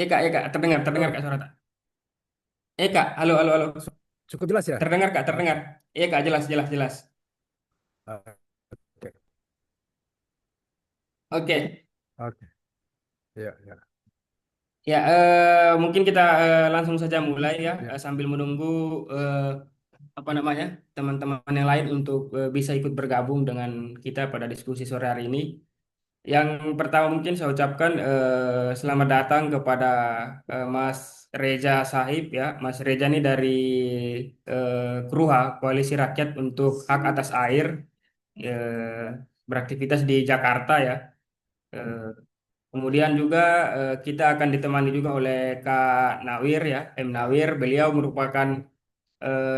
Kak, terdengar, terdengar Halo, Kak suara tak? Kak, halo, halo, halo. cukup jelas ya? Terdengar Kak, Oke, terdengar. Kak, jelas, jelas, jelas. oke, Oke, oke, ya, ya, ya mungkin kita langsung saja mulai ya ya. sambil menunggu eh, apa namanya teman-teman yang lain untuk bisa ikut bergabung dengan kita pada diskusi sore hari ini. Yang pertama mungkin saya ucapkan selamat datang kepada Mas Reza Sahib ya. Mas Reza ini dari KRUHA, Koalisi Rakyat untuk Hak Atas Air, beraktivitas di Jakarta ya. Eh, Kemudian juga kita akan ditemani juga oleh Kak Nawir ya, M Nawir. Beliau merupakan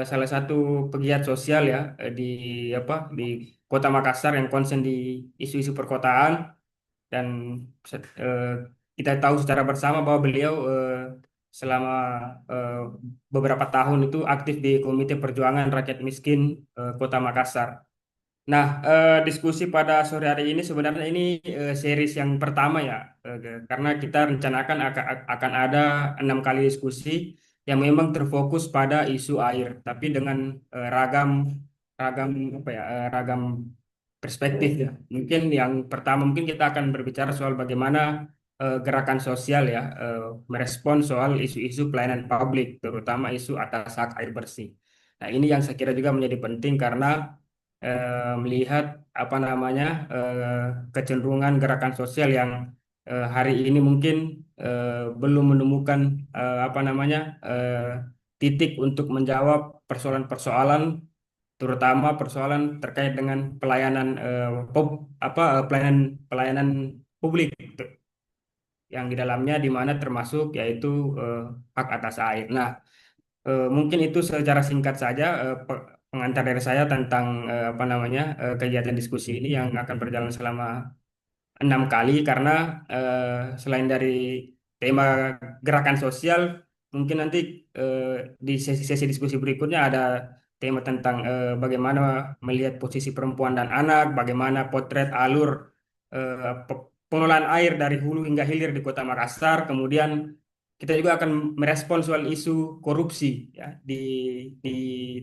salah satu pegiat sosial ya di Kota Makassar yang konsen di isu-isu perkotaan dan eh, kita tahu secara bersama bahwa beliau selama eh, beberapa tahun itu aktif di Komite Perjuangan Rakyat Miskin Kota Makassar. Nah, diskusi pada sore hari ini sebenarnya ini series yang pertama ya, karena kita rencanakan akan ada 6 kali diskusi yang memang terfokus pada isu air, tapi dengan ragam ragam ragam perspektif ya. Mungkin yang pertama mungkin kita akan berbicara soal bagaimana gerakan sosial ya merespon soal isu-isu pelayanan publik, terutama isu atas hak air bersih. Nah, ini yang saya kira juga menjadi penting karena melihat apa namanya kecenderungan gerakan sosial yang hari ini mungkin belum menemukan apa namanya titik untuk menjawab persoalan-persoalan, terutama persoalan terkait dengan pelayanan pelayanan pelayanan publik yang di dalamnya di mana termasuk yaitu eh, hak atas air. Nah, mungkin itu secara singkat saja pengantar dari saya tentang apa namanya kegiatan diskusi ini yang akan berjalan selama 6 kali karena selain dari tema gerakan sosial, mungkin nanti di sesi-sesi diskusi berikutnya ada tema tentang bagaimana melihat posisi perempuan dan anak, bagaimana potret alur pengelolaan air dari hulu hingga hilir di Kota Makassar, kemudian kita juga akan merespons soal isu korupsi ya di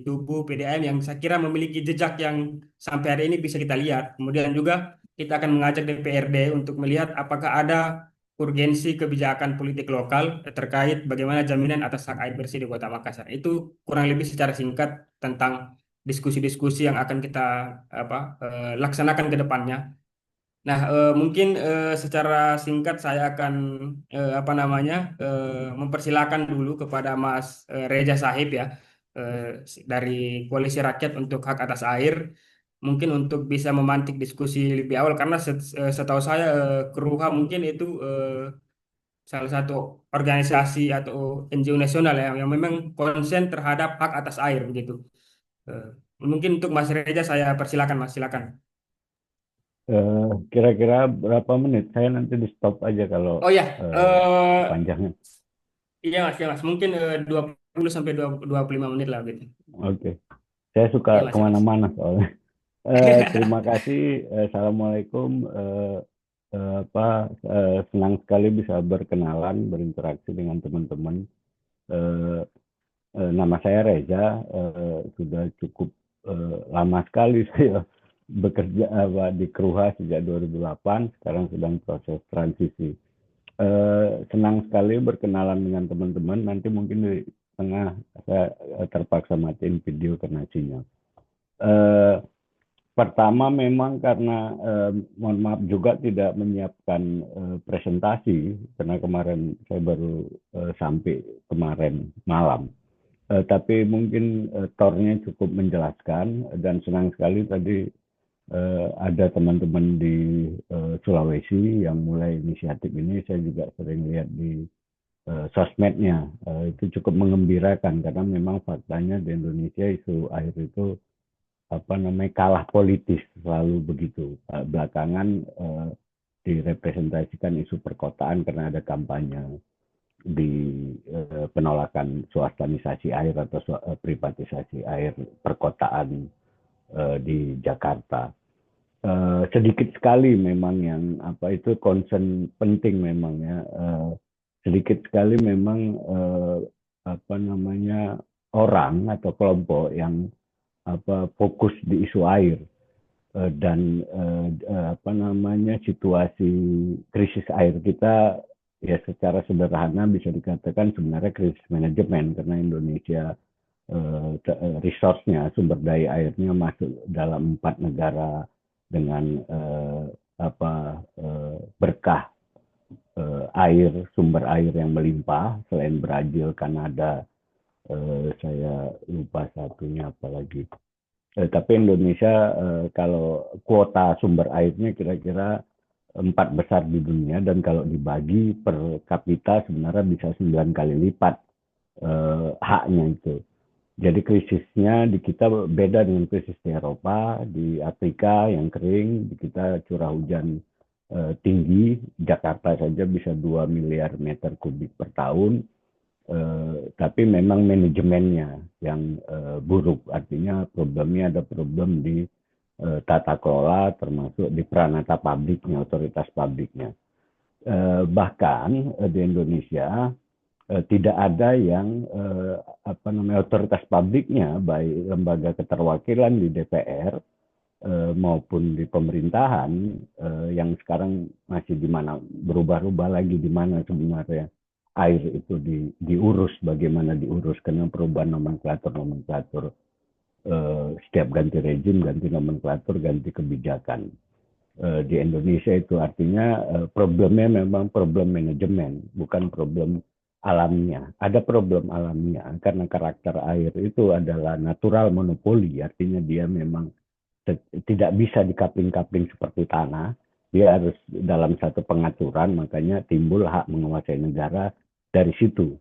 tubuh PDAM yang saya kira memiliki jejak yang sampai hari ini bisa kita lihat. Kemudian juga kita akan mengajak DPRD untuk melihat apakah ada urgensi kebijakan politik lokal terkait bagaimana jaminan atas hak air bersih di Kota Makassar. Itu kurang lebih secara singkat tentang diskusi-diskusi yang akan kita laksanakan ke depannya. Nah, mungkin secara singkat saya akan mempersilahkan dulu kepada Mas Reza Sahib ya eh, dari Koalisi Rakyat untuk Hak Atas Air, mungkin untuk bisa memantik diskusi lebih awal karena setahu saya Keruha mungkin itu salah satu organisasi atau NGO nasional yang memang konsen terhadap hak atas air begitu. Eh, Mungkin untuk Mas Reza saya persilakan Mas, silakan. Kira-kira berapa menit? Saya nanti di stop aja kalau Oh ya, eh, eh, kepanjangan. iya mas, mungkin 20 sampai 25 menit lah gitu. Oke, saya suka Iya mas, ya mas. kemana-mana soalnya. Terima kasih. Assalamualaikum. Senang sekali bisa berkenalan, berinteraksi dengan teman-teman. Eh, Nama saya Reza. Sudah cukup lama sekali saya bekerja di Kruha sejak 2008. Sekarang sedang proses transisi. Senang sekali berkenalan dengan teman-teman. Nanti mungkin di tengah saya terpaksa matiin video karena sinyal. Eh, Pertama memang karena mohon maaf juga tidak menyiapkan presentasi karena kemarin saya baru sampai kemarin malam. Tapi mungkin tornya cukup menjelaskan dan senang sekali tadi ada teman-teman di Sulawesi yang mulai inisiatif ini. Saya juga sering lihat di sosmednya. Itu cukup mengembirakan karena memang faktanya di Indonesia isu air itu apa namanya kalah politis selalu begitu. Belakangan direpresentasikan isu perkotaan karena ada kampanye di penolakan swastanisasi air atau privatisasi air perkotaan di Jakarta. Sedikit sekali memang yang apa itu concern penting memang ya. sedikit sekali memang apa namanya orang atau kelompok yang fokus di isu air. Dan apa namanya situasi krisis air kita ya secara sederhana bisa dikatakan sebenarnya krisis manajemen karena Indonesia resource-nya sumber daya airnya masuk dalam 4 negara dengan berkah air sumber air yang melimpah selain Brazil, Kanada, saya lupa satunya apalagi. Tapi Indonesia kalau kuota sumber airnya kira-kira 4 besar di dunia dan kalau dibagi per kapita sebenarnya bisa 9 kali lipat haknya itu. Jadi krisisnya di kita beda dengan krisis di Eropa, di Afrika yang kering, di kita curah hujan tinggi, Jakarta saja bisa 2 miliar meter kubik per tahun. Tapi memang manajemennya yang buruk, artinya problemnya ada problem di tata kelola termasuk di peranata pabriknya, otoritas pabriknya. Bahkan di Indonesia tidak ada yang otoritas pabriknya baik lembaga keterwakilan di DPR maupun di pemerintahan yang sekarang masih di mana berubah-ubah lagi di mana sebenarnya air itu diurus, bagaimana diurus karena perubahan nomenklatur setiap ganti rezim, ganti nomenklatur, ganti kebijakan di Indonesia itu artinya problemnya memang problem manajemen, bukan problem alamiah. Ada problem alamiah karena karakter air itu adalah natural monopoli, artinya dia memang tidak bisa dikapling-kapling seperti tanah. Dia harus dalam satu pengaturan, makanya timbul hak menguasai negara dari situ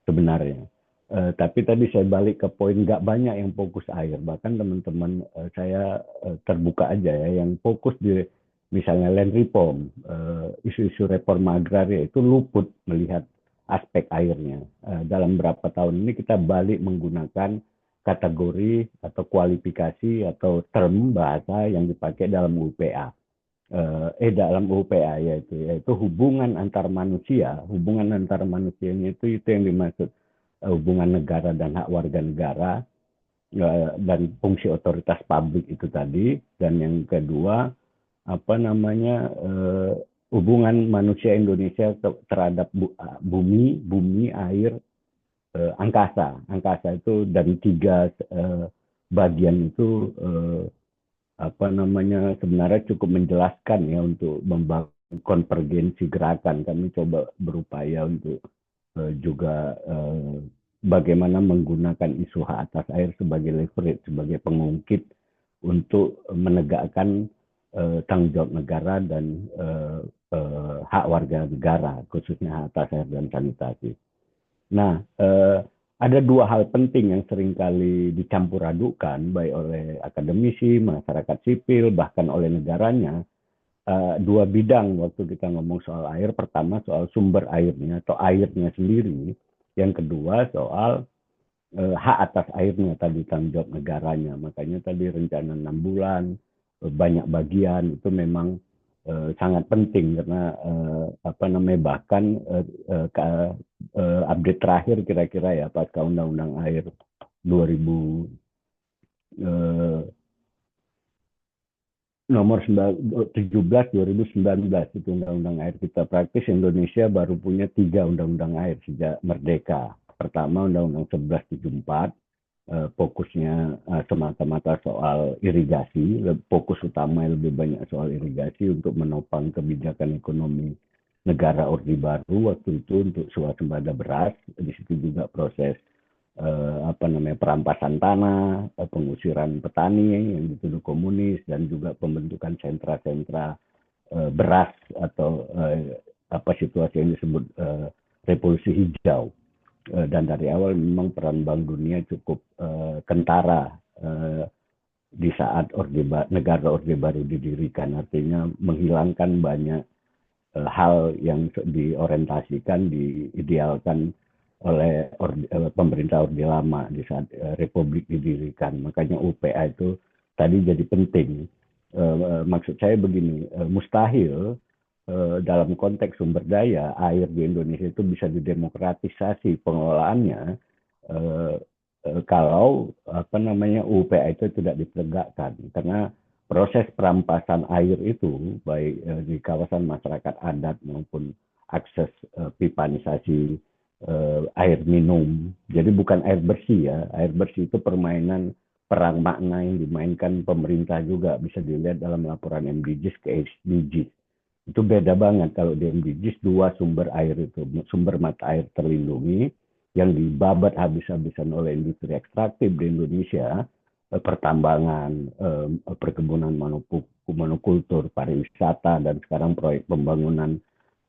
sebenarnya. Tapi tadi saya balik ke poin nggak banyak yang fokus air. Bahkan teman-teman saya terbuka aja ya, yang fokus di misalnya land reform, isu-isu reforma agraria itu luput melihat aspek airnya. Dalam beberapa tahun ini kita balik menggunakan kategori atau kualifikasi atau term bahasa yang dipakai dalam UPA. Dalam UPA yaitu hubungan antar manusia. Hubungan antar manusianya itu yang dimaksud hubungan negara dan hak warga negara dan fungsi otoritas publik itu tadi, dan yang kedua hubungan manusia Indonesia terhadap bumi, air, angkasa itu dari 3 bagian itu sebenarnya cukup menjelaskan ya untuk membangun konvergensi gerakan. Kami coba berupaya untuk juga bagaimana menggunakan isu hak atas air sebagai leverage, sebagai pengungkit untuk menegakkan tanggung jawab negara dan hak warga negara, khususnya hak atas air dan sanitasi. Nah, ada 2 hal penting yang seringkali dicampur adukan baik oleh akademisi, masyarakat sipil, bahkan oleh negaranya. 2 bidang waktu kita ngomong soal air. Pertama soal sumber airnya atau airnya sendiri. Yang kedua soal hak atas airnya tadi, tanggung jawab negaranya. Makanya tadi rencana 6 bulan, banyak bagian itu memang sangat penting karena bahkan update terakhir kira-kira ya pasca Undang-Undang Air 2000 nomor 17 2019 itu Undang-Undang Air kita praktis. Indonesia baru punya 3 undang-undang air sejak merdeka. Pertama Undang-Undang 1174 fokusnya semata-mata soal irigasi, fokus utama lebih banyak soal irigasi untuk menopang kebijakan ekonomi negara Orde Baru waktu itu untuk swasembada beras. Di situ juga proses perampasan tanah, pengusiran petani yang dituduh komunis, dan juga pembentukan sentra-sentra beras atau situasi yang disebut revolusi hijau. Dan dari awal memang peran Bank Dunia cukup kentara di saat negara Orde Baru didirikan, artinya menghilangkan banyak hal yang diorientasikan, diidealkan oleh pemerintah Orde Lama di saat Republik didirikan. Makanya UPA itu tadi jadi penting. Maksud saya begini, mustahil dalam konteks sumber daya air di Indonesia itu bisa didemokratisasi pengelolaannya eh, kalau apa namanya UPA itu tidak ditegakkan karena proses perampasan air itu baik di kawasan masyarakat adat maupun akses pipanisasi air minum. Jadi bukan air bersih ya. Air bersih itu permainan perang makna yang dimainkan pemerintah juga bisa dilihat dalam laporan MDGs ke SDGs. Itu beda banget kalau di MDGs dua sumber air itu, sumber mata air terlindungi yang dibabat habis-habisan oleh industri ekstraktif di Indonesia, pertambangan, perkebunan monokultur, pariwisata, dan sekarang proyek pembangunan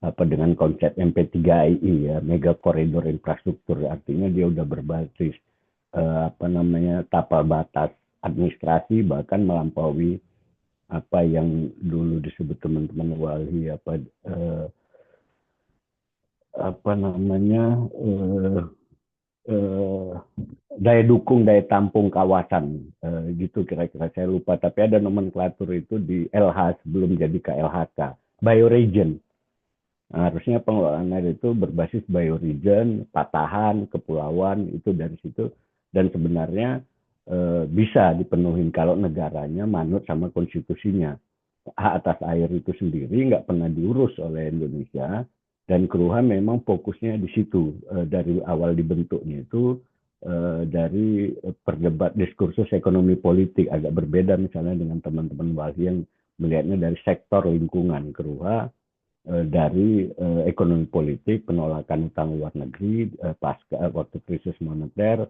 apa dengan konsep MP3II ya, mega koridor infrastruktur, artinya dia udah berbasis apa namanya tapal batas administrasi bahkan melampaui apa yang dulu disebut teman-teman Walhi apa namanya eh, daya dukung daya tampung kawasan gitu kira-kira saya lupa tapi ada nomenklatur itu di LH sebelum jadi KLHK bioregion. Nah, harusnya pengelolaan air itu berbasis bioregion, patahan, kepulauan itu dari situ dan sebenarnya bisa dipenuhi kalau negaranya manut sama konstitusinya. Hak atas air itu sendiri nggak pernah diurus oleh Indonesia dan Keruhan memang fokusnya di situ dari awal dibentuknya itu dari perdebat diskursus ekonomi politik agak berbeda misalnya dengan teman-teman Walhi yang melihatnya dari sektor lingkungan Keruha dari ekonomi politik, penolakan utang luar negeri, pasca waktu krisis moneter,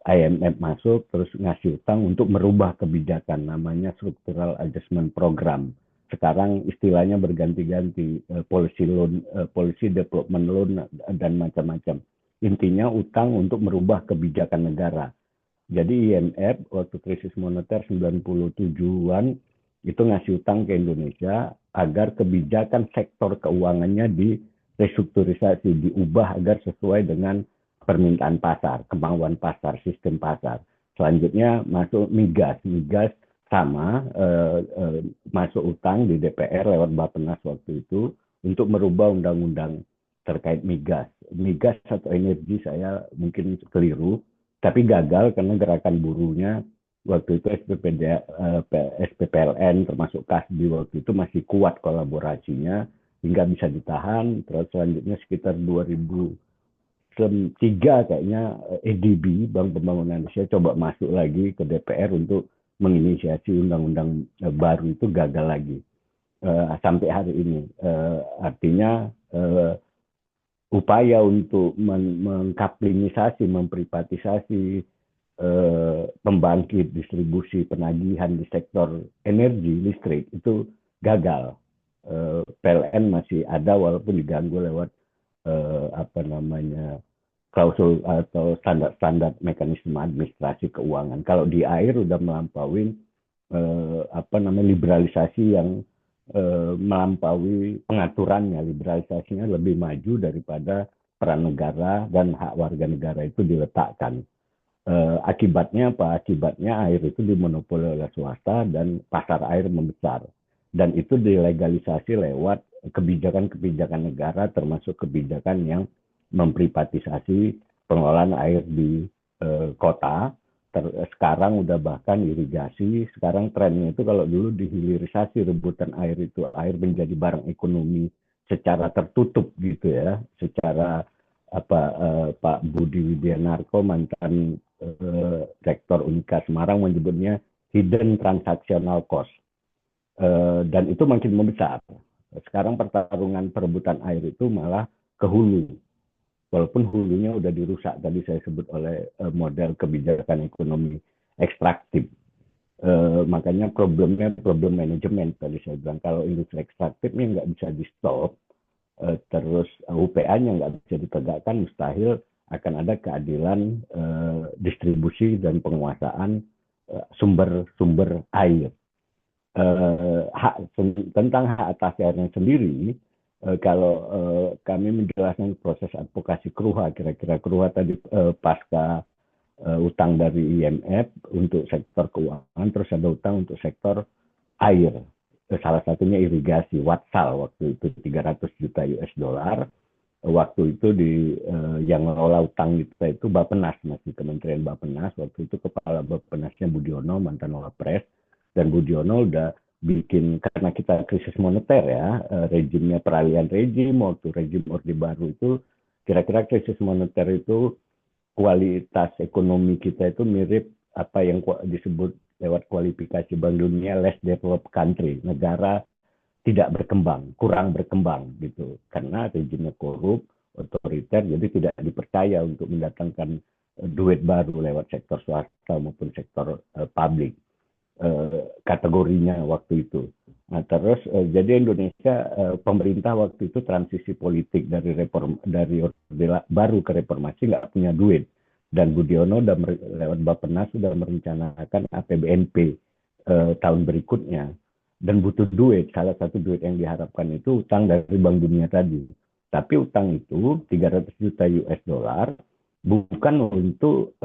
IMF masuk, terus ngasih utang untuk merubah kebijakan, namanya Structural Adjustment Program. Sekarang istilahnya berganti-ganti, policy loan, policy development loan, dan macam-macam. Intinya utang untuk merubah kebijakan negara. Jadi IMF waktu krisis moneter 97-an itu ngasih utang ke Indonesia agar kebijakan sektor keuangannya direstrukturisasi, diubah agar sesuai dengan permintaan pasar, kemauan pasar, sistem pasar. Selanjutnya masuk migas, migas sama masuk utang di DPR lewat Bappenas waktu itu untuk merubah undang-undang terkait migas. Migas atau energi saya mungkin keliru, tapi gagal karena gerakan buruhnya waktu itu SPPLN termasuk KASBI waktu itu masih kuat kolaborasinya hingga bisa ditahan. Terus selanjutnya sekitar 2003 kayaknya EDB Bank Pembangunan Indonesia coba masuk lagi ke DPR untuk menginisiasi undang-undang baru itu gagal lagi sampai hari ini. Artinya upaya untuk mengkaplinisasi, memprivatisasi pembangkit distribusi penagihan di sektor energi listrik itu gagal. PLN masih ada walaupun diganggu lewat apa namanya klausul atau standar-standar mekanisme administrasi keuangan. Kalau di air udah melampaui apa namanya liberalisasi yang melampaui pengaturannya, liberalisasinya lebih maju daripada peran negara dan hak warga negara itu diletakkan. Akibatnya apa? Akibatnya air itu dimonopoli oleh swasta dan pasar air membesar. Dan itu dilegalisasi lewat kebijakan-kebijakan negara termasuk kebijakan yang memprivatisasi pengelolaan air di kota. Sekarang udah bahkan irigasi. Sekarang trennya itu kalau dulu dihilirisasi rebutan air itu air menjadi barang ekonomi secara tertutup gitu ya, secara apa Pak Budi Widianarko mantan rektor Unika Semarang menyebutnya hidden transactional cost dan itu makin membesar. Sekarang pertarungan perebutan air itu malah ke hulu, walaupun hulunya udah dirusak tadi saya sebut oleh model kebijakan ekonomi ekstraktif. Makanya problemnya problem manajemen tadi saya bilang kalau industri ekstraktifnya nggak bisa di stop terus UPA-nya nggak bisa ditegakkan mustahil akan ada keadilan distribusi dan penguasaan sumber-sumber air. Tentang hak atas airnya sendiri, kalau kami menjelaskan proses advokasi Keruha, kira-kira Keruha tadi pasca utang dari IMF untuk sektor keuangan, terus ada utang untuk sektor air. salah satunya irigasi, Watsal waktu itu 300 juta US dollar. Waktu itu yang mengelola utang kita itu Bappenas, masih Kementerian Bappenas. Waktu itu kepala Bappenasnya Budiono, mantan Wapres, dan Budiono udah bikin, karena kita krisis moneter ya, rejimnya peralihan rejim, waktu rejim Orde Baru itu kira-kira krisis moneter itu kualitas ekonomi kita itu mirip apa yang disebut lewat kualifikasi Bank Dunia less developed country, negara tidak berkembang, kurang berkembang gitu, karena rejimnya korup, otoriter, jadi tidak dipercaya untuk mendatangkan duit baru lewat sektor swasta maupun sektor publik, kategorinya waktu itu. Nah, terus jadi Indonesia, pemerintah waktu itu transisi politik dari Orde Baru ke reformasi nggak punya duit, dan Budiono lewat Bappenas sudah merencanakan APBNP tahun berikutnya, dan butuh duit. Salah satu duit yang diharapkan itu utang dari Bank Dunia tadi. Tapi utang itu 300 juta US dollar bukan untuk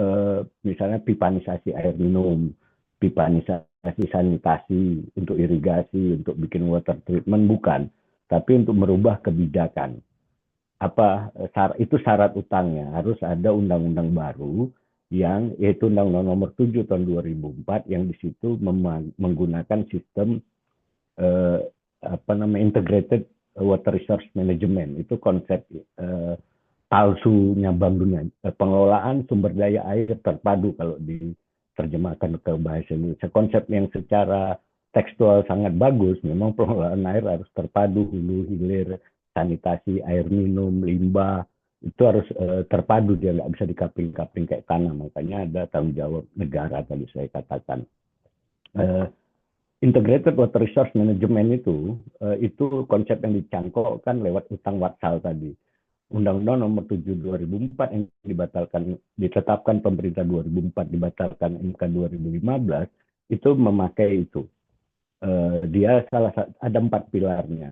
misalnya pipanisasi air minum, pipanisasi sanitasi, untuk irigasi, untuk bikin water treatment, bukan. Tapi untuk merubah kebijakan. Itu syarat utangnya, harus ada undang-undang baru yang yaitu Undang-Undang Nomor 7 tahun 2004 yang di situ menggunakan sistem eh, integrated water resource management. Itu konsep palsunya Bank Dunia, pengelolaan sumber daya air terpadu kalau diterjemahkan ke bahasa Indonesia. Konsep yang secara tekstual sangat bagus, memang pengelolaan air harus terpadu, hulu hilir, sanitasi, air minum, limbah, itu harus terpadu, dia nggak bisa dikapling-kapling kayak tanah. Makanya ada tanggung jawab negara tadi saya katakan. Integrated Water Resource Management itu konsep yang dicangkokkan lewat utang Watsal tadi. Undang-Undang Nomor 7 2004 yang ditetapkan pemerintah 2004, dibatalkan MK 2015, itu memakai itu. Dia ada 4 pilarnya.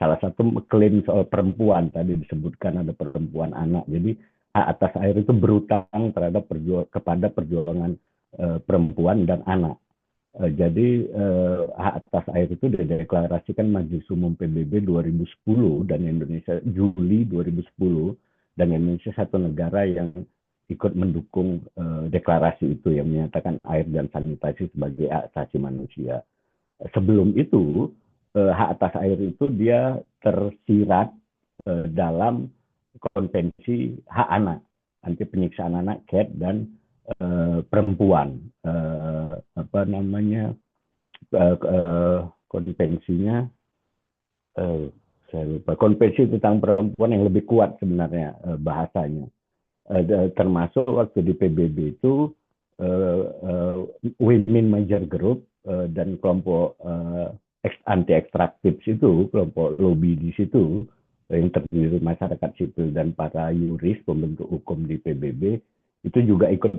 Salah satu klaim soal perempuan, tadi disebutkan ada perempuan, anak. Jadi hak atas air itu berutang kepada perjuangan perempuan dan anak. Jadi hak atas air itu dideklarasikan Majelis Umum PBB 2010 dan Indonesia Juli 2010, dan Indonesia satu negara yang ikut mendukung deklarasi itu yang menyatakan air dan sanitasi sebagai hak asasi manusia. Sebelum itu hak atas air itu dia tersirat dalam konvensi hak anak, anti penyiksaan anak, CAT, dan perempuan, konvensinya, saya lupa, konvensi tentang perempuan yang lebih kuat sebenarnya bahasanya, termasuk waktu di PBB itu Women Major Group dan kelompok anti ekstraktif itu, kelompok lobby di situ yang terdiri dari masyarakat sipil dan para yuris pembentuk hukum di PBB, itu juga ikut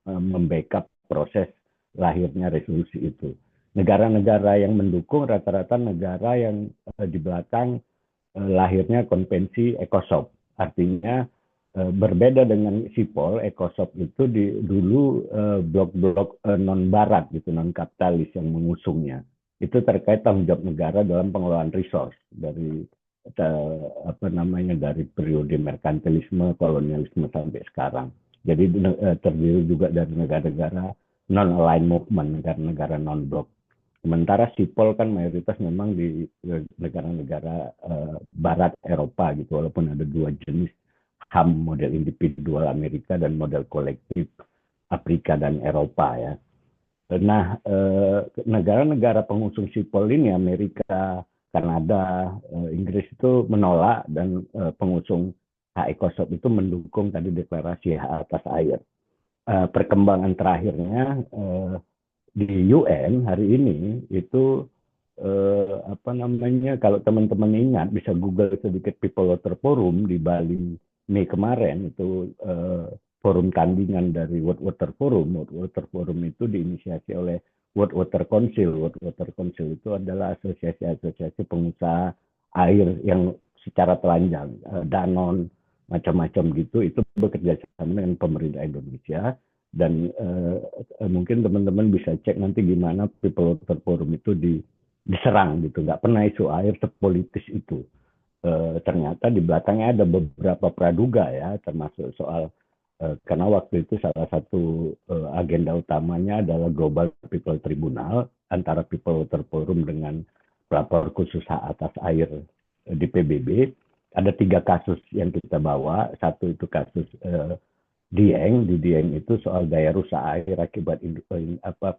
membackup proses lahirnya resolusi itu. Negara-negara yang mendukung rata-rata negara yang di belakang lahirnya konvensi ECOSOC. Artinya berbeda dengan SIPOL, ECOSOC itu dulu blok-blok non-barat gitu, non-kapitalis yang mengusungnya. Itu terkait tanggung jawab negara dalam pengelolaan resource dari dari periode merkantilisme, kolonialisme sampai sekarang. Jadi terdiri juga dari negara-negara non-aligned movement, negara-negara non-blok. Sementara sipol kan mayoritas memang di negara-negara barat Eropa gitu, walaupun ada dua jenis HAM, model individual Amerika dan model kolektif Afrika dan Eropa ya. Nah, negara-negara pengusung sipol ini, Amerika, Kanada, Inggris, itu menolak, dan pengusung hak ECOSOC itu mendukung tadi deklarasi hak atas air. Perkembangan terakhirnya di UN hari ini itu kalau teman-teman ingat bisa Google sedikit, People Water Forum di Bali Mei kemarin itu forum tandingan dari World Water Forum. World Water Forum itu diinisiasi oleh World Water Council. World Water Council itu adalah asosiasi-asosiasi pengusaha air yang secara telanjang, Danone, macam-macam gitu, itu bekerja sama dengan pemerintah Indonesia. Dan mungkin teman-teman bisa cek nanti gimana People Water Forum itu diserang gitu, nggak pernah isu air sepolitis itu. Ternyata di belakangnya ada beberapa praduga ya, termasuk soal karena waktu itu salah satu agenda utamanya adalah Global People Tribunal antara People Water Forum dengan pelapor khusus hak atas air di PBB. Ada 3 kasus yang kita bawa. Satu itu kasus Dieng. Di Dieng itu soal daya rusak air akibat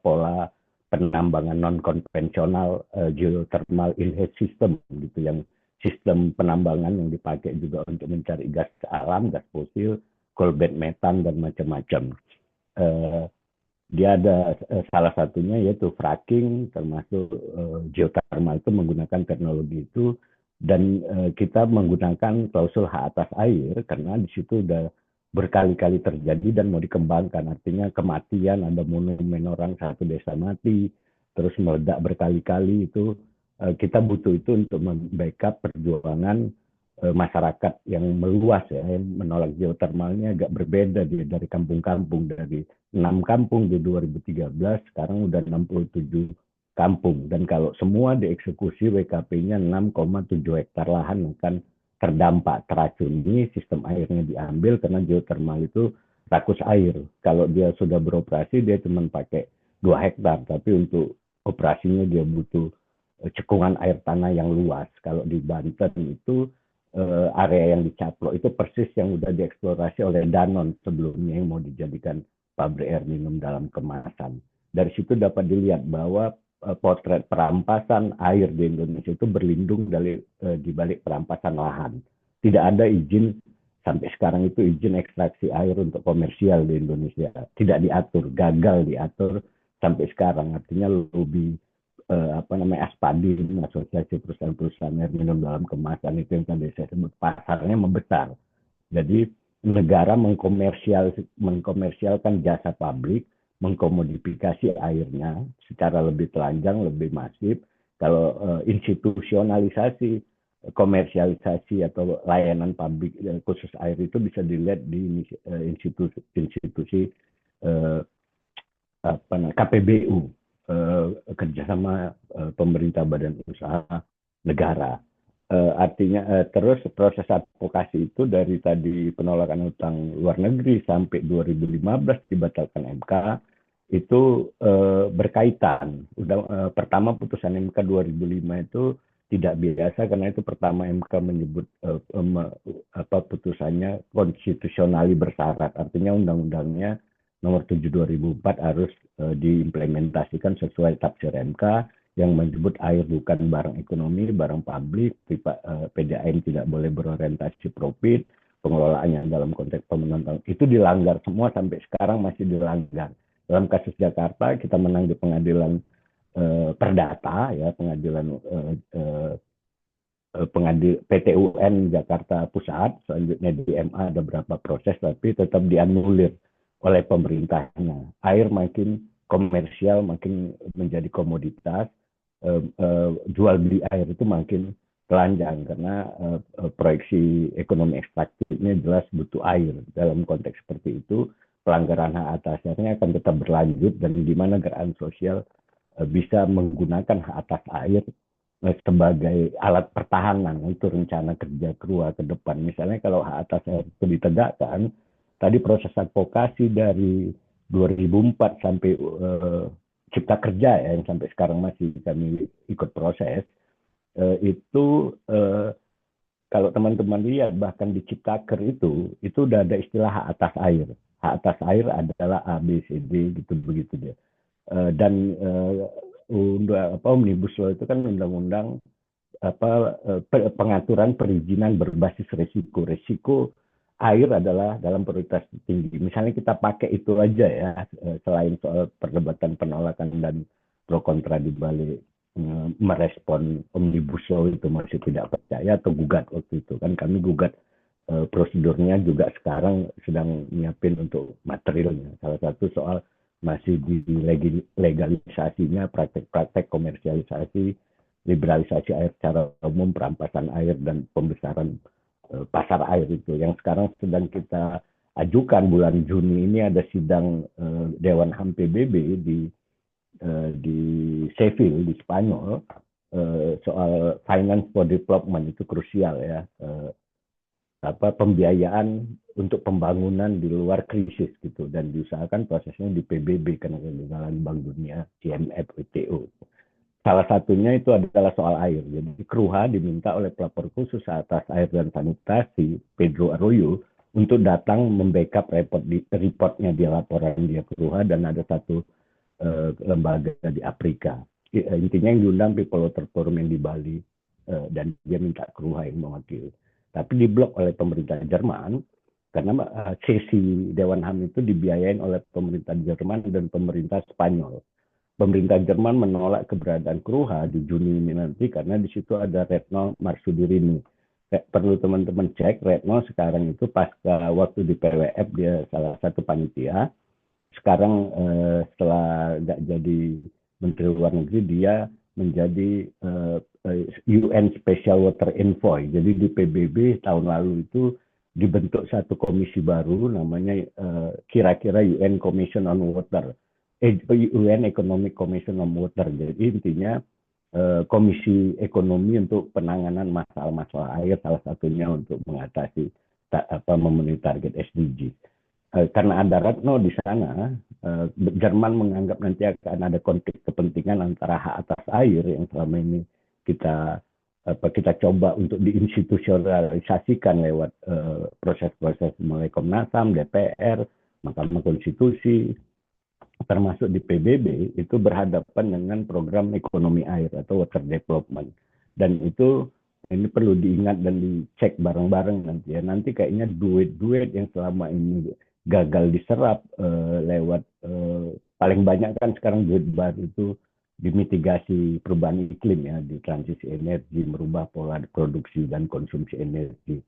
pola penambangan non konvensional geothermal inlet system gitu, yang sistem penambangan yang dipakai juga untuk mencari gas alam, gas fosil, coalbed metan dan macam-macam. Eh, Dia ada salah satunya yaitu fracking, termasuk geothermal itu menggunakan teknologi itu, dan kita menggunakan klausul hak atas air karena di situ udah berkali-kali terjadi dan mau dikembangkan, artinya kematian, ada monumen orang satu desa mati terus meledak berkali-kali itu. Kita butuh itu untuk membackup perjuangan masyarakat yang meluas ya, yang menolak geotermalnya agak berbeda dari kampung-kampung, dari 6 kampung di 2013, sekarang udah 67 kampung. Dan kalau semua dieksekusi, WKP-nya 6,7 hektar lahan akan terdampak, teracuni, sistem airnya diambil karena geothermal itu rakus air. Kalau dia sudah beroperasi, dia cuma pakai 2 hektar, tapi untuk operasinya dia butuh cekungan air tanah yang luas. Kalau di Banten itu area yang dicaplok itu persis yang udah dieksplorasi oleh Danon sebelumnya yang mau dijadikan pabrik air minum dalam kemasan. Dari situ dapat dilihat bahwa potret perampasan air di Indonesia itu berlindung di balik perampasan lahan. Tidak ada izin sampai sekarang itu, izin ekstraksi air untuk komersial di Indonesia. Tidak diatur, gagal diatur sampai sekarang. Artinya lebih Aspadi, asosiasi perusahaan-perusahaan air minum dalam kemasan itu yang tadi saya sebut, pasarnya membesar. Jadi negara mengkomersialkan jasa publik, mengkomodifikasi airnya secara lebih telanjang, lebih masif. Kalau institusionalisasi, komersialisasi atau layanan publik khusus air itu bisa dilihat di institusi eh, KPBU, kerjasama pemerintah badan usaha negara. Artinya terus proses advokasi itu dari tadi penolakan utang luar negeri sampai 2015 dibatalkan MK itu berkaitan. Pertama putusan MK 2005 itu tidak biasa karena itu pertama MK menyebut putusannya konstitusionali bersyarat, artinya undang-undangnya nomor 7 2004 harus diimplementasikan sesuai tafsir MK yang menyebut air bukan barang ekonomi, barang publik, PDAM tidak boleh berorientasi profit, pengelolaannya dalam konteks pemenang itu dilanggar semua sampai sekarang masih dilanggar. Dalam kasus Jakarta kita menang di pengadilan perdata ya, pengadilan PT UN Jakarta Pusat, selanjutnya di MA ada beberapa proses tapi tetap dianulir oleh pemerintahnya. Air makin komersial, makin menjadi komoditas, jual beli air itu makin telanjang karena proyeksi ekonomi ekstraktifnya jelas butuh air. Dalam konteks seperti itu, pelanggaran hak atas airnya akan tetap berlanjut, dan di mana gerakan sosial bisa menggunakan hak atas air sebagai alat pertahanan untuk rencana kerja Krua ke depan. Misalnya kalau hak atas air itu ditegakkan, tadi proses advokasi dari 2004 sampai Cipta Kerja ya, yang sampai sekarang masih kami ikut proses, itu kalau teman-teman lihat bahkan di Ciptaker itu udah ada istilah hak atas air. Hak atas air adalah A, B, C, D gitu begitu dia. Dan Omnibus Law itu kan undang-undang pengaturan perizinan berbasis resiko. Resiko air adalah dalam prioritas tinggi. Misalnya kita pakai itu aja ya, selain soal perdebatan penolakan dan pro kontra di balik merespon Omnibus Law itu masih tidak percaya atau gugat waktu itu. Kan kami gugat prosedurnya juga sekarang sedang nyiapin untuk materialnya. Salah satu soal masih di legalisasinya praktek-praktek komersialisasi, liberalisasi air secara umum, perampasan air, dan pembesaran pasar air itu. Yang sekarang sedang kita ajukan bulan Juni ini ada sidang Dewan HAM PBB di Seville di Spanyol. soal finance for development itu krusial ya. Pembiayaan untuk pembangunan di luar krisis gitu dan diusahakan prosesnya di PBB karena kegagalan Bank Dunia, IMF, WTO. Salah satunya itu adalah soal air. Jadi Kruha diminta oleh pelapor khusus atas air dan sanitasi Pedro Arroyo untuk datang membackup reportnya dia laporan dia Kruha dan ada satu lembaga di Afrika. Intinya yang diundang People Water Forum yang di Bali dan dia minta Kruha yang mewakili. Tapi diblok oleh pemerintah Jerman karena sesi Dewan HAM itu dibiayain oleh pemerintah Jerman dan pemerintah Spanyol. Pemerintah Jerman menolak keberadaan Kruha di Juni ini nanti karena di situ ada Retno Marsudi. Perlu teman-teman cek, Retno sekarang itu pasca waktu di PWF dia salah satu panitia. Sekarang setelah nggak jadi Menteri Luar Negeri, dia menjadi UN Special Water Envoy. Jadi di PBB tahun lalu itu dibentuk satu komisi baru namanya kira-kira UN Commission on Water. UN Economic Commission on Water. Jadi intinya komisi ekonomi untuk penanganan masalah-masalah air, salah satunya untuk mengatasi memenuhi target SDG. Karena ada Retno di sana, Jerman menganggap nanti akan ada konflik kepentingan antara hak atas air yang selama ini kita kita coba untuk diinstitusionalisasikan lewat proses-proses mulai Komnas HAM, DPR, Mahkamah Konstitusi, termasuk di PBB itu berhadapan dengan program ekonomi air atau water development. Dan itu ini perlu diingat dan dicek bareng-bareng nanti ya. Nanti kayaknya duit-duit yang selama ini gagal diserap lewat paling banyak kan sekarang duit baru itu dimitigasi perubahan iklim ya, di transisi energi, merubah pola produksi dan konsumsi energi.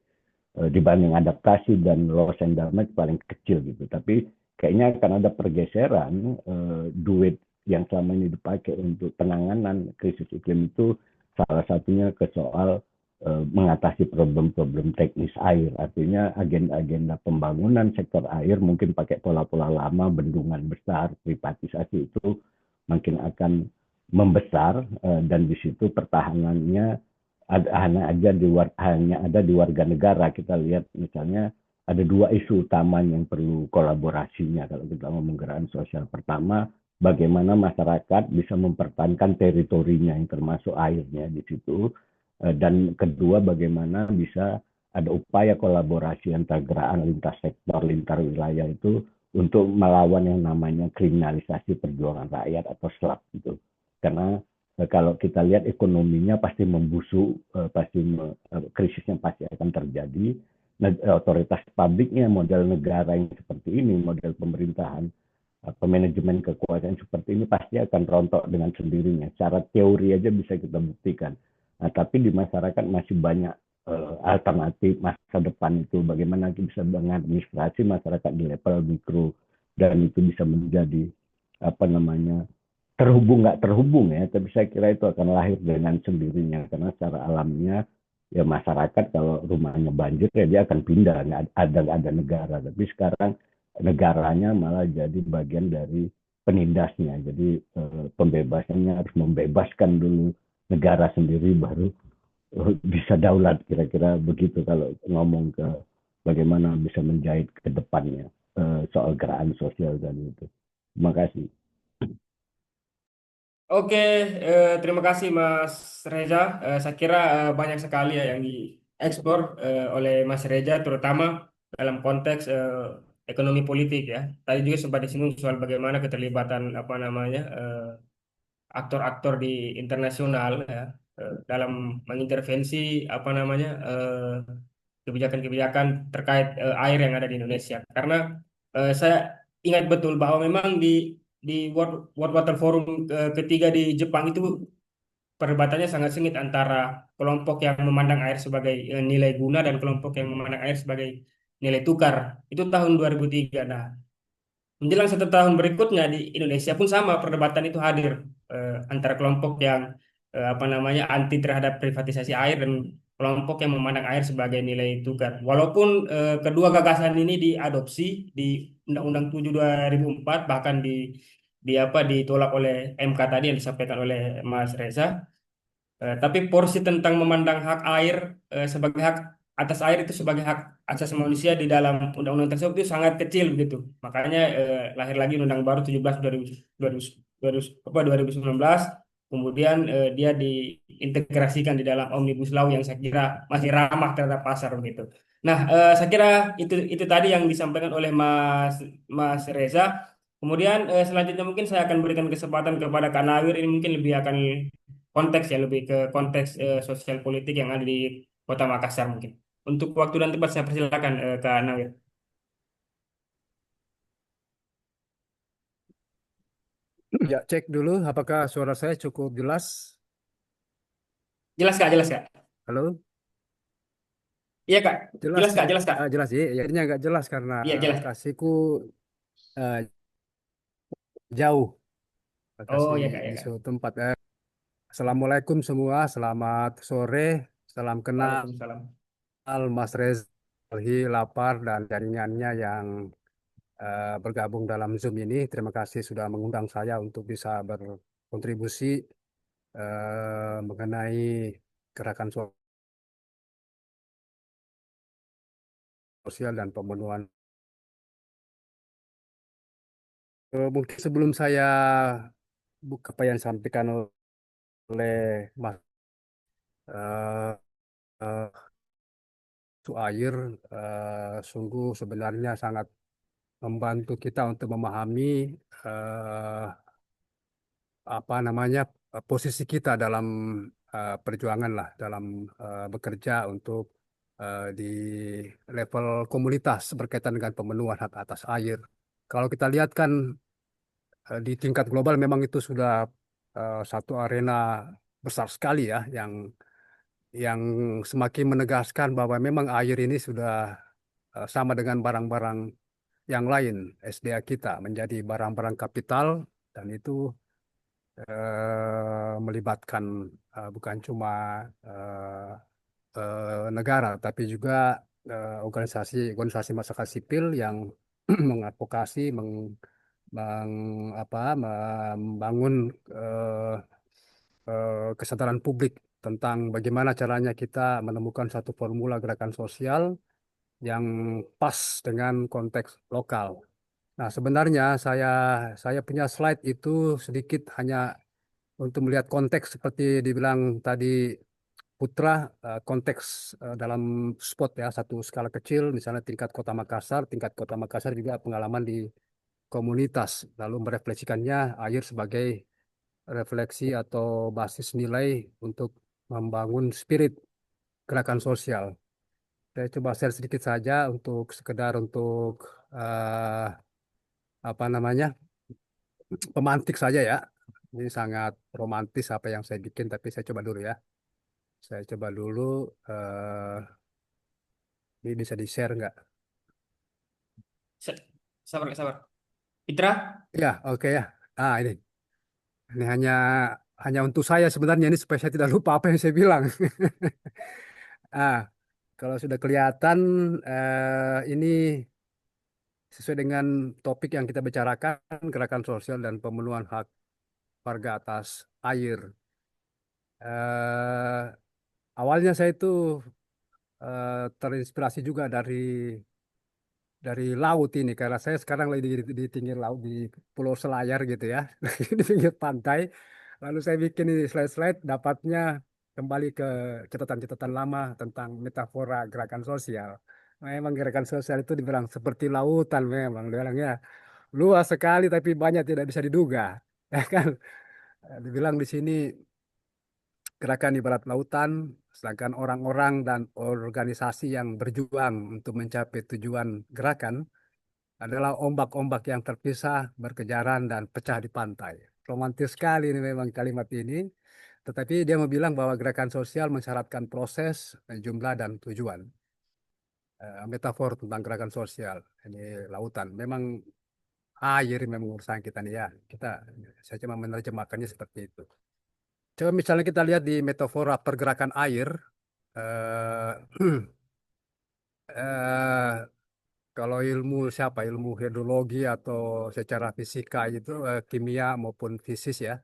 Dibanding adaptasi dan loss and damage paling kecil gitu. Tapi kayaknya akan ada pergeseran duit yang selama ini dipakai untuk penanganan krisis iklim itu salah satunya ke soal mengatasi problem-problem teknis air. Artinya agenda-agenda pembangunan sektor air mungkin pakai pola-pola lama, bendungan besar, privatisasi itu makin akan membesar dan di situ pertahanannya hanya ada di warga negara. Kita lihat misalnya ada dua isu utama yang perlu kolaborasinya kalau kita ngomong gerakan sosial. Pertama, bagaimana masyarakat bisa mempertahankan teritorinya yang termasuk airnya di situ. Dan kedua, bagaimana bisa ada upaya kolaborasi antar gerakan lintas sektor, lintas wilayah itu untuk melawan yang namanya kriminalisasi perjuangan rakyat atau SLAP itu. Karena kalau kita lihat ekonominya pasti membusuk, krisisnya pasti akan terjadi. Otoritas publiknya model negara yang seperti ini, model pemerintahan, manajemen kekuasaan seperti ini pasti akan rontok dengan sendirinya. Secara teori aja bisa kita buktikan. Nah, tapi di masyarakat masih banyak alternatif masa depan itu. Bagaimana kita bisa mengadministrasi masyarakat di level mikro dan itu bisa menjadi terhubung nggak terhubung ya. Tapi saya kira itu akan lahir dengan sendirinya karena secara alamnya ya masyarakat kalau rumahnya banjir ya dia akan pindah nggak ada negara. Tapi sekarang negaranya malah jadi bagian dari penindasnya. Jadi pembebasannya harus membebaskan dulu negara sendiri baru bisa daulat, kira-kira begitu kalau ngomong ke bagaimana bisa menjahit ke depannya soal gerakan sosial dan itu. Terima kasih. Oke, terima kasih Mas Reza. Saya kira banyak sekali ya yang dieksplor oleh Mas Reza, terutama dalam konteks ekonomi politik ya. Tadi juga sempat disinggung soal bagaimana keterlibatan apa namanya aktor-aktor di internasional ya dalam mengintervensi apa namanya kebijakan-kebijakan terkait air yang ada di Indonesia. Karena saya ingat betul bahwa memang di World Water Forum ketiga di Jepang itu perdebatannya sangat sengit antara kelompok yang memandang air sebagai nilai guna dan kelompok yang memandang air sebagai nilai tukar. Itu tahun 2003. Nah, menjelang 1 tahun berikutnya di Indonesia pun sama perdebatan itu hadir antara kelompok yang apa namanya anti terhadap privatisasi air dan kelompok yang memandang air sebagai nilai tukar. Walaupun kedua gagasan ini diadopsi di Undang-Undang 7 2004 bahkan di apa ditolak oleh MK tadi yang disampaikan oleh Mas Reza. Tapi porsi tentang memandang hak air sebagai hak atas air itu sebagai hak asasi manusia di dalam undang-undang tersebut itu sangat kecil begitu. Makanya lahir lagi Undang Baru 17 2019. Kemudian dia diintegrasikan di dalam Omnibus Law yang saya kira masih ramah terhadap pasar begitu. Nah, saya kira itu tadi yang disampaikan oleh Mas Mas Reza. Kemudian selanjutnya mungkin saya akan berikan kesempatan kepada Kak Nawir, ini mungkin lebih akan konteks ya, lebih ke konteks sosial politik yang ada di Kota Makassar mungkin. Untuk waktu dan tempat saya persilakan Kak Nawir. Ya, cek dulu apakah suara saya cukup jelas. Jelas Kak, jelas Kak. Halo, Iya Kak, jelas jelas Kak, ya. jelas Kak. Jelas ya. Ya, ini agak jelas karena Iya jelas. kasihku eh, jauh, kasih Oh iya Kak, di ya Kak. suatu tempat. Assalamualaikum semua, selamat sore, salam kenal Waalaikumsalam. Mas Reza, Lapar dan jaringannya yang bergabung dalam Zoom ini. Terima kasih sudah mengundang saya untuk bisa berkontribusi mengenai gerakan sosial dan pemenuhan. Mungkin sebelum saya buka apa yang disampaikan oleh Mas eh, eh, Suair, sungguh sebenarnya sangat membantu kita untuk memahami eh, apa namanya posisi kita dalam perjuangan lah, dalam bekerja untuk di level komunitas berkaitan dengan pemenuhan hak atas air. Kalau kita lihat kan di tingkat global memang itu sudah satu arena besar sekali ya, yang semakin menegaskan bahwa memang air ini sudah sama dengan barang-barang yang lain. SDA kita menjadi barang-barang kapital dan itu melibatkan bukan cuma eh, negara, tapi juga organisasi masyarakat sipil yang mengadvokasi, membangun eh, kesadaran publik tentang bagaimana caranya kita menemukan satu formula gerakan sosial yang pas dengan konteks lokal. Nah, sebenarnya saya punya slide itu sedikit hanya untuk melihat konteks seperti dibilang tadi Putra, konteks dalam spot ya, satu skala kecil, misalnya tingkat Kota Makassar juga pengalaman di komunitas, lalu merefleksikannya air sebagai refleksi atau basis nilai untuk membangun spirit gerakan sosial. Saya coba share sedikit saja untuk sekedar untuk eh, apa namanya pemantik saja ya. Ini sangat romantis apa yang saya bikin, tapi saya coba dulu ya. Saya coba dulu. eh ini bisa di share nggak? Sa- Sabar, Kak, sabar. Fitra? Ya, oke ya. Ini hanya untuk saya sebenarnya ini supaya saya tidak lupa apa yang saya bilang. Ah, kalau sudah kelihatan ini sesuai dengan topik yang kita bicarakan, gerakan sosial dan pemenuhan hak warga atas air. Eh, awalnya saya itu terinspirasi juga dari laut ini karena saya sekarang lagi di pinggir laut di Pulau Selayar gitu ya, di pinggir pantai. Lalu saya bikin ini slide-slide, dapatnya kembali ke catatan-catatan lama tentang metafora gerakan sosial. Memang gerakan sosial itu dibilang seperti lautan, memang dibilangnya luas sekali tapi banyak tidak bisa diduga. Ya kan? Dibilang di sini gerakan ibarat lautan, sedangkan orang-orang dan organisasi yang berjuang untuk mencapai tujuan gerakan adalah ombak-ombak yang terpisah, berkejaran, dan pecah di pantai. Romantis sekali ini memang kalimat ini, tetapi dia mau bilang bahwa gerakan sosial mensyaratkan proses, jumlah, dan tujuan. Metafor tentang gerakan sosial, ini lautan. Memang air memang urusan kita nih ya. Saya cuma menerjemahkannya seperti itu. Coba misalnya kita lihat di metafora pergerakan air, eh, eh, kalau ilmu hidrologi atau secara fisika itu kimia maupun fisis ya,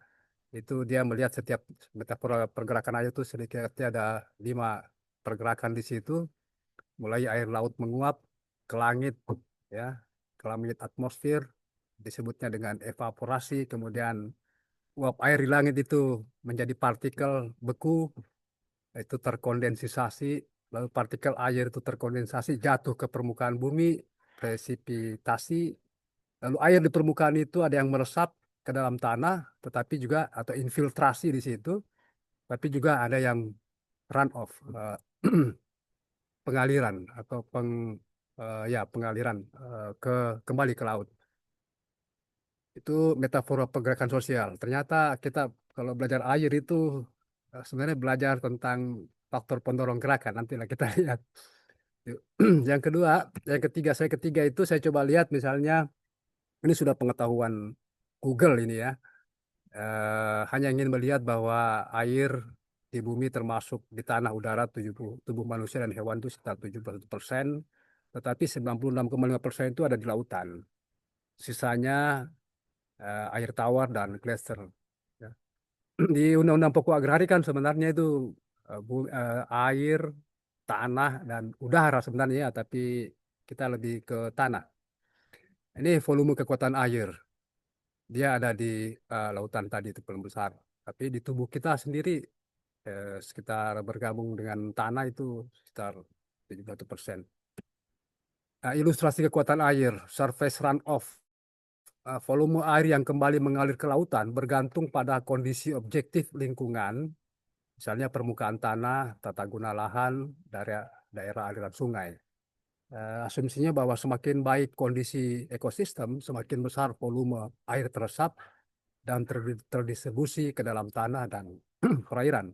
Itu dia melihat setiap metafora pergerakan air itu sedikitnya ada 5 pergerakan di situ, mulai air laut menguap ke langit, ya, ke langit atmosfer, disebutnya dengan evaporasi, kemudian uap air di langit itu menjadi partikel beku, itu terkondensasi, lalu partikel air itu terkondensasi jatuh ke permukaan bumi, presipitasi, lalu air di permukaan itu ada yang meresap ke dalam tanah, tetapi juga atau infiltrasi di situ, tapi juga ada yang run off, pengaliran atau ya pengaliran ke kembali ke laut. Itu metafora pergerakan sosial. Ternyata kita kalau belajar air itu sebenarnya belajar tentang faktor pendorong gerakan. Nantilah kita lihat. Yang kedua, yang ketiga, saya ketiga itu saya coba lihat misalnya ini sudah pengetahuan Google ini ya. Hanya ingin melihat bahwa air di bumi termasuk di tanah, udara, tubuh manusia dan hewan itu sekitar 71%, tetapi 96,5% itu ada di lautan. Sisanya air tawar dan gletser. Ya. Di Undang-Undang Pokok Agraria kan sebenarnya itu air, tanah, dan udara sebenarnya, ya, tapi kita lebih ke tanah. Ini volume kekuatan air. Dia ada di lautan tadi itu paling besar. Tapi di tubuh kita sendiri sekitar bergabung dengan tanah itu sekitar 71%. Nah, ilustrasi kekuatan air, surface runoff, volume air yang kembali mengalir ke lautan bergantung pada kondisi objektif lingkungan, misalnya permukaan tanah, tata guna lahan, daerah, daerah aliran sungai. Asumsinya bahwa semakin baik kondisi ekosistem, semakin besar volume air teresap dan terdistribusi ke dalam tanah dan perairan.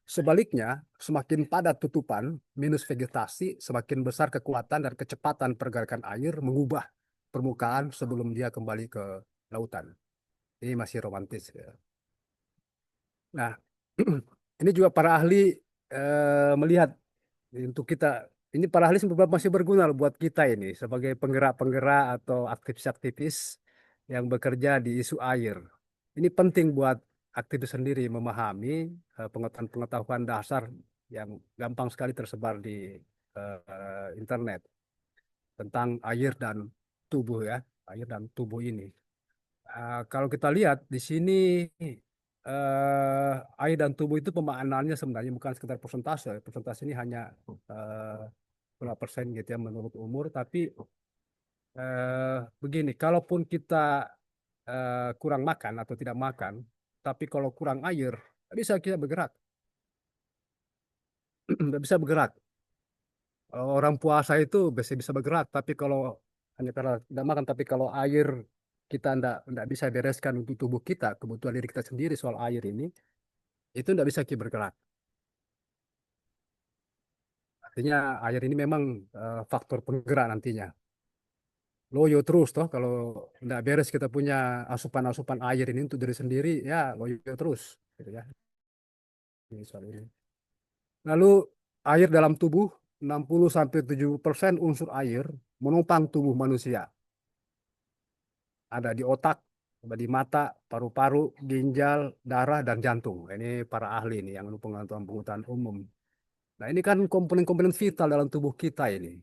Sebaliknya, semakin padat tutupan, minus vegetasi, semakin besar kekuatan dan kecepatan pergerakan air mengubah permukaan sebelum dia kembali ke lautan. Ini masih romantis, ya. Nah, ini juga para ahli melihat untuk kita, ini para ahli sebenarnya masih berguna loh buat kita ini sebagai penggerak-penggerak atau aktivis-aktivis yang bekerja di isu air. Ini penting buat aktivis sendiri memahami pengetahuan dasar yang gampang sekali tersebar di internet tentang air dan tubuh, ya, air dan tubuh ini. Kalau kita lihat di sini air dan tubuh itu pemaknaannya sebenarnya bukan sekedar persentase. Persentase ini hanya berapa persen gitu ya menurut umur. Tapi begini, kalaupun kita kurang makan atau tidak makan, tapi kalau kurang air, nggak bisa kita bergerak, nggak bisa bergerak. Orang puasa itu bisa bisa bergerak, tapi kalau hanya karena tidak makan, tapi kalau air kita ndak bisa bereskan untuk tubuh kita, kebutuhan diri kita sendiri soal air ini, itu ndak bisa kita bergerak. Artinya air ini memang faktor penggerak nantinya. Loyo terus toh kalau nggak beres kita punya asupan-asupan air ini untuk diri sendiri, ya loyo terus, gitu ya. Ini soal ini. Lalu air dalam tubuh 60 sampai 70% unsur air menopang tubuh manusia. Ada di otak, ada di mata, paru-paru, ginjal, darah, dan jantung. Ini para ahli ini yang pengetahuan-pengetahuan umum. Nah, ini kan komponen-komponen vital dalam tubuh kita ini.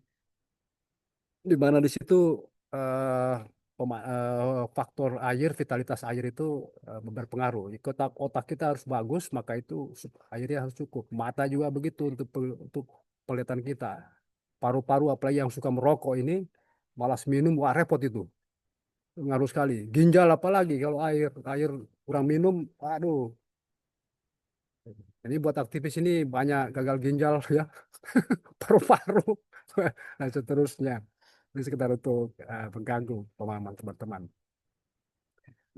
Di mana di situ eh, faktor air, vitalitas air itu berpengaruh. Otak otak kita harus bagus, maka itu airnya harus cukup. Mata juga begitu untuk penglihatan kita. Paru-paru apalagi yang suka merokok ini, malas minum, wah repot itu. Ngaruh sekali. Ginjal apalagi kalau air kurang minum, aduh. Ini buat aktivis ini banyak gagal ginjal ya, paru-paru, dan seterusnya. Ini sekedar untuk mengganggu pemahaman teman-teman.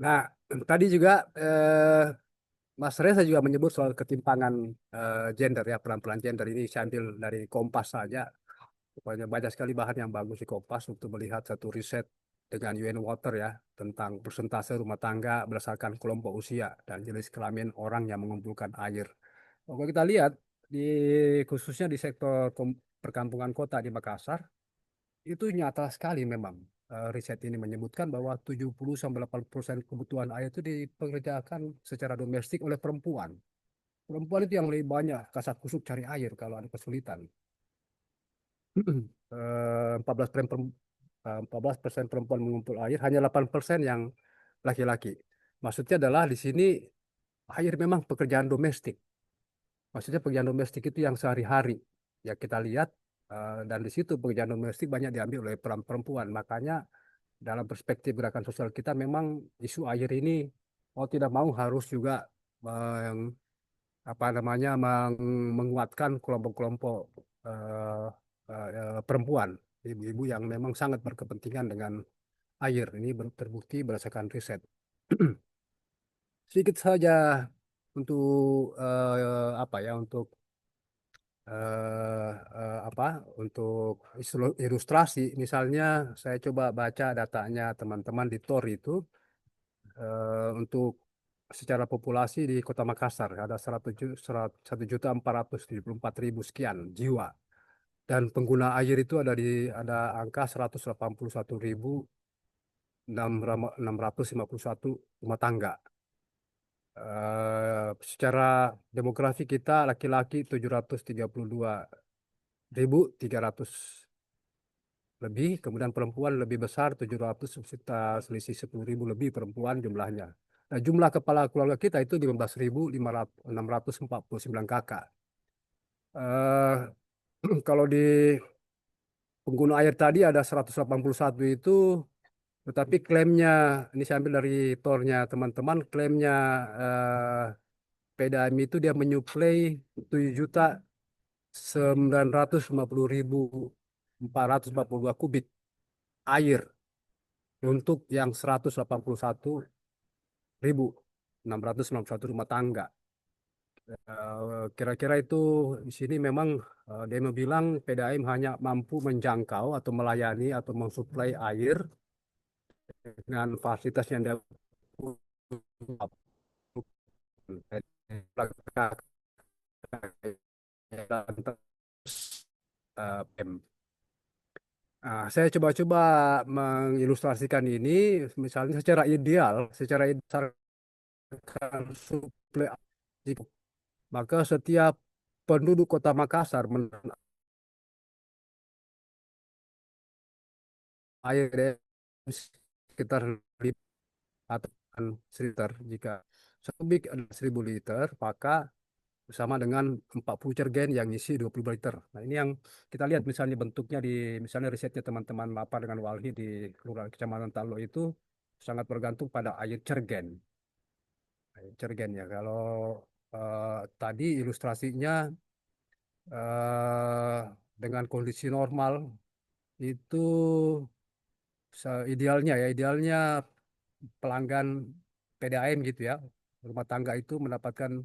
Nah, tadi juga Mas Reza juga menyebut soal ketimpangan gender ya, peran-peran gender ini saya ambil dari Kompas saja. Pokoknya banyak sekali bahan yang bagus di Kompas untuk melihat satu riset dengan UN Water ya tentang persentase rumah tangga berdasarkan kelompok usia dan jenis kelamin orang yang mengumpulkan air. Kalau kita lihat di khususnya di sektor perkampungan kota di Makassar itu nyata sekali memang. riset ini menyebutkan bahwa 70-80% kebutuhan air itu dipekerjakan secara domestik oleh perempuan. Perempuan itu yang lebih banyak kasak kusuk cari air kalau ada kesulitan. 14% perempuan mengumpul air, hanya 8% yang laki-laki. Maksudnya adalah di sini air memang pekerjaan domestik. Maksudnya pekerjaan domestik itu yang sehari-hari ya kita lihat, dan di situ pekerjaan domestik banyak diambil oleh peran perempuan. Makanya dalam perspektif gerakan sosial kita memang isu air ini mau tidak mau harus juga meng- apa namanya menguatkan kelompok-kelompok eh, perempuan, ibu-ibu yang memang sangat berkepentingan dengan air. Ini terbukti berdasarkan riset. Sedikit saja untuk apa ya untuk apa untuk ilustrasi. Misalnya saya coba baca datanya teman-teman di TOR itu, untuk secara populasi di Kota Makassar ada 1.474.000 sekian jiwa, dan pengguna air itu ada angka 181.651 rumah tangga. Secara demografi kita laki-laki 732.300 lebih, kemudian perempuan lebih besar 700, selisih 10.000 lebih perempuan jumlahnya. Nah, jumlah kepala keluarga kita itu 15.649 kakak. Eh, Kalau di pengguna air tadi ada 181 itu, tetapi klaimnya, ini saya ambil dari tornya teman-teman, klaimnya eh, PDAM itu dia menyuplai 7.950.442 kubik air untuk yang 181.691 rumah tangga. Kira-kira itu di sini memang dia bilang PDAM hanya mampu menjangkau atau melayani atau mensuplai air dengan fasilitas yang dia PEM. Saya coba-coba mengilustrasikan ini, misalnya secara ideal suplai air, maka setiap penduduk Kota Makassar menerima air sekitar 5 atau 1 liter. Jika sebik ada 1.000 liter, maka sama dengan 40 cergen yang isi 20 liter. Nah, ini yang kita lihat misalnya bentuknya di misalnya risetnya teman-teman Lapa dengan Walhi di Kelurahan Kecamatan Talo itu sangat bergantung pada air cergen. Air cergen ya. Kalau tadi ilustrasinya eh, dengan kondisi normal itu idealnya pelanggan PDAM gitu ya, rumah tangga itu mendapatkan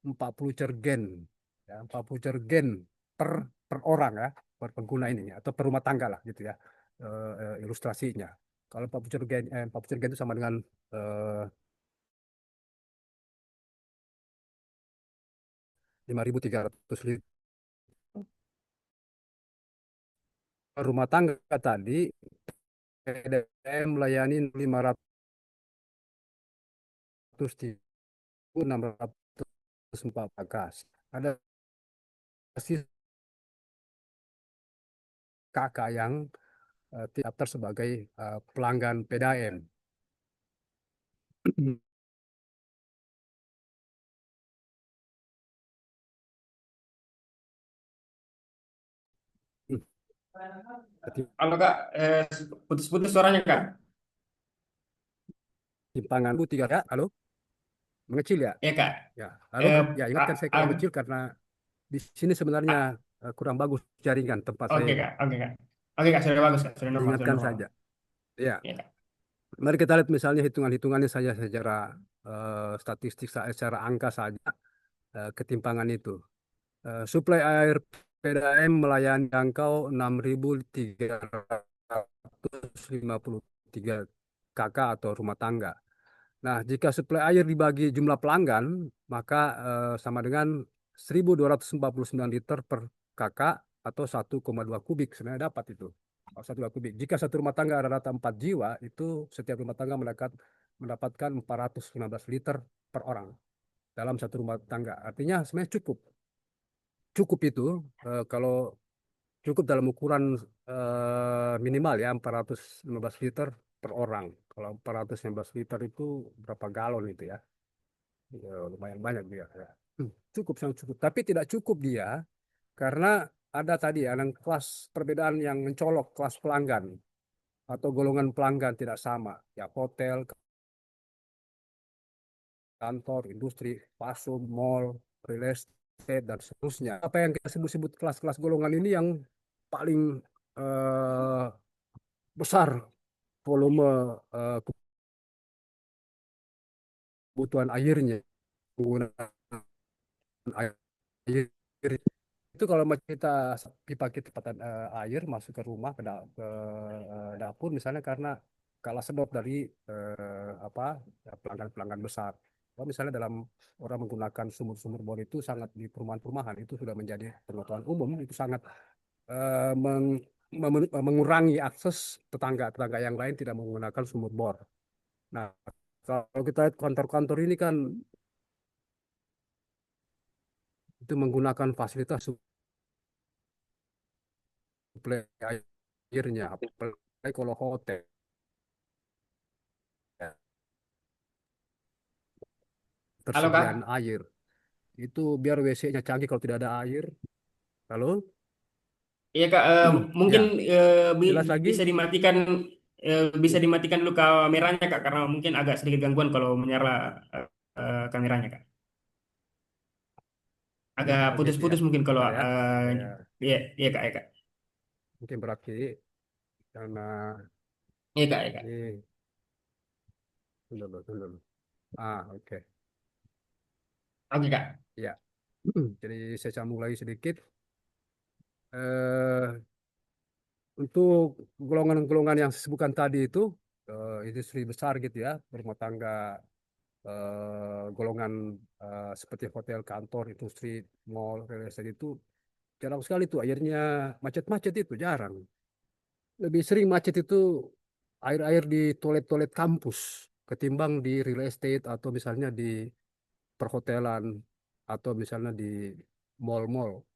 40 cergen, ya, 40 cergen per per orang ya, per pengguna ini atau per rumah tangga lah gitu ya, ilustrasinya. Kalau 40 cergen itu sama dengan eh, 5.300 liter. Rumah tangga tadi PDAM melayani 500.604 kakak. Ada sih kakak yang terdaftar sebagai pelanggan PDAM. Halo Kak, putus-putus suaranya Kak. Timpangan tiga ya, halo, mengecil ya, Ya Kak. ya, halo, Eh, ya ingatkan saya kurang kecil karena di sini sebenarnya kurang bagus jaringan tempat saya oke ini. Kak, oke Kak. Oke Kak, sudah bagus Kak, sudah Diingatkan normal. saja. Ya, Ya Kak. mari kita lihat misalnya hitungan-hitungannya saja secara statistik, secara angka saja, ketimpangan itu. Suplai air PDAM melayani jangkau 6.353 kakak atau rumah tangga. Nah, jika suplai air dibagi jumlah pelanggan, maka sama dengan 1.249 liter per kakak atau 1,2 kubik sebenarnya dapat itu. kubik. Jika satu rumah tangga ada rata 4 jiwa, itu setiap rumah tangga mendapatkan 415 liter per orang dalam satu rumah tangga. Artinya sebenarnya cukup. Cukup itu kalau cukup dalam ukuran minimal ya 415 liter per orang. Kalau 415 liter itu berapa galon itu ya? Ya, lumayan banyak dia. Ya. Cukup, sangat cukup. Tapi tidak cukup dia karena ada kelas perbedaan yang mencolok kelas pelanggan atau golongan pelanggan tidak sama. Ya hotel, kantor, industri, pasum, mall, real estate, dan seterusnya. Apa yang kita sebut-sebut kelas-kelas golongan ini yang paling eh, besar volume eh, kebutuhan airnya, penggunaan air itu kalau kita pipa kita air masuk ke rumah ke dapur misalnya karena kalah sedot dari apa pelanggan-pelanggan besar. Kalau misalnya dalam orang menggunakan sumur-sumur bor itu sangat di perumahan-perumahan itu sudah menjadi pengetahuan umum itu sangat mengurangi akses tetangga-tetangga yang lain tidak menggunakan sumur bor. Nah, kalau kita lihat kantor-kantor ini kan itu menggunakan fasilitas suplai airnya, apalagi kalau hotel, ya, Halo persediaan Kak, air. Itu biar WC-nya canggih kalau tidak ada air. Lalu, iya Kak, mungkin ya, jelas lagi. bisa dimatikan, dulu kameranya Kak, karena mungkin agak sedikit gangguan kalau menyala kameranya Kak. Agak Oh gitu ya. putus-putus mungkin kalau, Bentar ya. Saya iya, iya Kak, iya Kak, mungkin berarti karena iya Kak, iya Kak. ini tunggu dulu. Oke. Oke Kak. Ya. Jadi saya sambung lagi sedikit. Eh, untuk golongan-golongan yang disebutkan tadi itu industri besar gitu ya, berumah tangga golongan seperti hotel, kantor, industri, mall, real estate itu jarang sekali tuh airnya macet-macet itu jarang. Lebih sering macet itu air-air di toilet-toilet kampus ketimbang di real estate atau misalnya di perhotelan atau misalnya di mall-mall.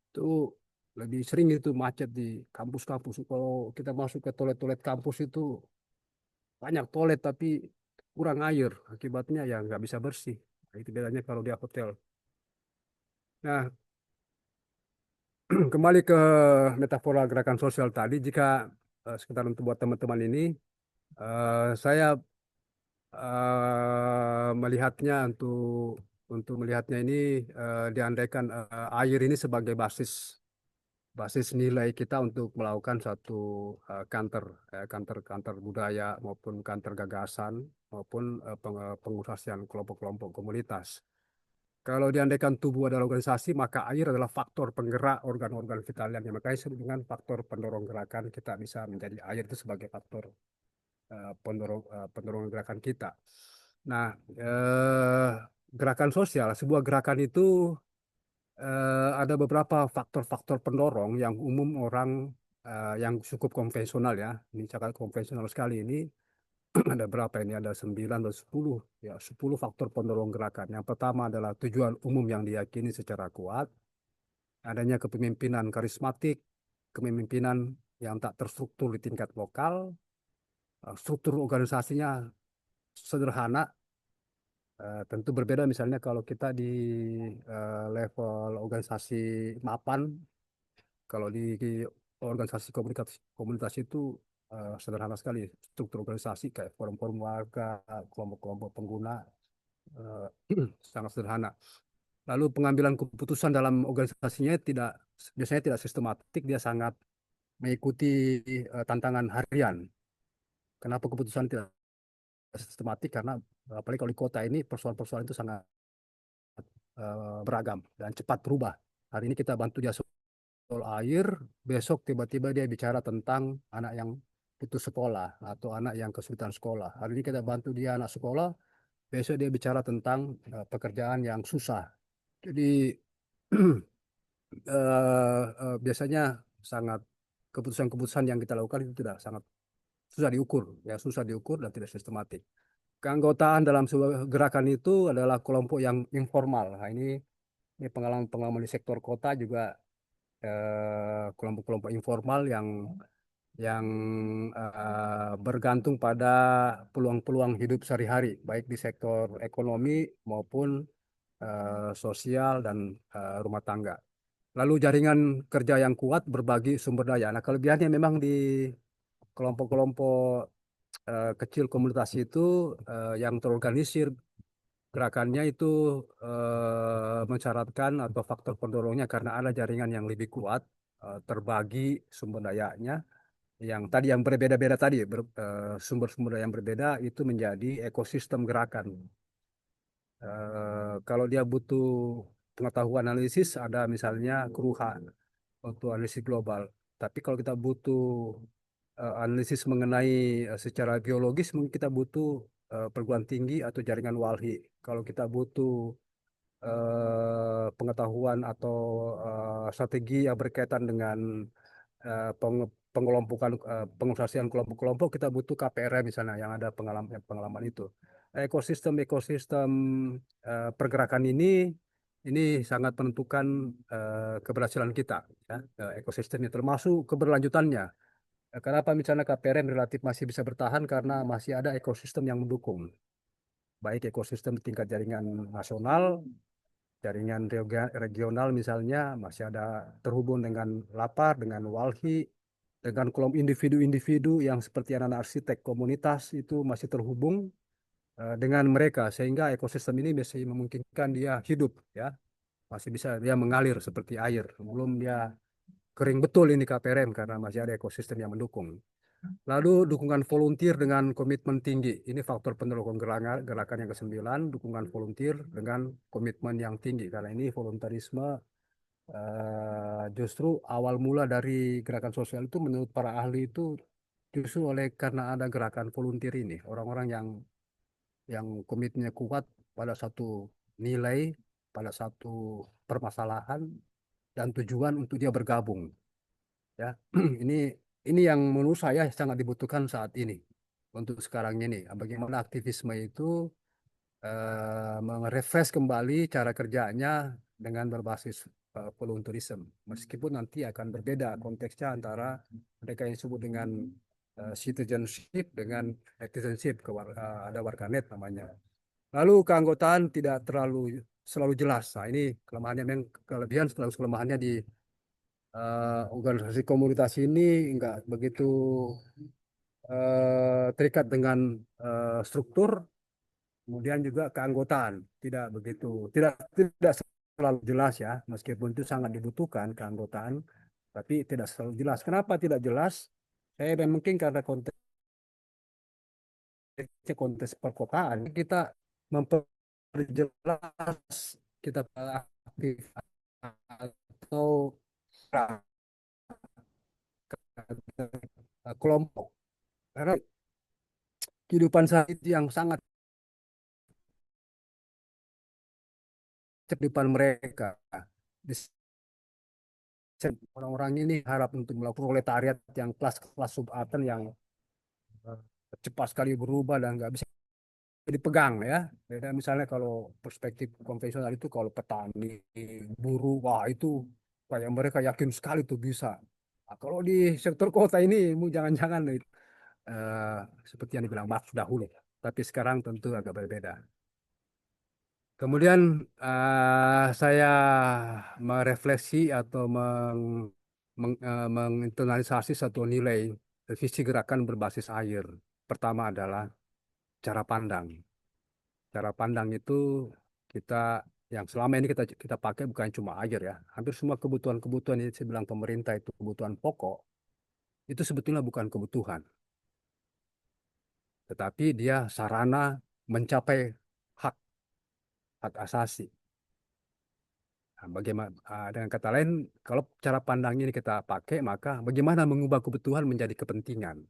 Itu lebih sering itu macet di kampus-kampus. Kalau kita masuk ke toilet-toilet kampus itu banyak toilet tapi kurang air. Akibatnya ya nggak bisa bersih. Nah, itu bedanya kalau dia hotel. Nah, kembali ke metafora gerakan sosial tadi, jika sekitar untuk buat teman-teman ini, saya melihatnya untuk melihatnya ini diandaikan air ini sebagai basis basis nilai kita untuk melakukan suatu kantor-kantor budaya maupun kantor gagasan maupun pengurasian kelompok-kelompok komunitas. Kalau diandaikan tubuh adalah organisasi, maka air adalah faktor penggerak organ-organ vital yang makanya disebut dengan faktor pendorong gerakan. Kita bisa menjadi air itu sebagai faktor pendorong gerakan kita. Nah, gerakan sosial, sebuah gerakan itu ada beberapa faktor-faktor pendorong yang umum orang yang cukup konvensional ya. Ini sangat konvensional sekali ini. Ada berapa ini? Ada 9 atau 10. Ya, 10 faktor pendorong gerakan. Yang pertama adalah tujuan umum yang diyakini secara kuat. Adanya kepemimpinan karismatik, kepemimpinan yang tak terstruktur di tingkat lokal, struktur organisasinya sederhana. Tentu berbeda misalnya kalau kita di level organisasi mapan, kalau di organisasi komunitas itu sederhana sekali struktur organisasi kayak forum-forum warga, kelompok-kelompok pengguna eh, sangat sederhana. Lalu pengambilan keputusan dalam organisasinya biasanya tidak sistematik, dia sangat mengikuti tantangan harian. Kenapa keputusan tidak sistematik? Karena apalagi kalau di kota ini persoalan-persoalan itu sangat beragam dan cepat berubah. Hari ini kita bantu dia soal air, besok tiba-tiba dia bicara tentang anak yang putus sekolah atau anak yang kesulitan sekolah. Hari ini kita bantu dia anak sekolah, besok dia bicara tentang pekerjaan yang susah. Jadi biasanya sangat keputusan-keputusan yang kita lakukan itu tidak sangat susah diukur, ya susah diukur dan tidak sistematik. Keanggotaan dalam sebuah gerakan itu adalah kelompok yang informal. Nah, ini pengalaman-pengalaman di sektor kota juga, kelompok-kelompok informal yang bergantung pada peluang-peluang hidup sehari-hari, baik di sektor ekonomi maupun sosial dan rumah tangga. Lalu jaringan kerja yang kuat berbagi sumber daya. Nah, kelebihannya memang di kelompok-kelompok kecil komunitas itu yang terorganisir gerakannya itu mensyaratkan atau faktor pendorongnya karena ada jaringan yang lebih kuat, terbagi sumber dayanya, yang tadi yang berbeda-beda tadi, sumber-sumber daya yang berbeda itu menjadi ekosistem gerakan. Kalau dia butuh pengetahuan analisis, ada misalnya Kruha untuk analisis global. Tapi kalau kita butuh analisis mengenai secara biologis, mungkin kita butuh perguruan tinggi atau jaringan walhi. Kalau kita butuh pengetahuan atau strategi yang berkaitan dengan pengelompokan, pengorganisasian kelompok-kelompok, kita butuh KPRM misalnya yang ada pengalaman itu. Ekosistem-ekosistem pergerakan ini sangat menentukan keberhasilan kita, ya, ekosistemnya termasuk keberlanjutannya. Kenapa misalnya KPRM relatif masih bisa bertahan karena masih ada ekosistem yang mendukung, baik ekosistem tingkat jaringan nasional, jaringan regional misalnya masih ada terhubung dengan LAPAR, dengan WALHI, dengan kelompok individu-individu yang seperti anak-anak arsitek komunitas itu masih terhubung dengan mereka sehingga ekosistem ini masih memungkinkan dia hidup, ya, masih bisa dia mengalir seperti air. Belum dia kering betul ini KPRM karena masih ada ekosistem yang mendukung. Lalu dukungan volunteer dengan komitmen tinggi. Ini faktor pendukung gerakan yang kesembilan, dukungan volunteer dengan komitmen yang tinggi. Karena ini voluntarisme justru awal mula dari gerakan sosial itu menurut para ahli itu justru oleh karena ada gerakan volunteer ini. Orang-orang yang komitmennya kuat pada satu nilai, pada satu permasalahan dan tujuan untuk dia bergabung. Ya, ini ini yang menurut saya sangat dibutuhkan saat ini untuk sekarang ini. Bagaimana aktivisme itu merefresh kembali cara kerjanya dengan berbasis volunteerism. Meskipun nanti akan berbeda konteksnya antara mereka yang disebut dengan citizenship dengan citizenship, ada warganet namanya. Lalu keanggotaan tidak terlalu selalu jelas. Nah, ini kelemahannya, memang kelebihan selalu kelemahannya di organisasi komunitas ini nggak begitu terikat dengan struktur, kemudian juga keanggotaan tidak selalu jelas, ya, meskipun itu sangat dibutuhkan keanggotaan, tapi tidak selalu jelas. Kenapa tidak jelas? Saya mungkin karena konteks perkotaan kita memperjelas kita aktif atau kelompok, karena kehidupan saat itu yang sangat kehidupan mereka. Orang-orang ini harap untuk melakukan proletariat yang kelas-kelas subaltern yang eh, cepat sekali berubah dan nggak bisa dipegang, ya. Beda misalnya kalau perspektif konvensional itu kalau petani, buruh, wah itu kayak mereka yakin sekali tuh bisa. Nah, kalau di sektor kota ini, jangan-jangan eh, seperti yang dibilang Marx dahulu, tapi sekarang tentu agak berbeda. Kemudian saya merefleksi atau menginternalisasi satu nilai visi gerakan berbasis air. Pertama adalah cara pandang. Cara pandang itu kita yang selama ini kita kita pakai bukan cuma air, ya. Hampir semua kebutuhan-kebutuhan yang saya bilang pemerintah itu kebutuhan pokok itu sebetulnya bukan kebutuhan, tetapi dia sarana mencapai hak hak asasi. Nah, bagaimana, dengan kata lain, kalau cara pandang ini kita pakai, maka bagaimana mengubah kebutuhan menjadi kepentingan.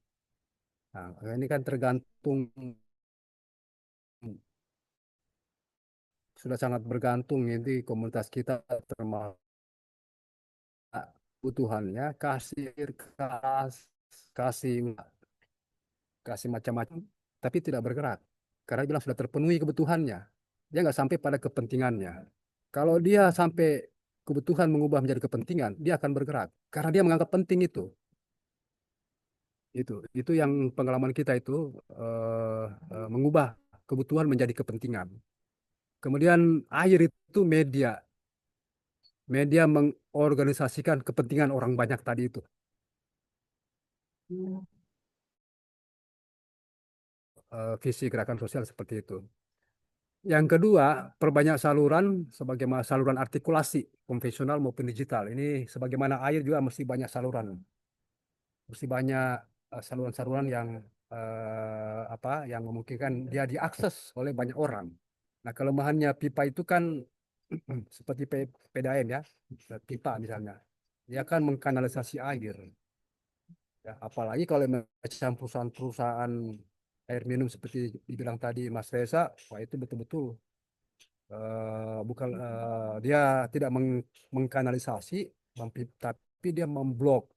Nah, ini kan tergantung, sudah sangat bergantung ini komunitas kita termasuk kebutuhannya, kasih kasih macam-macam, tapi tidak bergerak. Karena dia bilang sudah terpenuhi kebutuhannya. Dia nggak sampai pada kepentingannya. Kalau dia sampai kebutuhan mengubah menjadi kepentingan, dia akan bergerak. Karena dia menganggap penting itu. Itu yang pengalaman kita itu mengubah kebutuhan menjadi kepentingan. Kemudian air itu media mengorganisasikan kepentingan orang banyak tadi itu. Visi gerakan sosial seperti itu. Yang kedua, perbanyak saluran sebagaimana saluran artikulasi konvensional maupun digital. Ini sebagaimana air juga mesti banyak saluran, mesti banyak saluran-saluran yang yang memungkinkan dia diakses oleh banyak orang. Nah, kelemahannya pipa itu kan seperti PDAM ya, pipa misalnya, dia kan mengkanalisasi air. Ya, apalagi kalau macam perusahaan-perusahaan air minum seperti dibilang tadi Mas Reza, wah itu betul-betul bukan dia tidak mengkanalisasi, tapi dia memblok,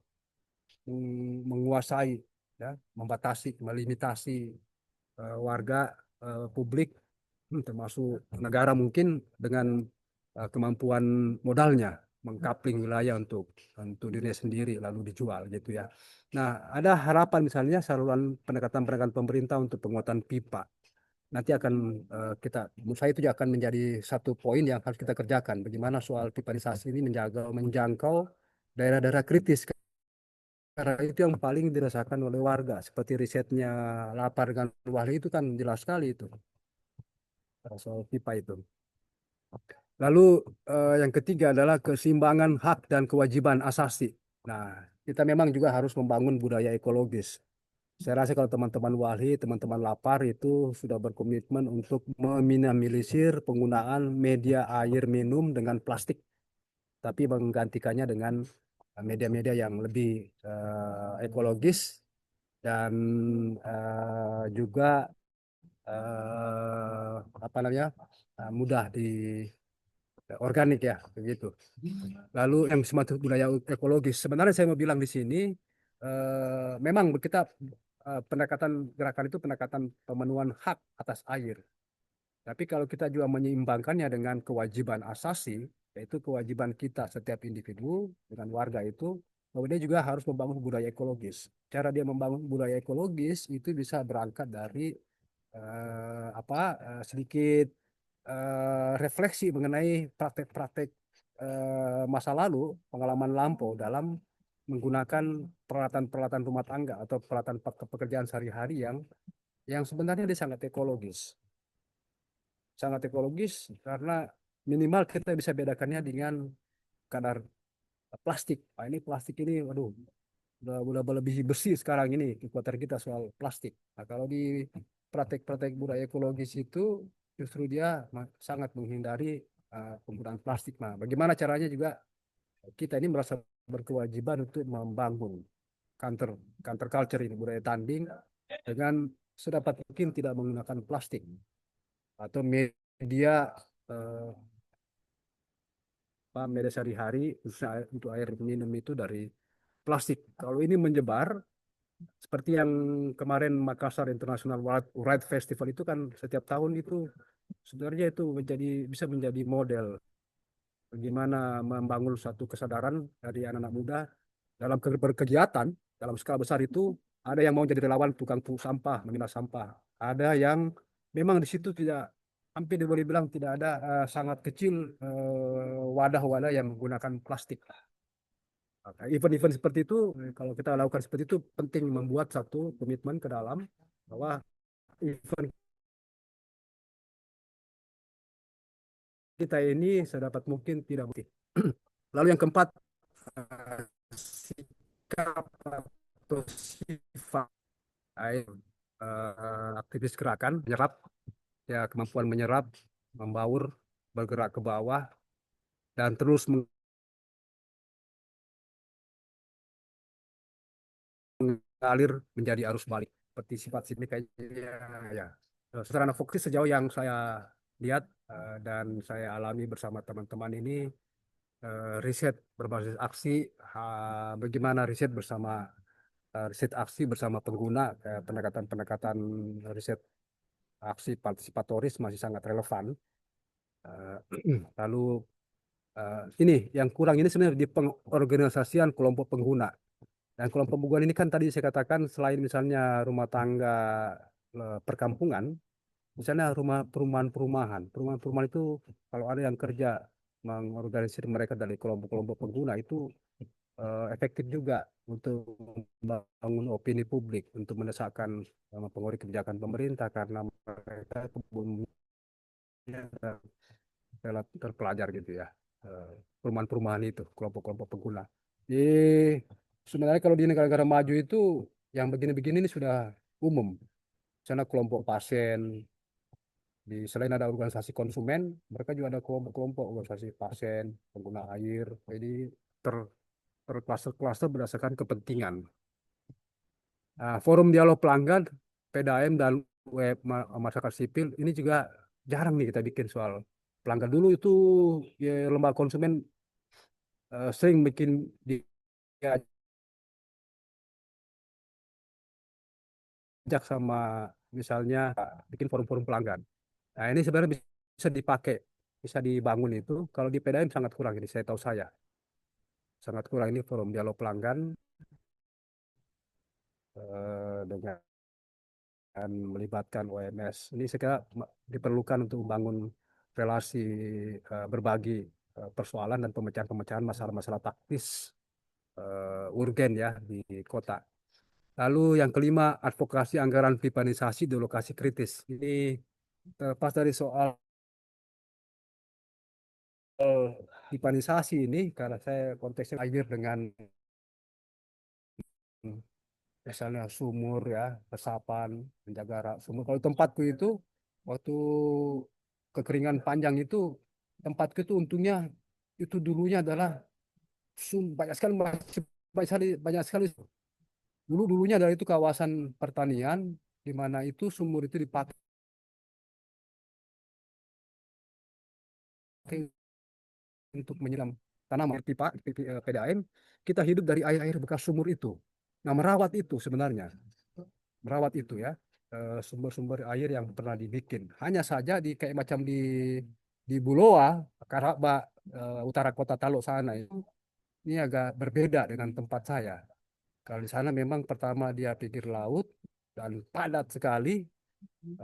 menguasai, ya, membatasi, melimitasi warga, publik, termasuk negara mungkin dengan kemampuan modalnya mengkapling wilayah untuk dirinya sendiri lalu dijual gitu ya. Nah, ada harapan misalnya saluran pendekatan-pendekatan pemerintah untuk penguatan pipa. Nanti akan menurut saya itu juga akan menjadi satu poin yang harus kita kerjakan. Bagaimana soal pipanisasi ini menjangkau daerah-daerah kritis. Karena itu yang paling dirasakan oleh warga. Seperti risetnya Lapar dengan Wahli itu kan jelas sekali itu soal pipa itu. Lalu yang ketiga adalah keseimbangan hak dan kewajiban asasi. Nah, kita memang juga harus membangun budaya ekologis. Saya rasa kalau teman-teman Walhi, teman-teman Lapar itu sudah berkomitmen untuk meminimalisir penggunaan media air minum dengan plastik, tapi menggantikannya dengan media-media yang lebih ekologis dan juga apa namanya mudah di organik ya begitu. Lalu yang semacam budaya ekologis. Sebenarnya saya mau bilang di sini memang kita pendekatan gerakan itu pendekatan pemenuhan hak atas air. Tapi kalau kita juga menyeimbangkannya dengan kewajiban asasi, yaitu kewajiban kita setiap individu dengan warga itu, bahwa dia juga harus membangun budaya ekologis. Cara dia membangun budaya ekologis itu bisa berangkat dari sedikit refleksi mengenai praktek-praktek masa lalu, pengalaman lampau dalam menggunakan peralatan-peralatan rumah tangga atau peralatan pekerjaan sehari-hari yang sebenarnya dia sangat ekologis karena minimal kita bisa bedakannya dengan kadar plastik. Nah, ini plastik ini, waduh, udah lebih bersih sekarang ini kekuatan kita soal plastik. Nah, kalau di praktek-praktek budaya ekologis itu justru dia sangat menghindari penggunaan plastik. Nah, bagaimana caranya juga kita ini merasa berkewajiban untuk membangun counter counter culture ini budaya tanding dengan sedapat mungkin tidak menggunakan plastik atau media eh, media sehari-hari khususnya untuk air minum itu dari plastik. Kalau ini menyebar seperti yang kemarin Makassar International Write Festival itu kan setiap tahun itu sebenarnya itu bisa menjadi model bagaimana membangun satu kesadaran dari anak-anak muda dalam berkegiatan dalam skala besar itu. Ada yang mau jadi relawan tukang pungut sampah, memilah sampah. Ada yang memang di situ tidak, hampir boleh bilang tidak ada, sangat kecil wadah-wadah yang menggunakan plastik. Nah, event-event seperti itu, kalau kita lakukan seperti itu, penting membuat satu komitmen ke dalam bahwa event kita ini sedapat mungkin tidak mungkin. Lalu yang keempat, sikap atau sifat aktivis gerakan, menyerap, ya kemampuan menyerap, membaur, bergerak ke bawah, dan terus mengalir menjadi arus balik. Seperti sifat sini kayaknya ya. Secara fokus sejauh yang saya lihat dan saya alami bersama teman-teman ini, riset berbasis aksi, bagaimana riset bersama riset aksi bersama pengguna, pendekatan-pendekatan riset aksi partisipatoris masih sangat relevan. Eh, Lalu ini yang kurang ini sebenarnya di pengorganisasian kelompok pengguna. Dan kelompok pengguna ini kan tadi saya katakan selain misalnya rumah tangga perkampungan, misalnya rumah perumahan-perumahan. Perumahan-perumahan itu kalau ada yang kerja mengorganisir mereka dari kelompok-kelompok pengguna itu efektif juga untuk membangun opini publik, untuk mendesakkan mempengaruhi kebijakan pemerintah karena mereka kebunnya relatif terpelajar gitu ya. Perumahan-perumahan itu, kelompok-kelompok pengguna. Di sebenarnya kalau di negara-negara maju itu yang begini-begini ini sudah umum. Sana kelompok pasien, selain ada organisasi konsumen, mereka juga ada kelompok-kelompok organisasi pasien, pengguna air. Jadi ter tercluster-cluster berdasarkan kepentingan. Forum dialog pelanggan, PDAM dan web masyarakat sipil ini juga jarang nih kita bikin soal pelanggan. Dulu itu ya, lembaga konsumen sering bikin diajak sama misalnya bikin forum-forum pelanggan. Nah ini sebenarnya bisa dipakai, bisa dibangun itu. Kalau di PDAM sangat kurang ini, saya tahu saya sangat kurang ini forum dialog pelanggan dengan melibatkan OMS. Ini saya kira diperlukan untuk membangun relasi berbagi persoalan dan pemecahan-pemecahan masalah-masalah taktis urgen ya di kota. Lalu yang kelima, advokasi anggaran pipanisasi di lokasi kritis. Ini terlepas dari soal pipanisasi ini, karena saya konteksnya air dengan misalnya sumur ya, resapan, menjaga sumur. Kalau tempatku itu waktu kekeringan panjang itu tempatku itu untungnya itu dulunya adalah banyak sekali banyak sekali dulunya adalah itu kawasan pertanian di mana itu sumur itu dipakai untuk menyiram tanaman pipa, PDAM. Kita hidup dari air-air bekas sumur itu. Nah, merawat itu sebenarnya, merawat itu ya sumber-sumber air yang pernah dibikin. Hanya saja di kayak macam di Buloa, Karaba, utara kota Taluk sana itu ini agak berbeda dengan tempat saya. Kalau di sana memang pertama dia pinggir laut dan padat sekali.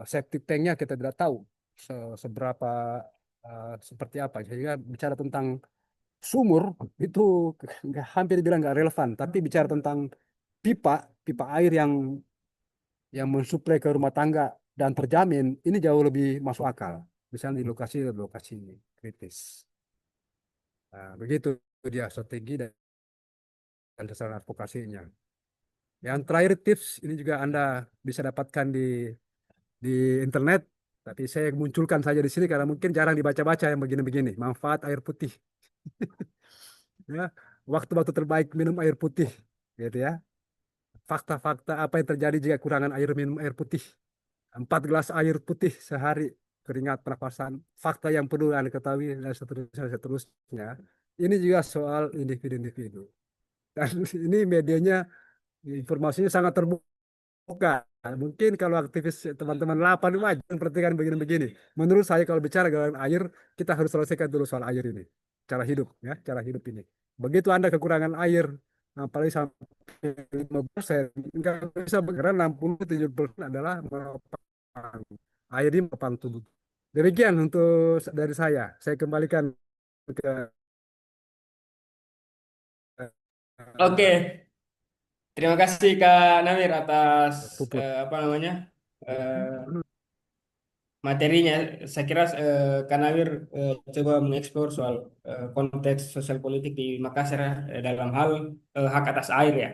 Septic tanknya kita tidak tahu seberapa seperti apa. Sehingga bicara tentang sumur itu hampir bilang nggak relevan. Tapi bicara tentang pipa, pipa air yang mensuplai ke rumah tangga dan terjamin, ini jauh lebih masuk akal. Misalnya di lokasi kritis. Nah, begitu dia strategi dan sasaran advokasinya. Yang terakhir tips ini juga Anda bisa dapatkan di internet, tapi saya munculkan saja di sini karena mungkin jarang dibaca-baca yang begini-begini. Manfaat air putih, ya, waktu-waktu terbaik minum air putih, gitu ya. Fakta-fakta apa yang terjadi jika kurangan air minum air putih. 4 gelas air putih sehari, keringat, pernapasan, fakta yang perlu Anda ketahui dan seterusnya. Ini juga soal individu-individu. Dan ini medianya informasinya sangat terbuka. Mungkin kalau aktivis teman-teman 8 wajib memperhatikan begini-begini. Menurut saya kalau bicara galangan air, kita harus selesaikan dulu soal air ini. Cara hidup, ya, cara hidup ini. Begitu Anda kekurangan air, apalagi sampai 5%, nggak bisa bergerak 60-70% adalah meropang. Air ini meropang tubuh. Demikian untuk dari saya. Saya kembalikan ke Oke, terima kasih Kak Namir atas Puput. apa namanya eh, materinya. Saya kira Kak Namir coba mengeksplor soal konteks sosial politik di Makassar ya, dalam hal hak atas air ya.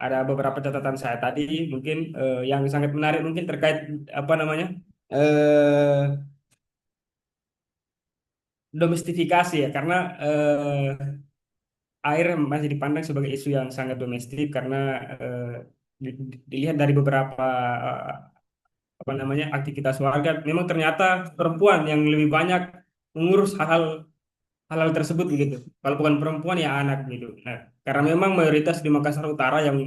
Ada beberapa catatan saya tadi, mungkin yang sangat menarik mungkin terkait apa namanya eh, domestifikasi ya, karena air masih dipandang sebagai isu yang sangat domestik karena dilihat dari beberapa eh, apa namanya aktivitas warga, memang ternyata perempuan yang lebih banyak mengurus hal-hal hal-hal tersebut begitu. Kalau bukan perempuan ya anak gitu. Nah, karena memang mayoritas di Makassar Utara yang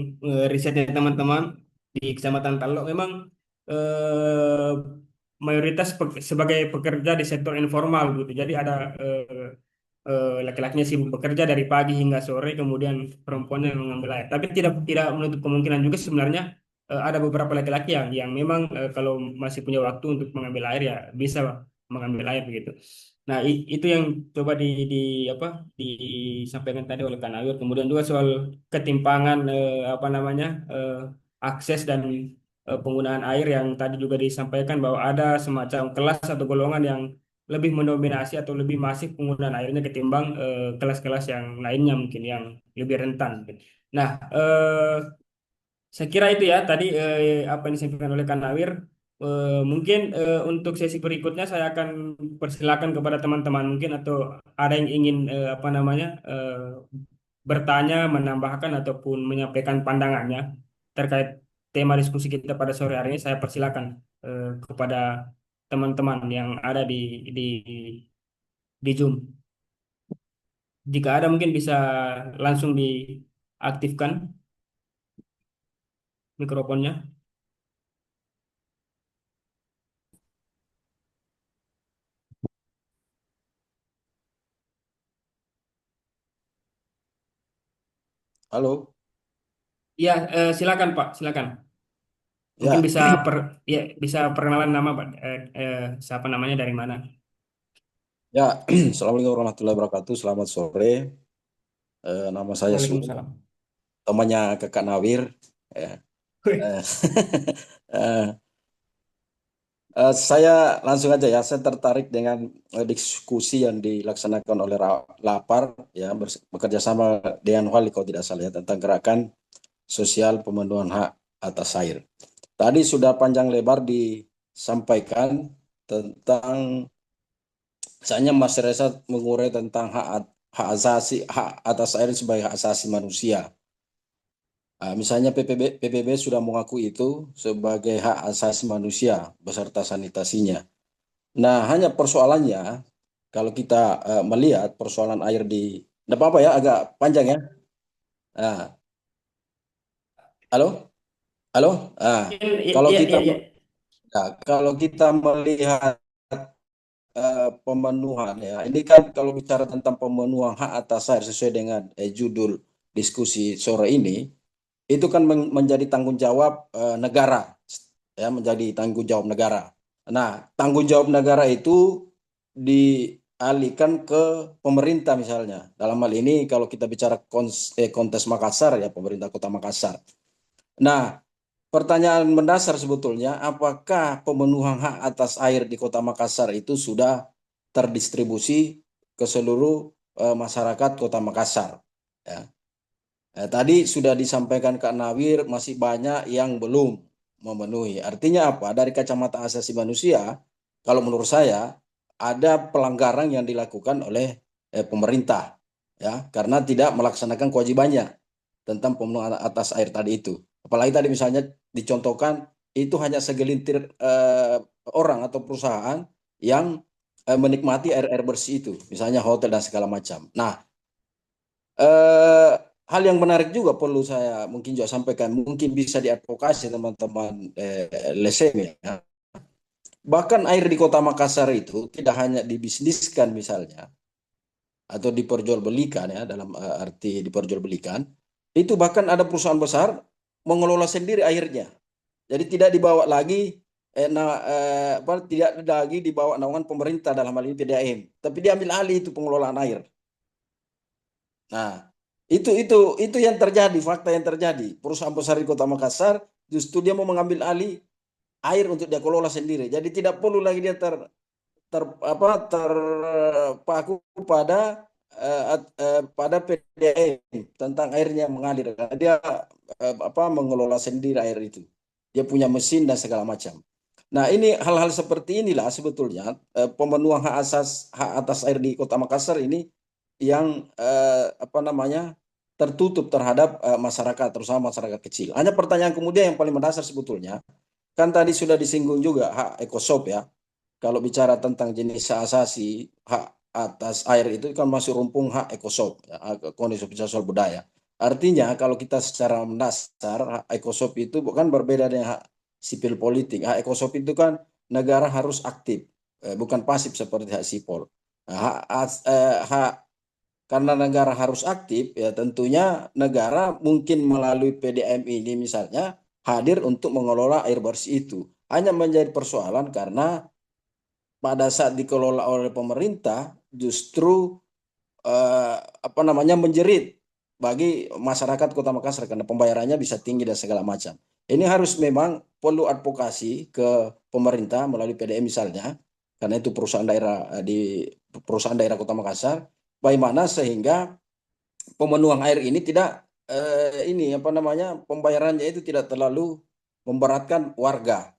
risetnya teman-teman di Kecamatan Talok memang eh, mayoritas sebagai pekerja di sektor informal gitu. Jadi ada laki-lakinya sibuk bekerja dari pagi hingga sore, kemudian perempuannya yang mengambil air. Tapi tidak tidak menutup kemungkinan juga sebenarnya ada beberapa laki-laki yang memang kalau masih punya waktu untuk mengambil air ya bisa mengambil air begitu. Nah, itu yang coba di apa disampaikan tadi oleh Kanawir. Kemudian juga soal ketimpangan apa namanya akses dan penggunaan air yang tadi juga disampaikan bahwa ada semacam kelas atau golongan yang lebih mendominasi atau lebih masif penggunaan airnya ketimbang kelas-kelas yang lainnya mungkin yang lebih rentan. Nah, saya kira itu ya tadi apa yang disampaikan oleh Kanawir. Mungkin untuk sesi berikutnya saya akan persilakan kepada teman-teman mungkin atau ada yang ingin apa namanya bertanya, menambahkan ataupun menyampaikan pandangannya terkait tema diskusi kita pada sore hari ini. Saya persilakan kepada teman-teman yang ada di di Zoom. Jika ada mungkin bisa langsung diaktifkan mikrofonnya. Halo, Iya, silakan Pak, silakan. Mungkin ya, bisa ya bisa perkenalan nama Pak, siapa namanya dari mana? ya. Assalamualaikum warahmatullahi wabarakatuh. Selamat sore. Nama saya Sule, Waalaikumsalam. temannya Kakak Nawir. Ya. Eh, eh, saya langsung aja ya. Saya tertarik dengan diskusi yang dilaksanakan oleh Lapar, ya, bekerja sama dengan Wali kalau tidak salah ya, tentang gerakan sosial pemenuhan hak atas air. Tadi sudah panjang lebar disampaikan tentang, misalnya Mas Reza mengurai tentang hak atas air sebagai hak asasi manusia. Misalnya PBB sudah mengakui itu sebagai hak asasi manusia beserta sanitasinya. Nah, hanya persoalannya kalau kita melihat persoalan air di, tidak apa-apa ya, agak panjang ya. Nah, halo, halo. Ah, Iya, kalau iya, kita iya, iya. kalau kita melihat pemenuhan ya. Ini kan kalau bicara tentang pemenuhan hak atas air sesuai dengan judul diskusi sore ini, itu kan menjadi tanggung jawab negara, ya, menjadi tanggung jawab negara. Nah, tanggung jawab negara itu dialihkan ke pemerintah misalnya. Dalam hal ini kalau kita bicara kontes Makassar ya, pemerintah Kota Makassar. Nah, pertanyaan mendasar sebetulnya, apakah pemenuhan hak atas air di Kota Makassar itu sudah terdistribusi ke seluruh masyarakat Kota Makassar? Ya. Tadi sudah disampaikan Kak Nawir, masih banyak yang belum memenuhi. Artinya apa? Dari kacamata asasi manusia, kalau menurut saya ada pelanggaran yang dilakukan oleh pemerintah, ya, karena tidak melaksanakan kewajibannya tentang pemenuhan atas air tadi itu. Apalagi tadi misalnya dicontohkan itu hanya segelintir orang atau perusahaan yang menikmati air bersih itu, misalnya hotel dan segala macam. Nah, eh, hal yang menarik juga perlu saya mungkin juga sampaikan, mungkin bisa diadvokasi teman-teman LSM ya. Bahkan air di Kota Makassar itu tidak hanya dibisniskan misalnya atau diperjualbelikan ya, dalam arti diperjualbelikan, itu bahkan ada perusahaan besar mengelola sendiri airnya. Jadi tidak dibawa lagi tidak lagi dibawa naungan pemerintah, dalam hal ini PDAM, tapi diambil alih itu pengelolaan air. Nah, itu yang terjadi, fakta yang terjadi. Perusahaan besar di Kota Makassar justru dia mau mengambil alih air untuk dia kelola sendiri. Jadi tidak perlu lagi dia terpaku pada pada PDAM tentang airnya mengalir. Dia mengelola sendiri air itu. Dia punya mesin dan segala macam. Nah, ini hal-hal seperti inilah sebetulnya pemenuhan hak atas air di Kota Makassar ini yang tertutup terhadap masyarakat, terutama masyarakat kecil. Hanya pertanyaan kemudian yang paling mendasar sebetulnya, kan tadi sudah disinggung juga hak ekosop ya. Kalau bicara tentang jenis hak asasi, hak atas air itu kan masih rumpun hak ekosop, ya, kondisi sosial budaya. Artinya kalau kita secara mendasar hak ekosop itu bukan berbeda dengan hak sipil politik. Hak ekosop itu kan negara harus aktif, bukan pasif seperti hak sipol. Nah, hak karena negara harus aktif, ya tentunya negara mungkin melalui PDM ini misalnya hadir untuk mengelola air bersih itu. Hanya menjadi persoalan karena pada saat dikelola oleh pemerintah justru menjerit bagi masyarakat Kota Makassar karena pembayarannya bisa tinggi dan segala macam. Ini harus memang perlu advokasi ke pemerintah melalui PDM misalnya, karena itu perusahaan daerah di perusahaan daerah Kota Makassar, bagaimana sehingga pemenuhan air ini tidak pembayarannya itu tidak terlalu memberatkan warga.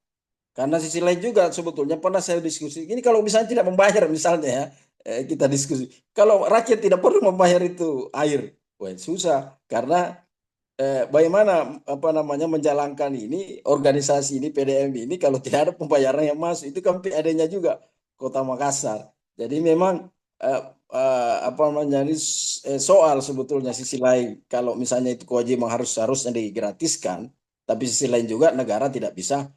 Karena sisi lain juga sebetulnya pernah saya diskusi, ini kalau misalnya tidak membayar misalnya ya, kita diskusi. Kalau rakyat tidak perlu membayar itu air, wah susah. Karena bagaimana menjalankan ini organisasi ini PDM ini kalau tidak ada pembayaran yang masuk, itu kan PAD-nya juga Kota Makassar. Jadi memang eh, soal sebetulnya sisi lain kalau misalnya itu kewajiban harusnya digratiskan, tapi sisi lain juga negara tidak bisa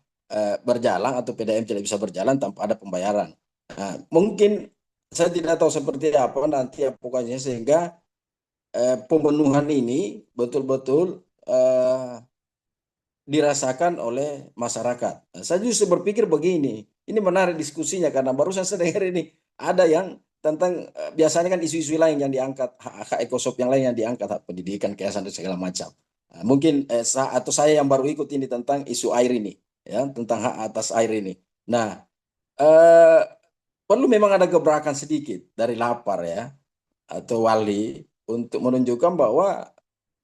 berjalan atau PDM tidak bisa berjalan tanpa ada pembayaran. Nah, mungkin saya tidak tahu seperti apa nanti pokoknya sehingga pemenuhan ini betul-betul dirasakan oleh masyarakat. Nah, saya justru berpikir begini, ini menarik diskusinya karena barusan saya dengar ini ada yang tentang biasanya kan isu-isu lain yang diangkat, hak ekosop yang lain yang diangkat, hak pendidikan, kehidupan dan segala macam. Nah, mungkin atau saya yang baru ikut ini tentang isu air ini, ya tentang hak atas air ini. Nah, eh, perlu memang ada gebrakan sedikit dari lapar ya atau wali untuk menunjukkan bahwa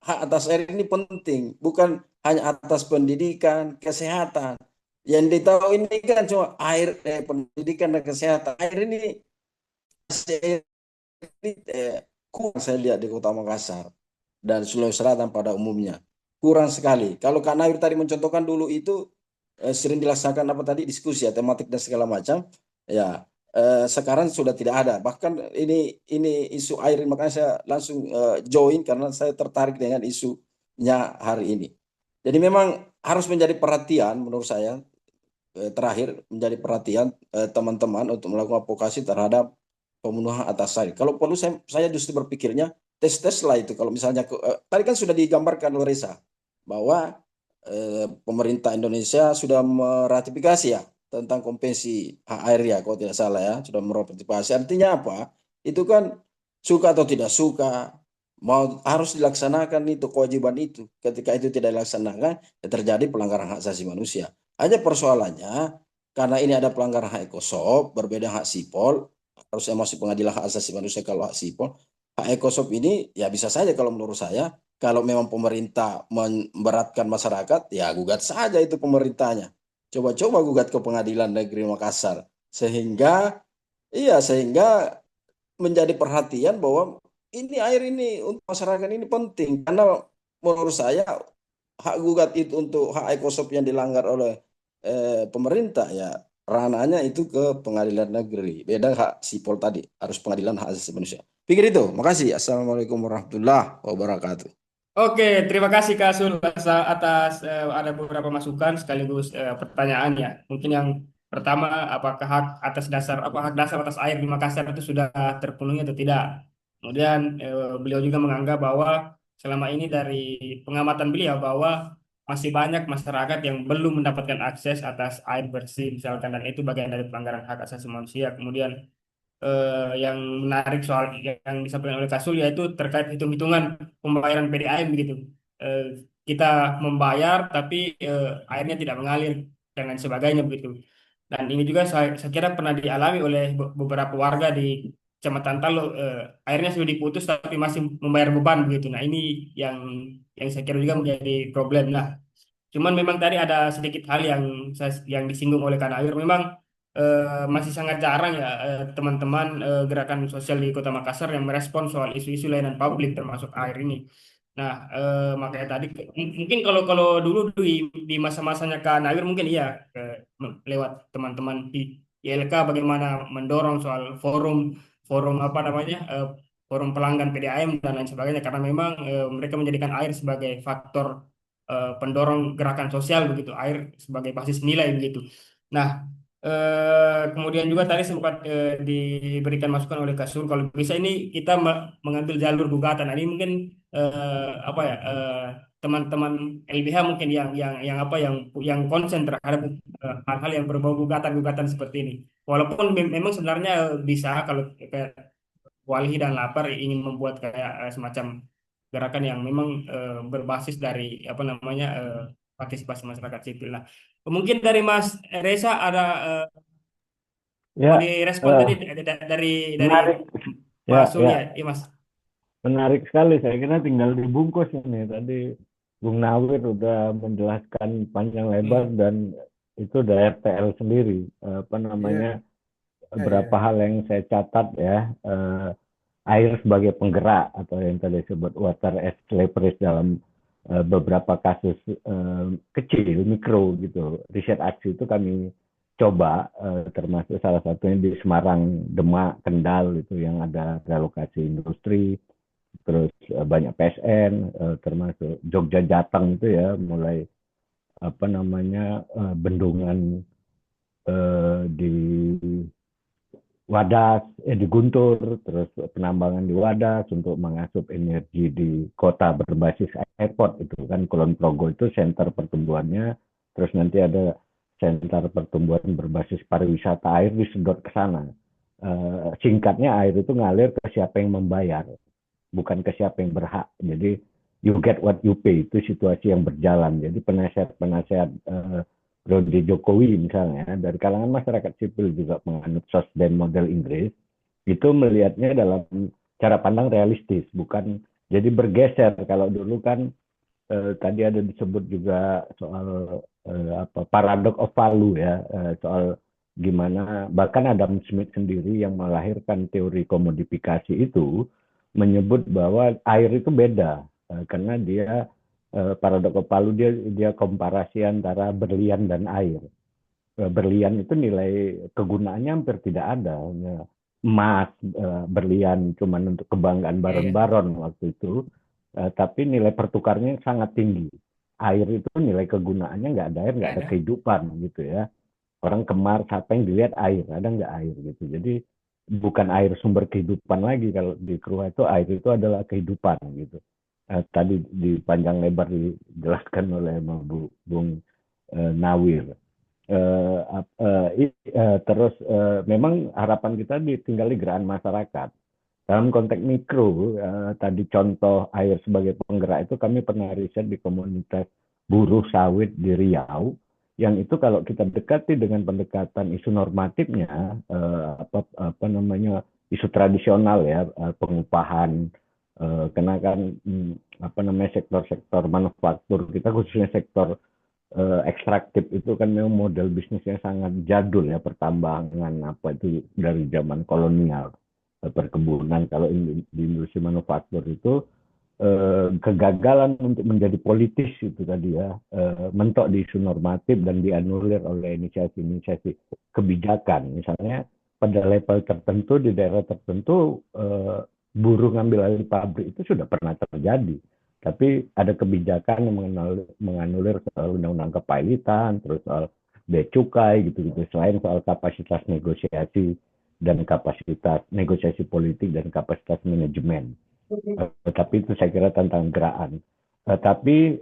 hak atas air ini penting, bukan hanya atas pendidikan, kesehatan. Yang ditahu ini kan cuma air, pendidikan dan kesehatan. Air ini kurang saya lihat di Kota Makassar dan Sulawesi Selatan pada umumnya. Kurang sekali. Kalau Kak Nawir tadi mencontohkan dulu itu sering dilaksanakan apa tadi diskusi ya, tematik dan segala macam. Ya, sekarang sudah tidak ada. Bahkan ini isu air, makanya saya langsung join karena saya tertarik dengan isunya hari ini. Jadi memang harus menjadi perhatian menurut saya, terakhir menjadi perhatian teman-teman untuk melakukan advokasi terhadap pemenuhan atas air. Kalau perlu saya justru berpikirnya tes-tes lah itu. Kalau misalnya tadi kan sudah digambarkan oleh Reza bahwa pemerintah Indonesia sudah meratifikasi ya tentang konvensi hak air ya, kalau tidak salah ya, sudah meratifikasi. Artinya apa? Itu kan suka atau tidak suka, mau harus dilaksanakan itu kewajiban itu. Ketika itu tidak dilaksanakan, ya terjadi pelanggaran hak asasi manusia. Hanya persoalannya karena ini ada pelanggaran hak ekosop, berbeda hak sipol, harusnya masuk pengadilan hak asasi manusia kalau hak sipol. Hak ekosop ini ya bisa saja kalau menurut saya, kalau memang pemerintah memberatkan masyarakat, ya gugat saja itu pemerintahnya. Coba-coba gugat ke Pengadilan Negeri Makassar. Sehingga menjadi perhatian bahwa ini air ini untuk masyarakat ini penting. Karena menurut saya hak gugat itu untuk hak ekosop yang dilanggar oleh pemerintah ya ranahnya itu ke pengadilan negeri. Beda hak sipol tadi, harus pengadilan hak asasi manusia. Pikir itu. Makasih. Assalamualaikum warahmatullahi wabarakatuh. Oke, terima kasih Kak Sul atas ada beberapa masukan sekaligus pertanyaan ya. Mungkin yang pertama, apakah hak dasar atas air di Makassar itu sudah terpenuhi atau tidak? Kemudian beliau juga menganggap bahwa selama ini dari pengamatan beliau bahwa masih banyak masyarakat yang belum mendapatkan akses atas air bersih misalkan, dan itu bagian dari pelanggaran hak asasi manusia. Kemudian yang menarik soal yang disampaikan oleh Kasul yaitu terkait hitung-hitungan pembayaran PDAM gitu. Eh, kita membayar tapi airnya tidak mengalir dan lain sebagainya begitu. Dan ini juga saya kira pernah dialami oleh beberapa warga di Kecamatan Talo. Airnya sudah diputus tapi masih membayar beban begitu. Nah ini yang saya kira juga menjadi problem. Nah, cuman memang tadi ada sedikit hal yang disinggung oleh Kanawir. Memang masih sangat jarang ya teman-teman gerakan sosial di Kota Makassar yang merespon soal isu-isu layanan publik termasuk air ini. Nah, makanya tadi mungkin kalau kalau dulu di masa-masanya Kanawir mungkin iya lewat teman-teman di YLK bagaimana mendorong soal forum forum apa namanya forum pelanggan PDAM dan lain sebagainya karena memang mereka menjadikan air sebagai faktor pendorong gerakan sosial begitu, air sebagai basis nilai begitu. Nah, kemudian juga tadi sempat diberikan masukan oleh Kasur kalau bisa ini kita mengambil jalur gugatan. Nah, ini mungkin apa ya teman-teman LBH mungkin yang apa yang konsen terhadap hal-hal yang berbau gugatan-gugatan seperti ini. Walaupun memang sebenarnya bisa kalau kayak Walhi dan Lapar ingin membuat kayak semacam gerakan yang memang berbasis dari apa namanya partisipasi masyarakat sipil. Nah, mungkin dari Mas Reza ada mau Ya, direspon tadi eh, dari menarik. Pak Ya, Surya, ya, iya Mas. menarik sekali. Saya kira tinggal dibungkus ini. Tadi Bung Nawir udah menjelaskan panjang lebar Hmm. dan itu dari RTL sendiri. Apa Iya, namanya? iya, Beberapa iya. hal yang saya catat ya. Air sebagai penggerak atau yang tadi disebut water as leverage dalam beberapa kasus kecil, mikro gitu. Riset aksi itu kami coba, termasuk salah satunya di Semarang, Demak, Kendal itu yang ada relokasi industri, terus banyak PSN, termasuk Jogja Jateng itu ya, mulai apa namanya bendungan di Wadas, di Guntur, terus penambangan di Wadas untuk mengasup energi di kota berbasis airport itu kan Kulon Progo itu center pertumbuhannya, terus nanti ada center pertumbuhan berbasis pariwisata air disedot ke sana. Singkatnya air itu ngalir ke siapa yang membayar, bukan ke siapa yang berhak. Jadi you get what you pay itu situasi yang berjalan. Jadi penasihat-penasihat periode Jokowi misalnya dari kalangan masyarakat sipil juga menganut SOSDEM model Inggris itu melihatnya dalam cara pandang realistis, bukan jadi bergeser. Kalau dulu kan tadi ada disebut juga soal apa paradox of value ya, soal gimana bahkan Adam Smith sendiri yang melahirkan teori komodifikasi itu menyebut bahwa air itu beda, karena dia paradox of value dia komparasi antara berlian dan air. Berlian itu nilai kegunaannya hampir tidak ada, hanya emas, berlian cuman untuk kebanggaan Iya. baron-baron waktu itu. Tapi nilai pertukarnya sangat tinggi. Air itu nilai kegunaannya nggak ada air, Nggak nggak ada ada. kehidupan gitu ya. Orang Kemar, siapa yang dilihat air, ada nggak air gitu. Jadi bukan air sumber kehidupan lagi, kalau di Kruha itu air itu adalah kehidupan gitu. Tadi di panjang lebar dijelaskan oleh Bung Nawir. Terus memang harapan kita tinggal di gerakan masyarakat. Dalam konteks mikro, tadi contoh air sebagai penggerak itu kami pernah riset di komunitas buruh sawit di Riau, yang itu kalau kita dekati dengan pendekatan isu normatifnya, apa namanya isu tradisional ya, pengupahan, karena kan apa namanya sektor-sektor manufaktur kita khususnya sektor ekstraktif itu kan memang model bisnisnya sangat jadul ya, pertambangan apa itu dari zaman kolonial, perkebunan. Kalau di industri manufaktur itu kegagalan untuk menjadi politis itu tadi ya, mentok di isu normatif dan dianulir oleh inisiasi-inisiasi kebijakan. Misalnya pada level tertentu di daerah tertentu buruh ngambil alih pabrik itu sudah pernah terjadi, tapi ada kebijakan yang menganulir soal undang-undang kepailitan, terus soal bea cukai gitu-gitu, selain soal kapasitas negosiasi dan kapasitas negosiasi politik dan kapasitas manajemen. Tapi itu saya kira tantangan gerakan. Tapi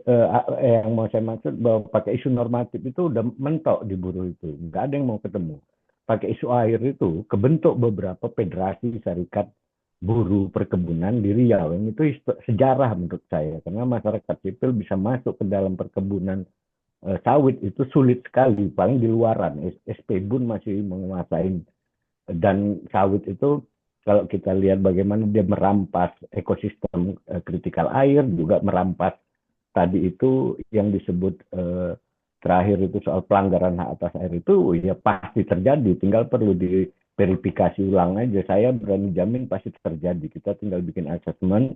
yang mau saya maksud bahwa pakai isu normatif itu udah mentok di buruh itu, nggak ada yang mau ketemu. Pakai isu air itu kebentuk beberapa federasi serikat buruh perkebunan di Riau, yang itu sejarah menurut saya, karena masyarakat sipil bisa masuk ke dalam perkebunan sawit itu sulit sekali, paling di luaran. SPBUN masih menguasai, dan sawit itu kalau kita lihat bagaimana dia merampas ekosistem kritikal air, juga merampas tadi itu yang disebut terakhir itu soal pelanggaran hak atas air itu ya pasti terjadi, tinggal perlu diverifikasi ulang aja. Saya berani jamin pasti terjadi, kita tinggal bikin asesmen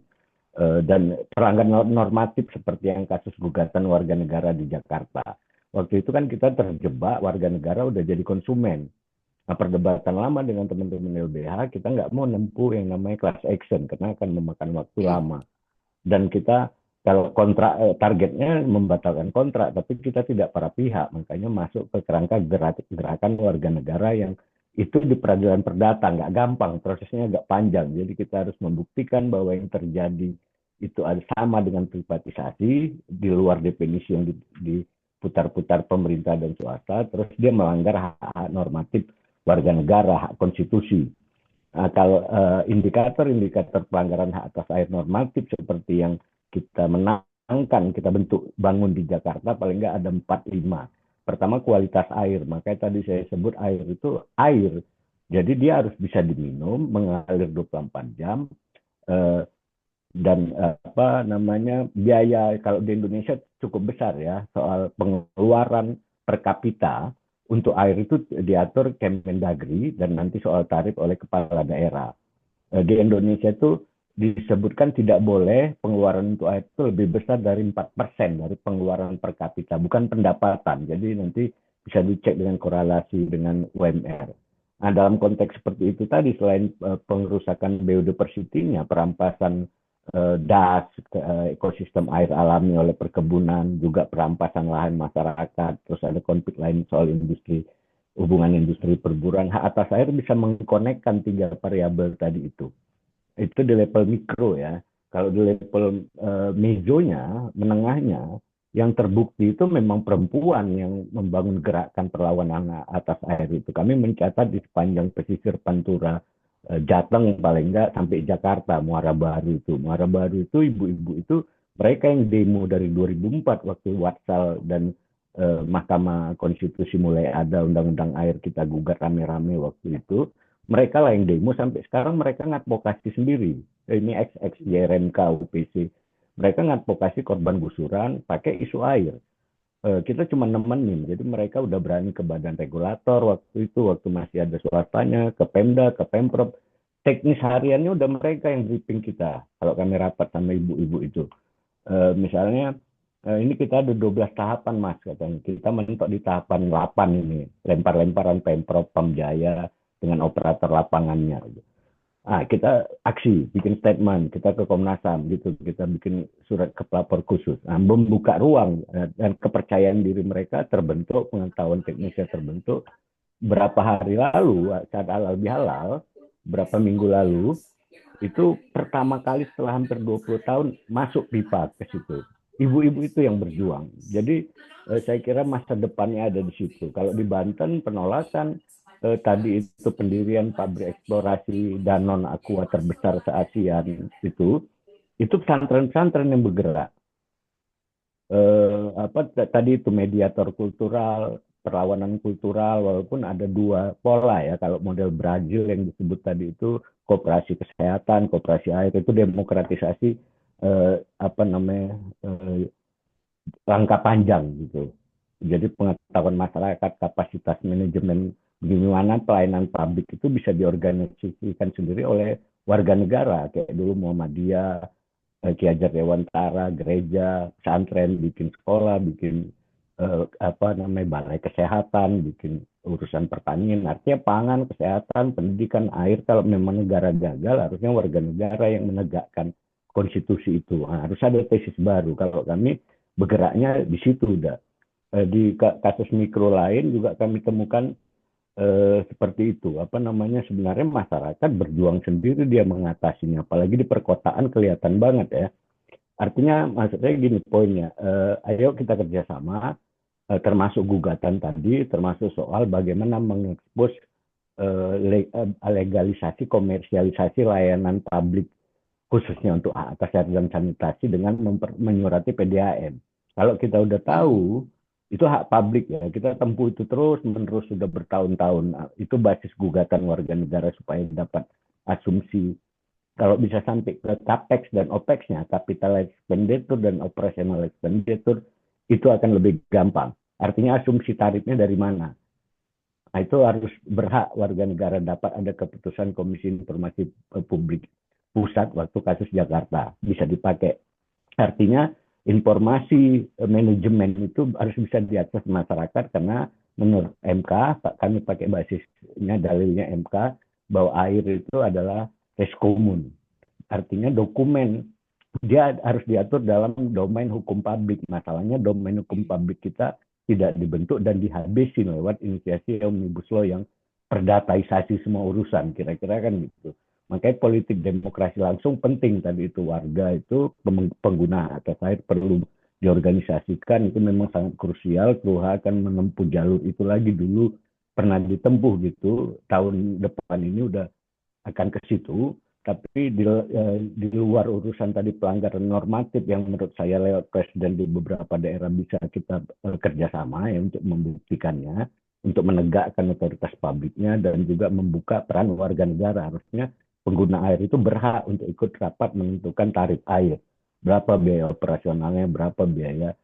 dan pelanggaran normatif seperti yang kasus gugatan warga negara di Jakarta. Waktu itu kan kita terjebak, warga negara udah jadi konsumen. Nah, perdebatan lama dengan teman-teman LBH, kita nggak mau nempuh yang namanya class action karena akan memakan waktu lama. Dan kita kalau kontrak targetnya membatalkan kontrak, tapi kita tidak para pihak, makanya masuk ke kerangka gerakan warga negara yang itu di peradilan perdata nggak gampang, prosesnya agak panjang. Jadi kita harus membuktikan bahwa yang terjadi itu ada sama dengan privatisasi di luar definisi yang diputar-putar pemerintah dan swasta, terus dia melanggar hak-hak normatif warga negara, hak konstitusi. Nah, kalau indikator-indikator pelanggaran hak atas air normatif seperti yang kita menangkan, kita bangun di Jakarta, paling nggak ada 4-5. Pertama, kualitas air. Makanya tadi saya sebut air itu air. Jadi dia harus bisa diminum, mengalir 24 jam, dan biaya kalau di Indonesia cukup besar ya, soal pengeluaran per kapita untuk air itu diatur Kemendagri dan nanti soal tarif oleh kepala daerah. Di Indonesia itu disebutkan tidak boleh pengeluaran untuk air itu lebih besar dari 4% dari pengeluaran per kapita, bukan pendapatan. Jadi nanti bisa dicek dengan korelasi dengan UMR. Nah, dalam konteks seperti itu tadi, selain pengerusakan biodiversitinya, perampasan das, ekosistem air alami oleh perkebunan, juga perampasan lahan masyarakat, terus ada konflik lain soal industri, hubungan industri perburuan, hak atas air bisa mengkonekkan 3 variabel tadi itu. Itu di level mikro ya. Kalau di level mezonya, menengahnya, yang terbukti itu memang perempuan yang membangun gerakan perlawanan atas air itu. Kami mencatat di sepanjang pesisir Pantura, Jateng paling enggak sampai Jakarta, Muara Baru itu. Muara Baru itu ibu-ibu itu mereka yang demo dari 2004 waktu Watsal dan Mahkamah Konstitusi mulai ada undang-undang air kita gugat rame-rame waktu itu. Mereka lah yang demo sampai sekarang mereka ngadvokasi sendiri. Ini XX, YRMK, UPC. Mereka ngadvokasi korban gusuran pakai isu air. Kita cuma nemenin, jadi mereka udah berani ke badan regulator waktu itu, waktu masih ada swastanya, ke Pemda, ke Pemprov. Teknis hariannya udah mereka yang briefing kita, kalau kami rapat sama ibu-ibu itu. Misalnya, ini kita ada 12 tahapan mas, katanya. Kita mentok di tahapan 8 ini, lempar-lemparan Pemprov, Pamjaya, dengan operator lapangannya. Nah, kita aksi, bikin statement, kita ke Komnas HAM gitu, kita bikin surat ke pelapor khusus, nah, membuka ruang dan kepercayaan diri mereka terbentuk, pengetahuan teknisnya terbentuk. Berapa hari lalu, saat halal bihalal, berapa minggu lalu, itu pertama kali setelah hampir 20 tahun masuk pipa ke situ. Ibu-ibu itu yang berjuang. Jadi saya kira masa depannya ada di situ. Kalau di Banten penolakan, tadi itu pendirian pabrik eksplorasi Danone Aqua terbesar se-ASEAN itu pesantren-pesantren yang bergerak. Tadi itu mediator kultural, perlawanan kultural, walaupun ada 2 pola ya. Kalau model Brazil yang disebut tadi itu koperasi kesehatan, koperasi air, itu demokratisasi langkah panjang gitu. Jadi pengetahuan masyarakat, kapasitas manajemen, bagaimana pelayanan publik itu bisa diorganisasikan sendiri oleh warga negara. Kayak dulu Muhammadiyah, Ki Hajar Dewantara, gereja, pesantren, bikin sekolah, bikin balai kesehatan, bikin urusan pertanian. Artinya pangan, kesehatan, pendidikan, air. Kalau memang negara gagal, harusnya warga negara yang menegakkan konstitusi itu. Nah, harus ada tesis baru. Kalau kami bergeraknya di situ udah. Di kasus mikro lain juga kami temukan seperti itu. Sebenarnya masyarakat berjuang sendiri dia mengatasinya. Apalagi di perkotaan kelihatan banget ya. Artinya maksudnya gini poinnya. Ayo kita kerjasama, termasuk gugatan tadi, termasuk soal bagaimana mengekspos legalisasi, komersialisasi layanan publik khususnya untuk hak atas air dan sanitasi dengan menyurati PDAM. Kalau kita udah tahu itu hak publik ya, kita tempuh itu terus menerus sudah bertahun-tahun. Itu basis gugatan warga negara supaya dapat asumsi. Kalau bisa sampai ke capex dan opexnya, capital expenditure dan operational expenditure, itu akan lebih gampang. Artinya asumsi tarifnya dari mana. Nah, itu harus berhak warga negara dapat ada keputusan Komisi Informasi Publik Pusat waktu kasus Jakarta. Bisa dipakai. Artinya informasi manajemen itu harus bisa diakses masyarakat karena menurut MK, kami pakai basisnya dalilnya MK bahwa air itu adalah res commun. Artinya dokumen dia harus diatur dalam domain hukum publik. Masalahnya domain hukum publik kita tidak dibentuk dan dihabisi lewat inisiasi Omnibus Law yang perdataisasi semua urusan, kira-kira kan gitu. Makanya politik demokrasi langsung penting tadi itu, warga itu pengguna atas air perlu diorganisasikan, itu memang sangat krusial. KUHA akan menempuh jalur itu lagi, dulu pernah ditempuh gitu, tahun depan ini udah akan ke situ. Tapi di luar urusan tadi pelanggaran normatif yang menurut saya lewat presiden di beberapa daerah bisa kita kerjasama ya untuk membuktikannya, untuk menegakkan otoritas publiknya dan juga membuka peran warga negara. Harusnya pengguna air itu berhak untuk ikut rapat menentukan tarif air, berapa biaya operasionalnya, berapa biaya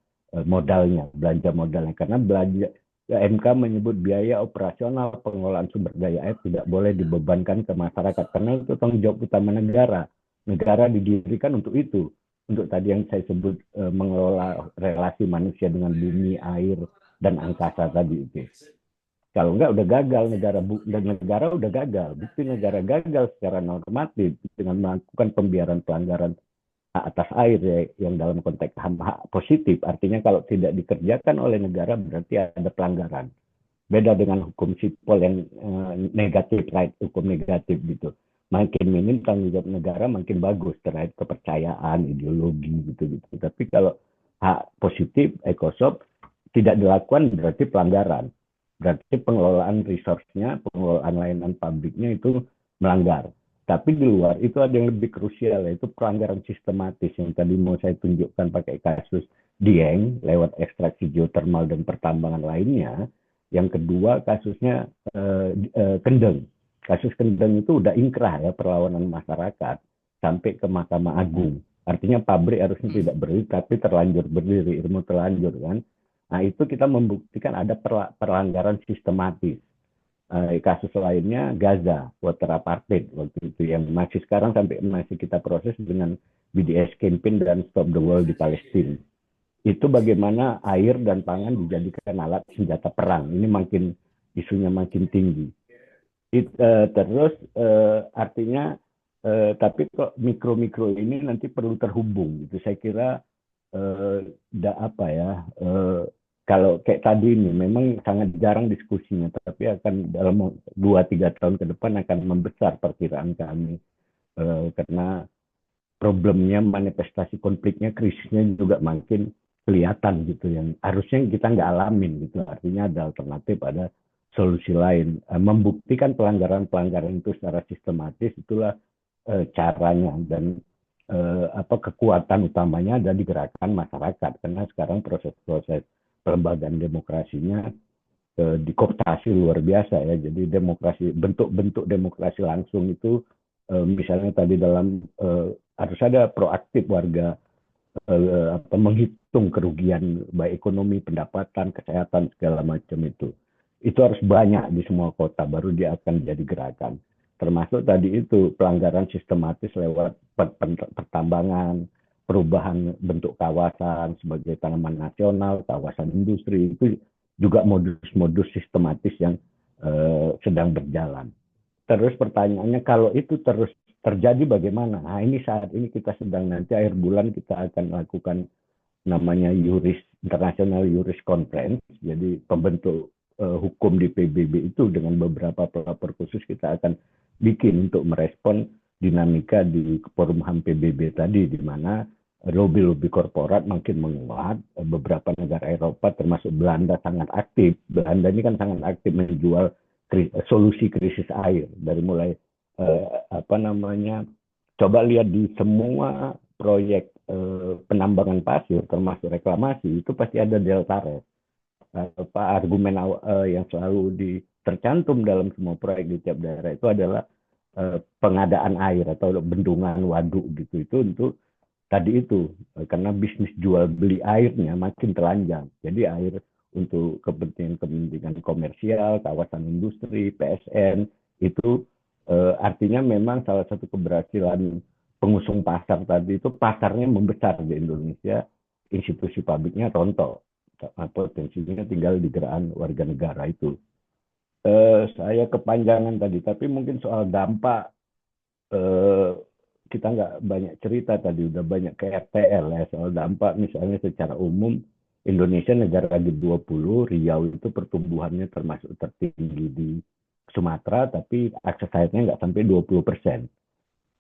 modalnya, belanja modalnya. Karena belanja MK menyebut biaya operasional pengelolaan sumber daya air tidak boleh dibebankan ke masyarakat karena itu tanggung jawab utama negara. Negara didirikan untuk itu, untuk tadi yang saya sebut mengelola relasi manusia dengan bumi, air, dan angkasa tadi itu. Kalau enggak udah gagal negara udah gagal. Bukti negara gagal secara normatif dengan melakukan pembiaran pelanggaran atas air ya, yang dalam konteks hak positif, artinya kalau tidak dikerjakan oleh negara berarti ada pelanggaran. Beda dengan hukum sipol yang negatif, right, hukum negatif gitu. Makin minim tanggung jawab negara, makin bagus terkait kepercayaan, ideologi gitu. Tapi kalau hak positif, ekosop tidak dilakukan berarti pelanggaran. Berarti pengelolaan resource-nya, pengelolaan layanan publiknya itu melanggar. Tapi di luar itu ada yang lebih krusial, yaitu pelanggaran sistematis yang tadi mau saya tunjukkan pakai kasus Dieng lewat ekstraksi geotermal dan pertambangan lainnya. Yang kedua kasusnya Kendeng. Kasus Kendeng itu udah ingkrah ya perlawanan masyarakat sampai ke Mahkamah Agung. Artinya pabrik harusnya tidak berdiri tapi terlanjur berdiri, ilmu terlanjur kan. Nah itu kita membuktikan ada pelanggaran sistematis. Kasus lainnya Gaza, water apartheid waktu itu yang masih sekarang sampai masih kita proses dengan BDS campaign dan Stop the World di Palestina. Itu bagaimana air dan pangan dijadikan alat senjata perang. Ini isunya makin tinggi. Terus artinya tapi kok mikro-mikro ini nanti perlu terhubung gitu. Saya kira kalau kayak tadi ini memang sangat jarang diskusinya, tapi akan dalam 2-3 tahun ke depan akan membesar perkiraan kami karena problemnya, manifestasi konfliknya, krisisnya juga makin kelihatan gitu yang harusnya kita nggak alamin gitu. Artinya ada alternatif, ada solusi lain. Membuktikan pelanggaran-pelanggaran itu secara sistematis itulah caranya dan kekuatan utamanya ada di gerakan masyarakat karena sekarang proses-proses pelembagaan demokrasinya dikooptasi luar biasa ya. Jadi demokrasi, bentuk-bentuk demokrasi langsung itu misalnya tadi dalam harus ada proaktif warga menghitung kerugian baik ekonomi, pendapatan, kesehatan segala macam itu. Itu harus banyak di semua kota baru dia akan jadi gerakan. Termasuk tadi itu pelanggaran sistematis lewat pertambangan, perubahan bentuk kawasan sebagai tanaman nasional, kawasan industri, itu juga modus-modus sistematis yang sedang berjalan. Terus pertanyaannya kalau itu terus terjadi bagaimana? Nah ini saat ini kita sedang nanti akhir bulan kita akan lakukan namanya International Juris Conference. Jadi pembentuk hukum di PBB itu dengan beberapa pelapor khusus kita akan bikin untuk merespon dinamika di forum HAM PBB tadi, di mana lobby-lobby korporat makin menguat. Beberapa negara Eropa termasuk Belanda sangat aktif. Belanda ini kan sangat aktif menjual solusi krisis air dari mulai coba lihat di semua proyek penambangan pasir termasuk reklamasi itu pasti ada delta rest. Argumen yang selalu tercantum dalam semua proyek di tiap daerah itu adalah pengadaan air atau bendungan waduk gitu. Itu untuk tadi itu karena bisnis jual beli airnya makin telanjang. Jadi air untuk kepentingan komersial, kawasan industri, PSN itu artinya memang salah satu keberhasilan pengusung pasar tadi itu pasarnya membesar di Indonesia, institusi pabriknya rontok. Potensinya tinggal di gerakan warga negara itu. Saya kepanjangan tadi, tapi mungkin soal dampak eh, kita nggak banyak cerita tadi, udah banyak ke RTL ya soal dampak. Misalnya secara umum Indonesia negara G20, Riau itu pertumbuhannya termasuk tertinggi di Sumatera, tapi akses airnya nggak sampai 20%.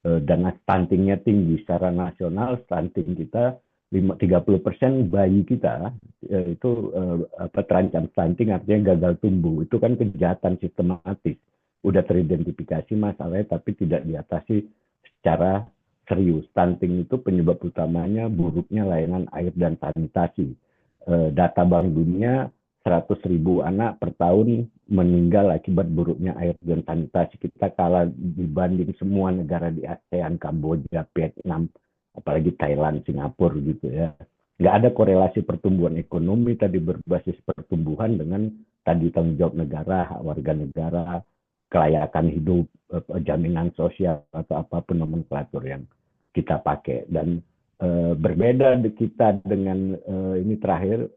Dan stuntingnya tinggi secara nasional, stunting kita 30% bayi kita itu terancam stunting, artinya gagal tumbuh. Itu kan kejahatan sistematis. Udah teridentifikasi masalahnya tapi tidak diatasi secara serius. Stunting itu penyebab utamanya buruknya layanan air dan sanitasi. Data Bank Dunia 100.000 anak per tahun meninggal akibat buruknya air dan sanitasi. Kita kalah dibanding semua negara di ASEAN, Kamboja, Vietnam, apalagi Thailand, Singapura gitu ya. Nggak ada korelasi pertumbuhan ekonomi tadi berbasis pertumbuhan dengan tadi tanggung jawab negara, hak warga negara, kelayakan hidup, jaminan sosial atau apapun nomenklatur yang kita pakai. Dan berbeda kita dengan ini terakhir,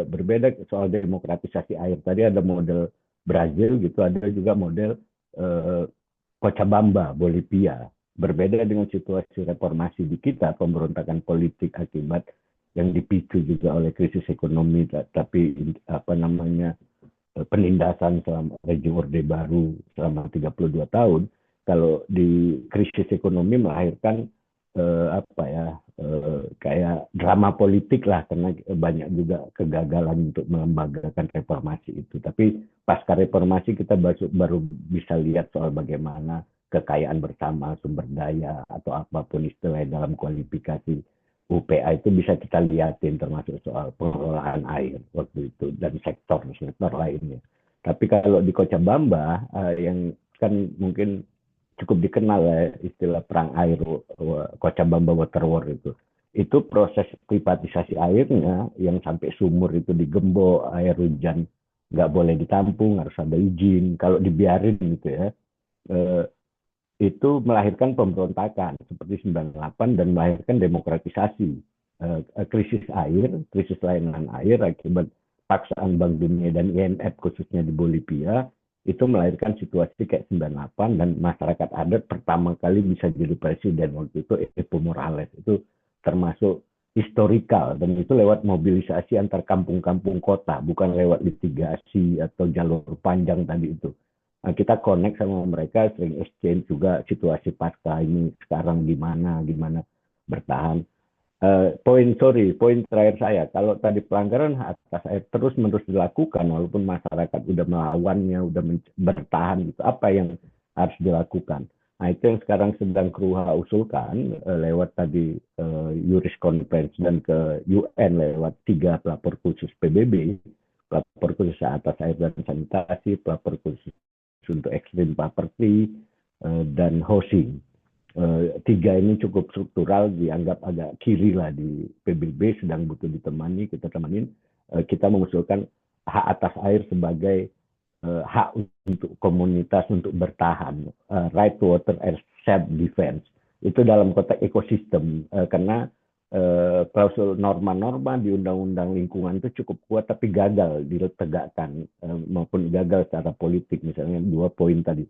berbeda soal demokratisasi air. Tadi ada model Brazil gitu, ada juga model Cochabamba, Bolivia. Berbeda dengan situasi reformasi di kita, pemberontakan politik akibat yang dipicu juga oleh krisis ekonomi, tapi apa namanya penindasan selama rejim Orde Baru selama 32 tahun. Kalau di krisis ekonomi melahirkan apa ya kayak drama politik lah, karena banyak juga kegagalan untuk melembagakan reformasi itu. Tapi pasca reformasi kita baru bisa lihat soal bagaimana kekayaan bersama, sumber daya atau apapun istilahnya dalam kualifikasi UPA itu bisa kita lihatin, termasuk soal pengelolaan air waktu itu dan sektor lainnya. Tapi kalau di Cochabamba yang kan mungkin cukup dikenal ya istilah perang air, Cochabamba Water War itu proses privatisasi airnya yang sampai sumur itu digembok, air hujan nggak boleh ditampung, harus ada izin. Kalau dibiarin gitu ya, eh, itu melahirkan pemberontakan seperti 98 dan melahirkan demokratisasi. Krisis air, krisis layanan air akibat paksaan Bank Dunia dan IMF khususnya di Bolivia itu melahirkan situasi kayak 98, dan masyarakat adat pertama kali bisa jadi presiden waktu itu Evo Morales. Itu termasuk historikal, dan itu lewat mobilisasi antar kampung-kampung kota, bukan lewat litigasi atau jalur panjang tadi itu. Nah, kita connect sama mereka, sering exchange juga situasi pasca ini sekarang gimana bertahan. Poin terakhir saya, kalau tadi pelanggaran hak atas air terus menerus dilakukan walaupun masyarakat udah melawannya, udah bertahan gitu, apa yang harus dilakukan? Nah, itu yang sekarang sedang Kruha usulkan lewat tadi Conference dan ke UN lewat 3 pelapor khusus PBB, pelapor khusus atas air dan sanitasi, pelapor khusus untuk extreme property, dan housing. Tiga ini cukup struktural, dianggap agak kiri lah di PBB, sedang butuh ditemani, kita temanin. Kita mengusulkan hak atas air sebagai hak untuk komunitas untuk bertahan, right to water as self defense. Itu dalam konteks ekosistem, karena klausul norma-norma di undang-undang lingkungan itu cukup kuat tapi gagal ditegakkan, maupun gagal secara politik. Misalnya 2 poin tadi,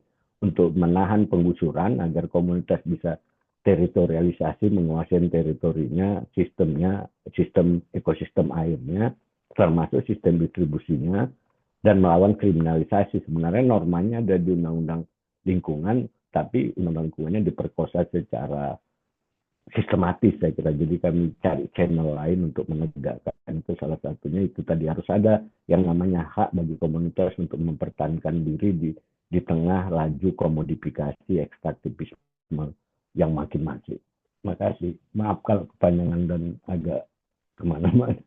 untuk menahan penggusuran agar komunitas bisa teritorialisasi, menguasai teritorinya, sistem ekosistem airnya, termasuk sistem distribusinya, dan melawan kriminalisasi. Sebenarnya normanya ada di undang-undang lingkungan, tapi undang-undang lingkungannya diperkosa secara sistematis, saya kira. Jadi kami cari channel lain untuk menegakkan itu. Salah satunya itu tadi, harus ada yang namanya hak bagi komunitas untuk mempertahankan diri di tengah laju komodifikasi ekstraktivisme yang makin masif. Terima kasih. Maaf kalau kepanjangan dan agak kemana-mana.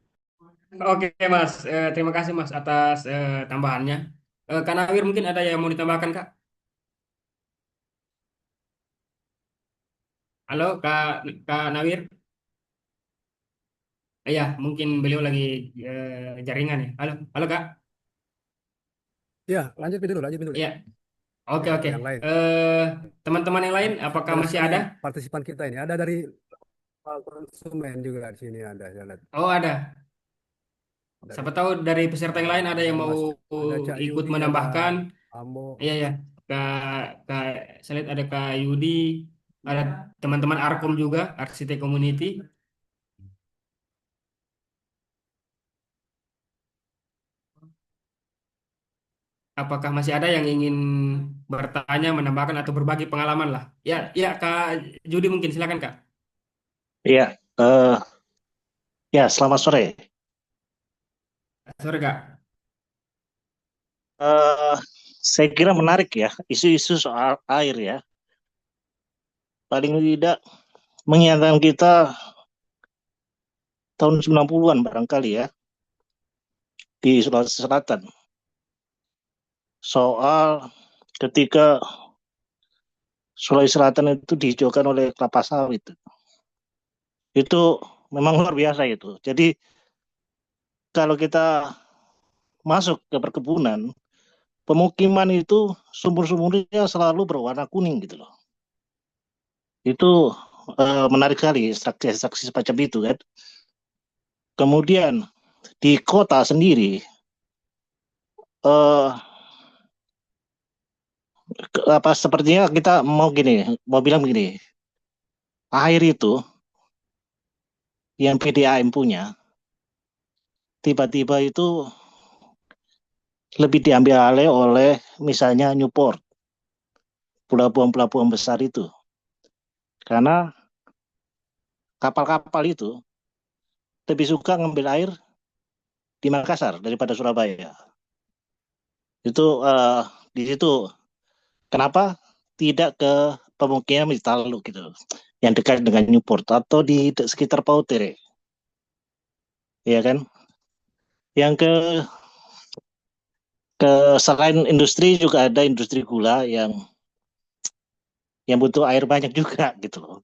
Oke, Mas. Terima kasih, Mas, atas tambahannya. Kak Nawir, mungkin ada yang mau ditambahkan, Kak? Halo, Kak Nawir. Iya, mungkin beliau lagi jaringan ya. Halo, halo, Kak. Ya, lanjut dulu. Iya, oke, Ya, oke. yang lain. Teman-teman yang lain, apakah Ada masih ini ada? partisipan kita ini. Ada dari konsumen juga di sini ada. Saya lihat. Oh, ada. dari Siapa tahu dari peserta yang lain ada ada yang mau Mas, ada Cak ikut Yudi, ada menambahkan. Ambo. Iya ya, Kak, Kak, saya lihat ada Kak Yudi, ada teman-teman Arkom juga, Arsitek Community. Apakah masih ada yang ingin bertanya, menambahkan atau berbagi pengalaman lah? Ya, ya Kak Judi mungkin silakan Kak. Iya, eh, ya selamat sore. Sorry Kak. Eh, saya kira menarik ya isu-isu soal air ya. Paling tidak mengingatkan kita tahun 90-an barangkali ya di Sulawesi Selatan. Soal ketika Sulawesi Selatan itu dihijaukan oleh kelapa sawit. Itu memang luar biasa itu. Jadi kalau kita masuk ke perkebunan, pemukiman itu sumur-sumurnya selalu berwarna kuning gitu loh. Itu menarik sekali saksi-saksi semacam itu kan. Kemudian di kota sendiri, eh apa sepertinya kita mau gini, mau bilang begini, air itu yang PDAM punya, tiba-tiba itu lebih diambil alih oleh misalnya Newport, pelabuhan-pelabuhan besar itu, karena kapal-kapal itu lebih suka ngambil air di Makassar daripada Surabaya. Itu di situ kenapa tidak ke pemukiman di Taluk gitu, yang dekat dengan Newport atau di sekitar Pautere, ya kan? Yang ke selain industri juga ada industri gula yang butuh air banyak juga gitu loh.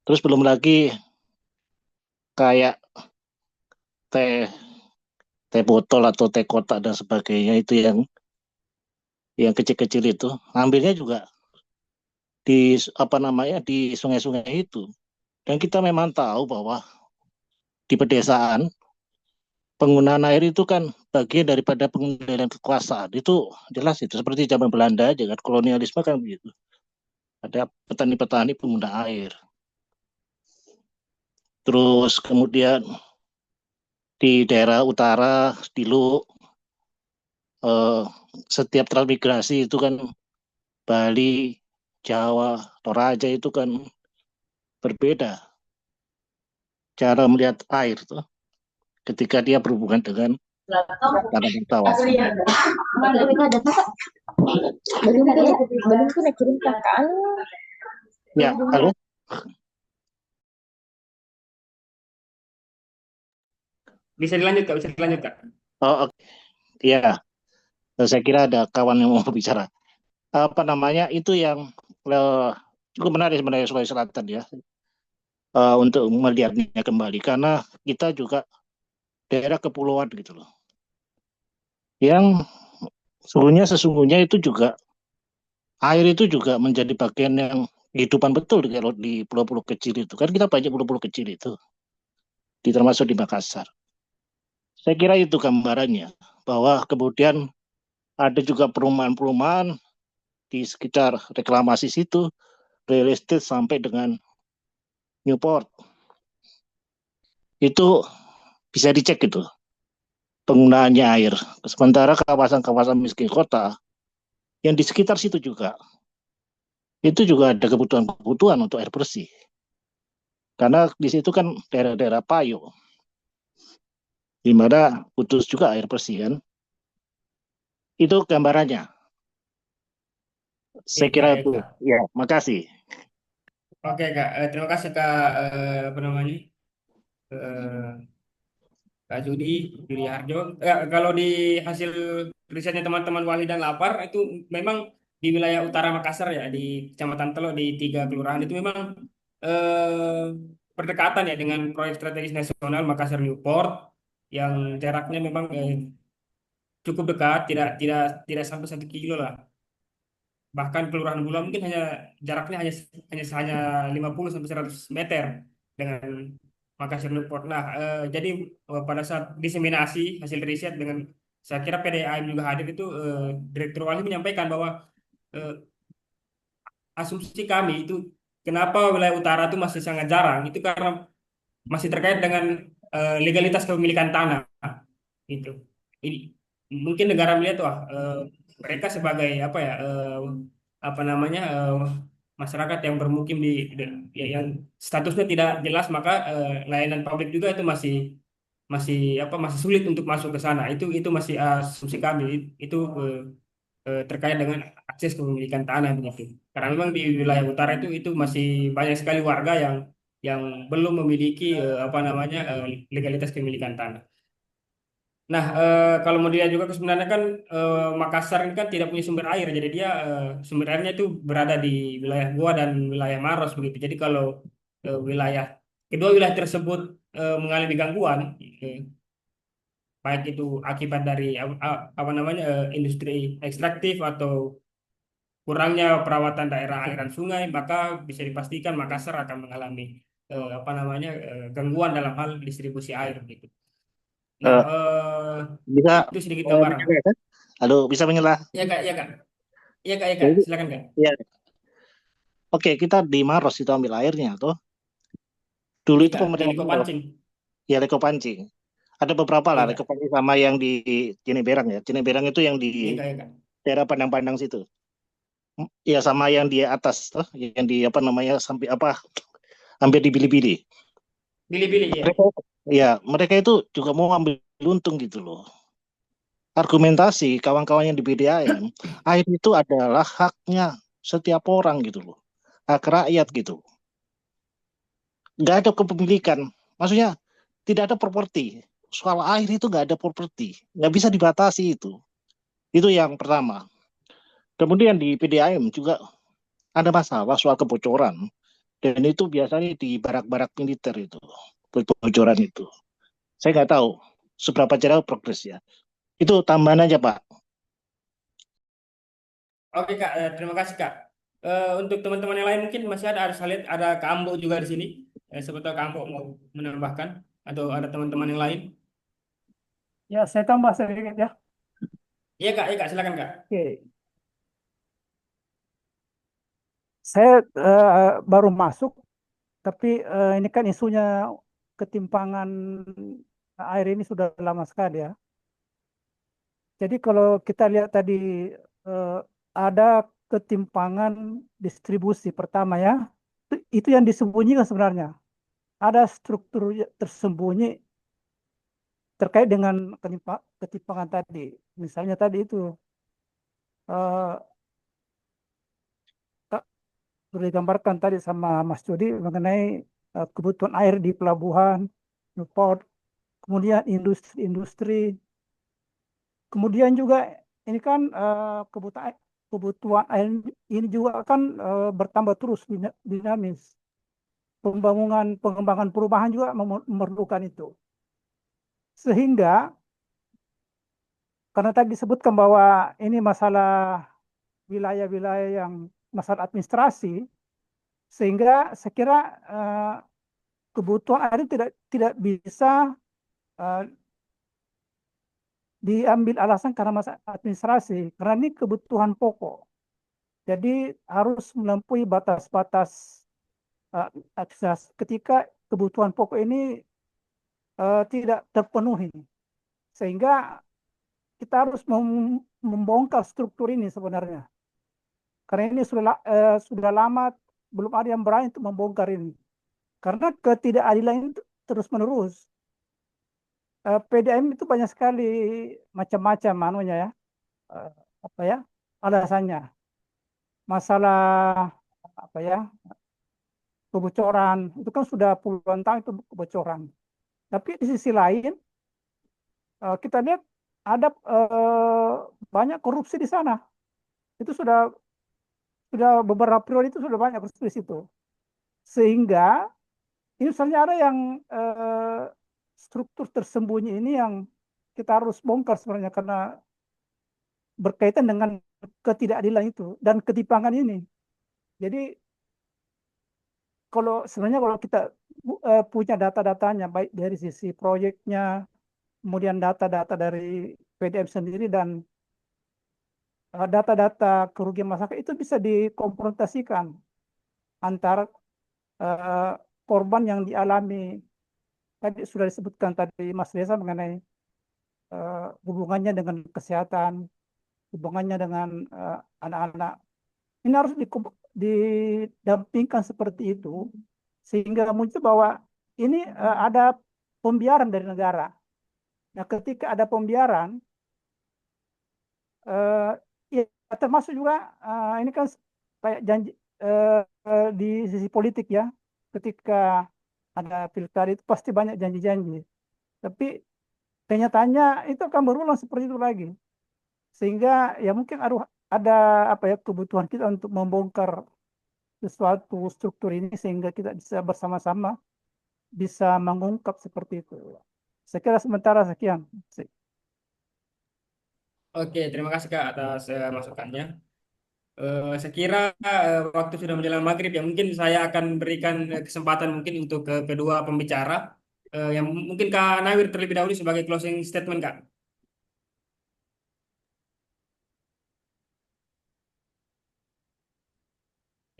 Terus belum lagi kayak teh teh botol atau teh kotak dan sebagainya itu yang kecil-kecil itu ambilnya juga di apa namanya di sungai-sungai itu. Dan kita memang tahu bahwa di pedesaan penggunaan air itu kan bagian daripada pengendalian kekuasaan. Itu jelas itu seperti zaman Belanda aja kan kolonialisme kan begitu. Ada petani-petani pengguna air. Terus kemudian di daerah utara, di Lu, eh, setiap transmigrasi itu kan Bali, Jawa, Toraja itu kan berbeda cara melihat air tuh ketika dia berhubungan dengan tanaman sawah. Ya, halo. Bisa dilanjut Kak, bisa dilanjut Kak. Oh, oke. Ya, saya kira ada kawan yang mau bicara. Apa namanya itu yang cukup menarik sebenarnya Sulawesi Selatan ya, untuk melihatnya kembali karena kita juga daerah kepulauan gitu loh. Yang sesungguhnya itu juga air itu juga menjadi bagian yang kehidupan betul kalau di pulau-pulau kecil itu. Kan kita banyak pulau-pulau kecil itu, termasuk di Makassar. Saya kira itu gambarannya, bahwa kemudian ada juga perumahan-perumahan di sekitar reklamasi situ, real estate sampai dengan Newport. Itu bisa dicek gitu, penggunaannya air. Sementara kawasan-kawasan miskin kota, yang di sekitar situ juga, itu juga ada kebutuhan-kebutuhan untuk air bersih. Karena di situ kan daerah-daerah payo, di mana butuh juga air bersih kan. Itu gambarannya. Saya kira Baik itu. Kak. Ya, makasih. Oke Kak, terima kasih Kak, apa namanya? Eh, Kak Judi Harjo. Kalau di hasil risetnya teman-teman Wali dan Lapar itu memang di wilayah utara Makassar ya di Kecamatan Teluk di 3 kelurahan itu memang berdekatan ya dengan proyek strategis nasional Makassar Newport yang jaraknya memang cukup dekat, tidak tidak tidak sampai 1 kilo lah. Bahkan Kelurahan Bula mungkin hanya jaraknya hanya hanya hanya 50 sampai 100 meter dengan Makassar Newport. Nah, jadi pada saat diseminasi hasil riset dengan saya kira PDAM juga hadir itu, Direktur Wali menyampaikan bahwa eh, asumsi kami itu kenapa wilayah utara itu masih sangat jarang itu karena masih terkait dengan legalitas kepemilikan tanah gitu. Ini mungkin negara melihat wah, mereka sebagai apa ya, apa namanya, masyarakat yang bermukim yang statusnya tidak jelas, maka layanan publik juga itu masih masih masih sulit untuk masuk ke sana. Itu masih asumsi kami itu terkait dengan akses kepemilikan tanah begitu. Karena memang di wilayah utara itu masih banyak sekali warga yang belum memiliki apa namanya, legalitas kepemilikan tanah. Nah, kalau mau dilihat juga sebenarnya kan Makassar ini kan tidak punya sumber air, jadi dia sumber airnya itu berada di wilayah Goa dan wilayah Maros begitu. Jadi kalau kedua wilayah tersebut mengalami gangguan, eh, baik itu akibat dari apa namanya, industri ekstraktif atau kurangnya perawatan daerah aliran sungai, maka bisa dipastikan Makassar akan mengalami apa namanya, gangguan dalam hal distribusi air gitu. Nah, Eh, bisa itu sedikit gambaran. menyela kan? Halo, bisa menyela? Ya kak, ya kak, ya kak, ya kak, Jadi, silakan kak. ya, oke, kita di Maros itu ambil airnya tuh. Dulu Iya itu kak, dari pemerintah Liko Maros, Pancing. ya Leko Pancing. Ada beberapa lah, Iya Leko kak, Pancing sama yang di Cineberang ya. Cineberang itu yang di iya kak, ya kak. daerah Pandang-Pandang situ. Ya sama yang di atas tuh, yang di apa namanya sampai apa hampir di Bili-Bili. Pilih-pilih ya. Mereka, ya mereka itu juga mau ambil untung gitu loh. Argumentasi kawan-kawan yang di BDAM, air itu adalah haknya setiap orang gitu loh, hak rakyat gitu. Nggak ada kepemilikan, maksudnya tidak ada properti. Soal air itu nggak ada properti, nggak bisa dibatasi itu. Itu yang pertama. Kemudian di PDAM juga ada masalah soal kebocoran, dan itu biasanya di barak-barak militer itu, kebocoran itu. Saya nggak tahu seberapa jauh progres ya. Itu tambahan aja Pak. Oke kak, terima kasih kak. Untuk teman-teman yang lain mungkin masih ada, saya lihat ada Kak Ambo juga di sini. Sebetulnya Kak Ambo mau menambahkan atau ada teman-teman yang lain. Ya, saya tambah sedikit ya. Iya kak, silakan kak. Oke, saya baru masuk, tapi ini kan isunya ketimpangan air ini sudah lama sekali ya. Jadi kalau kita lihat tadi eh, ada ketimpangan distribusi pertama ya, itu yang disembunyikan sebenarnya. Ada struktur tersembunyi terkait dengan ketimpangan tadi. Misalnya tadi itu eh, sudah digambarkan tadi sama Mas Jody mengenai kebutuhan air di pelabuhan, Newport, kemudian industri-industri, kemudian juga ini kan kebutuhan air ini juga kan bertambah terus dinamis. Pengembangan perumahan juga memerlukan itu. Sehingga karena tadi disebutkan bahwa ini masalah wilayah-wilayah yang masalah administrasi, sehingga saya kira eh, kebutuhan air tidak bisa eh, diambil alasan karena masalah administrasi, karena ini kebutuhan pokok. Jadi harus melampaui batas-batas akses ketika kebutuhan pokok ini tidak terpenuhi. Sehingga kita harus membongkar struktur ini sebenarnya. Karena ini sudah lama belum ada yang berani untuk membongkar ini. Karena ketidakadilan ini terus menerus. PDAM itu banyak sekali macam-macam manunya ya, eh, apa ya alasannya. Masalah apa ya kebocoran itu kan sudah puluhan tahun itu kebocoran. Tapi di sisi lain kita lihat ada banyak korupsi di sana. Itu sudah beberapa periode itu sudah banyak korupsi di situ. Sehingga ini misalnya ada yang struktur tersembunyi ini yang kita harus bongkar sebenarnya karena berkaitan dengan ketidakadilan itu dan ketimpangan ini. Jadi kalau sebenarnya kalau kita punya data-datanya baik dari sisi proyeknya, kemudian data-data dari PDM sendiri dan data-data kerugian masyarakat itu bisa dikonfrontasikan antara eh, korban yang dialami tadi sudah disebutkan tadi Mas Reza mengenai hubungannya dengan kesehatan, hubungannya dengan anak-anak. Ini harus didampingkan seperti itu sehingga muncul bahwa ini ada pembiaran dari negara. Nah, ketika ada pembiaran, eh, ya termasuk juga ini kan kayak janji di sisi politik ya, ketika ada pilkada itu pasti banyak janji-janji. Tapi kenyataannya itu akan berulang seperti itu lagi. Sehingga ya mungkin ada apa ya kebutuhan kita untuk membongkar sesuatu struktur ini sehingga kita bisa bersama-sama bisa mengungkap seperti itu. Saya kira sementara sekian. Oke, terima kasih Kak atas masukannya. Saya kira waktu sudah menjelang maghrib ya, mungkin saya akan berikan kesempatan mungkin untuk ke kedua pembicara. Yang mungkin Kak Nawir terlebih dahulu sebagai closing statement Kak.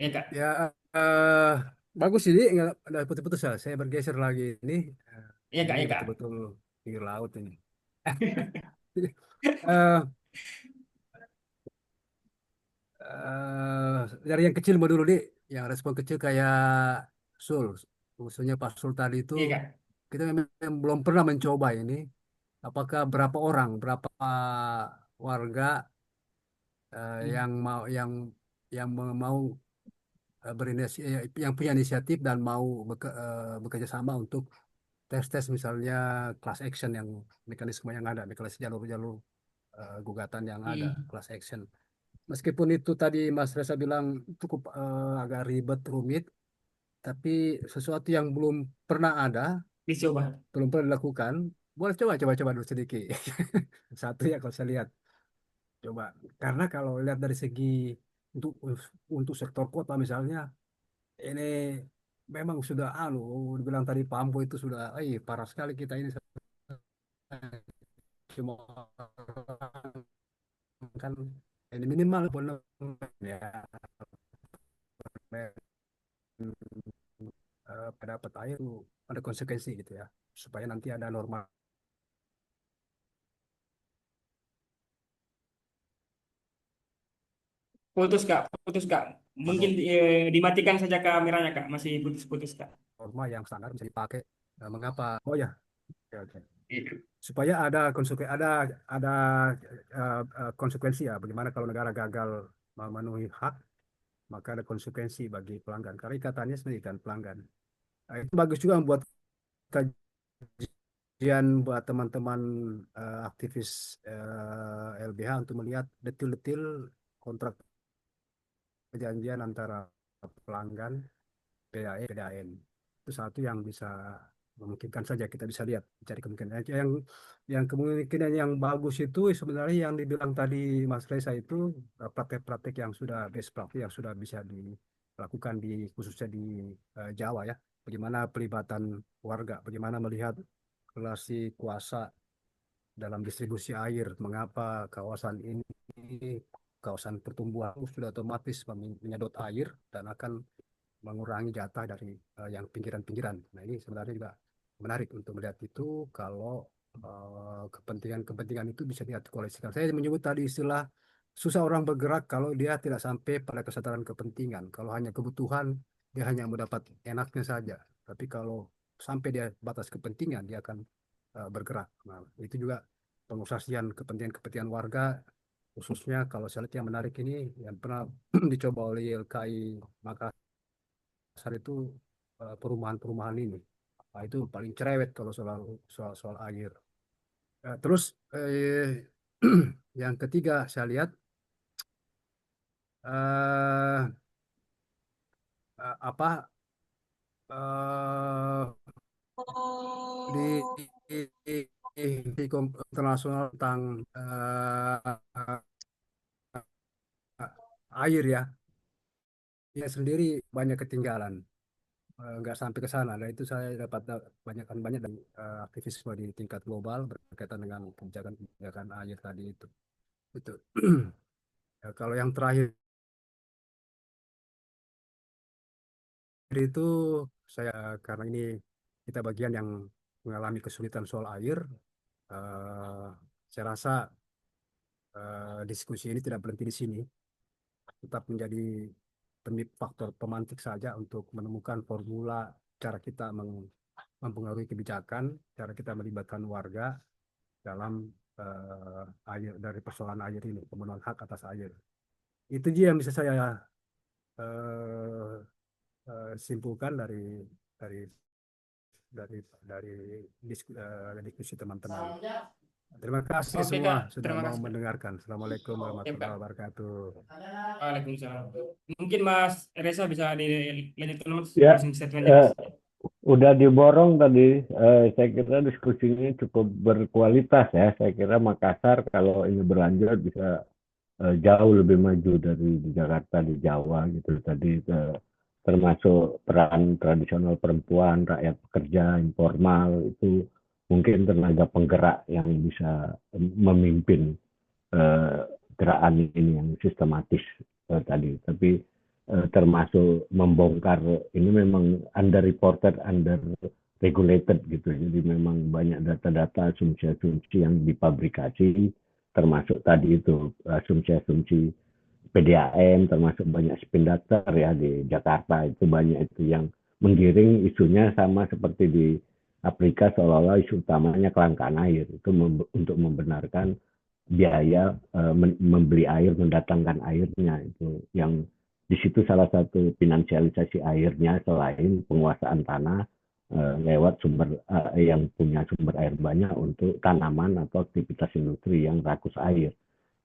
Ya Kak. Ya, eh, bagus ini nggak ada putus-putus ya. Saya bergeser lagi ini. Eh, Ya Kak, ini ya Kak. betul-betul pinggir laut ini. Eh, eh, dari yang kecil mau dulu, Dik. Yang respon kecil kayak Sul. Khususnya Pak Sul tadi itu, Iya Kak. kita memang belum pernah mencoba ini. Apakah berapa orang, berapa warga Hmm. yang mau yang punya inisiatif dan mau bekerja sama untuk tes-tes misalnya class action yang mekanisme yang ada, mekanisme jalur-jalur gugatan yang ada, Hmm. class action. Meskipun itu tadi Mas Reza bilang cukup agak ribet, rumit, tapi sesuatu yang belum pernah ada, Dicoba. belum pernah dilakukan, boleh coba dulu sedikit. Satu ya kalau saya lihat, coba. Karena kalau lihat dari segi untuk untuk sektor kota misalnya, ini memang sudah dibilang tadi Pampo itu sudah, parah sekali kita ini cuma kan ini minimal pun ya pendapat air itu ada konsekuensi gitu ya supaya nanti ada norma. Putus Kak, putus Kak. Mungkin dimatikan saja kameranya Kak, masih putus-putus Kak. Norma yang standar bisa dipakai. Mengapa? Oh ya, oke, oke. Iya. Supaya ada konsekuensi ya. Bagaimana kalau negara gagal memenuhi hak, maka ada konsekuensi bagi pelanggan. Karena ikatannya sendiri kan pelanggan. Itu bagus juga membuat kajian buat teman-teman aktivis LBH untuk melihat detil-detil kontrak perjanjian antara pelanggan PAE PDAM. Itu satu yang bisa memungkinkan saja kita bisa lihat cari kemungkinan. Yang kemungkinan yang bagus itu sebenarnya yang dibilang tadi Mas Reza itu praktek-praktek yang sudah best practice yang sudah bisa dilakukan di khususnya di Jawa ya. Bagaimana pelibatan warga, bagaimana melihat relasi kuasa dalam distribusi air, mengapa kawasan ini kawasan pertumbuhan sudah otomatis menyedot air dan akan mengurangi jatah dari yang pinggiran-pinggiran. Nah, ini sebenarnya juga menarik untuk melihat itu kalau kepentingan-kepentingan itu bisa diartikulasikan. Saya menyebut tadi istilah susah orang bergerak kalau dia tidak sampai pada kesadaran kepentingan. Kalau hanya kebutuhan, dia hanya mendapat enaknya saja. Tapi kalau sampai dia batas kepentingan, dia akan bergerak. Nah, itu juga pengusahaan kepentingan-kepentingan warga, khususnya kalau saya lihat yang menarik ini yang pernah dicoba oleh YLKI Makassar itu perumahan-perumahan ini. Nah, itu paling cerewet kalau soal soal soal air. Terus yang ketiga saya lihat eh, apa eh, di internasional tentang air ya, dia sendiri banyak ketinggalan. nggak sampai ke sana. Dan itu saya dapat banyak dari aktivisme di tingkat global berkaitan dengan kebijakan air tadi itu. Itu. Ya, kalau yang terakhir itu saya karena ini kita bagian yang mengalami kesulitan soal air, eh, saya rasa diskusi ini tidak berhenti di sini, tetap menjadi faktor pemantik saja untuk menemukan formula cara kita mempengaruhi kebijakan, cara kita melibatkan warga dalam air dari persoalan air ini, pemenuhan hak atas air. Itu dia yang bisa saya eh, simpulkan dari dari diskusi teman-teman. Terima kasih Oke semua Kak, sudah terima mau kasih. mendengarkan. Assalamualaikum Oke warahmatullahi Kak, wabarakatuh. Waalaikumsalam. Mungkin Mas Reza bisa dilanjutkan Mas Ya, closing statementnya Mas. udah diborong tadi. Saya kira diskusinya cukup berkualitas ya. Saya kira Makassar kalau ini berlanjut bisa jauh lebih maju dari di Jakarta, di Jawa gitu tadi, termasuk peran tradisional perempuan, rakyat pekerja informal itu mungkin tenaga penggerak yang bisa memimpin gerakan ini yang sistematis tadi. Tapi termasuk membongkar ini memang underreported, under-regulated gitu. Jadi memang banyak data-data, asumsi-asumsi yang dipabrikasi, termasuk tadi itu asumsi-asumsi PDAM, termasuk banyak spin doctor ya di Jakarta itu banyak itu yang menggiring isunya sama seperti di Afrika, seolah-olah isu utamanya kelangkaan air itu untuk membenarkan biaya membeli air, mendatangkan airnya itu yang di situ salah satu finansialisasi airnya selain penguasaan tanah lewat sumber yang punya sumber air banyak untuk tanaman atau aktivitas industri yang rakus air.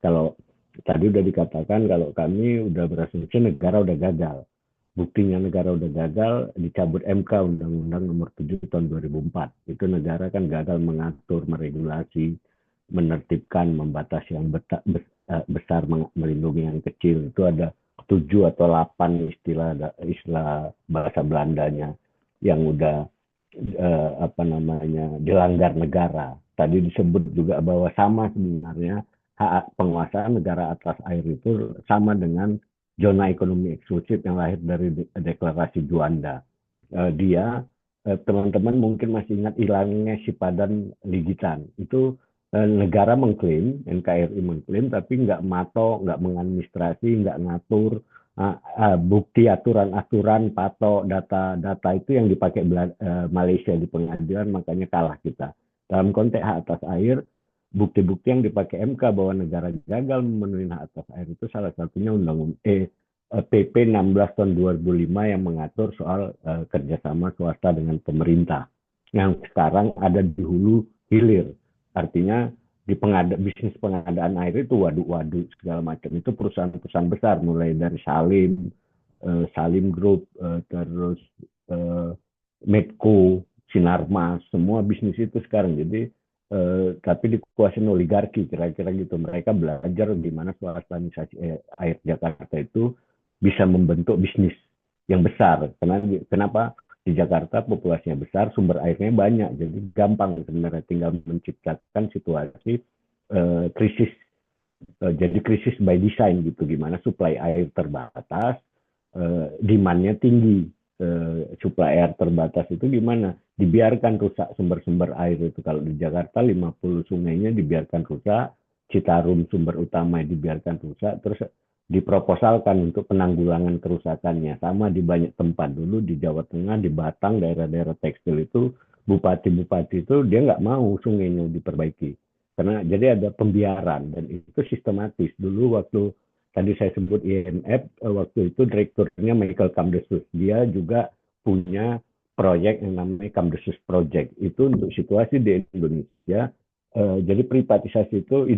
Kalau tadi udah dikatakan kalau kami udah berasumsi negara udah gagal. Buktinya negara udah gagal, dicabut MK Undang-Undang Nomor 7 Tahun 2004. Itu negara kan gagal mengatur, meregulasi, menertibkan, membatasi yang besar, melindungi yang kecil. Itu ada 7 atau 8 istilah bahasa Belandanya yang udah dilanggar negara. Tadi disebut juga bahwa sama sebenarnya hak penguasaan negara atas air itu sama dengan zona ekonomi eksklusif yang lahir dari deklarasi Juanda. Dia teman-teman mungkin masih ingat hilangnya Sipadan Ligitan. Itu negara mengklaim, NKRI mengklaim, tapi nggak mato, nggak mengadministrasi, nggak ngatur bukti aturan-aturan patok data-data itu yang dipakai Malaysia di pengadilan, makanya kalah kita dalam konteks hak atas air. Bukti-bukti yang dipakai MK bahwa negara gagal memenuhi hak atas air itu salah satunya PP 16 tahun 2005 yang mengatur soal kerjasama swasta dengan pemerintah yang sekarang ada di hulu hilir, artinya di bisnis pengadaan air itu waduk-waduk segala macam itu perusahaan-perusahaan besar mulai dari Salim Group, terus Medco, Sinarmas, semua bisnis itu sekarang jadi tapi dikuasai oligarki kira-kira gitu. Mereka belajar gimana swastanisasi air Jakarta itu bisa membentuk bisnis yang besar. Kenapa? Di Jakarta populasinya besar, sumber airnya banyak, jadi gampang sebenarnya tinggal menciptakan situasi krisis. Jadi krisis by design gitu, gimana supply air terbatas, demand-nya tinggi. Supply air terbatas itu gimana? Dibiarkan rusak sumber-sumber air itu. Kalau di Jakarta 50 sungainya dibiarkan rusak, Citarum sumber utama dibiarkan rusak, terus diproposalkan untuk penanggulangan kerusakannya. Sama di banyak tempat dulu di Jawa Tengah, di Batang, daerah-daerah tekstil itu, bupati-bupati itu dia nggak mau sungainya diperbaiki. Karena jadi ada pembiaran dan itu sistematis. Dulu waktu tadi saya sebut IMF, waktu itu direkturnya Michael Kamdesus. Dia juga punya proyek yang namanya Kamdesus Project. Itu untuk situasi di Indonesia. Jadi privatisasi itu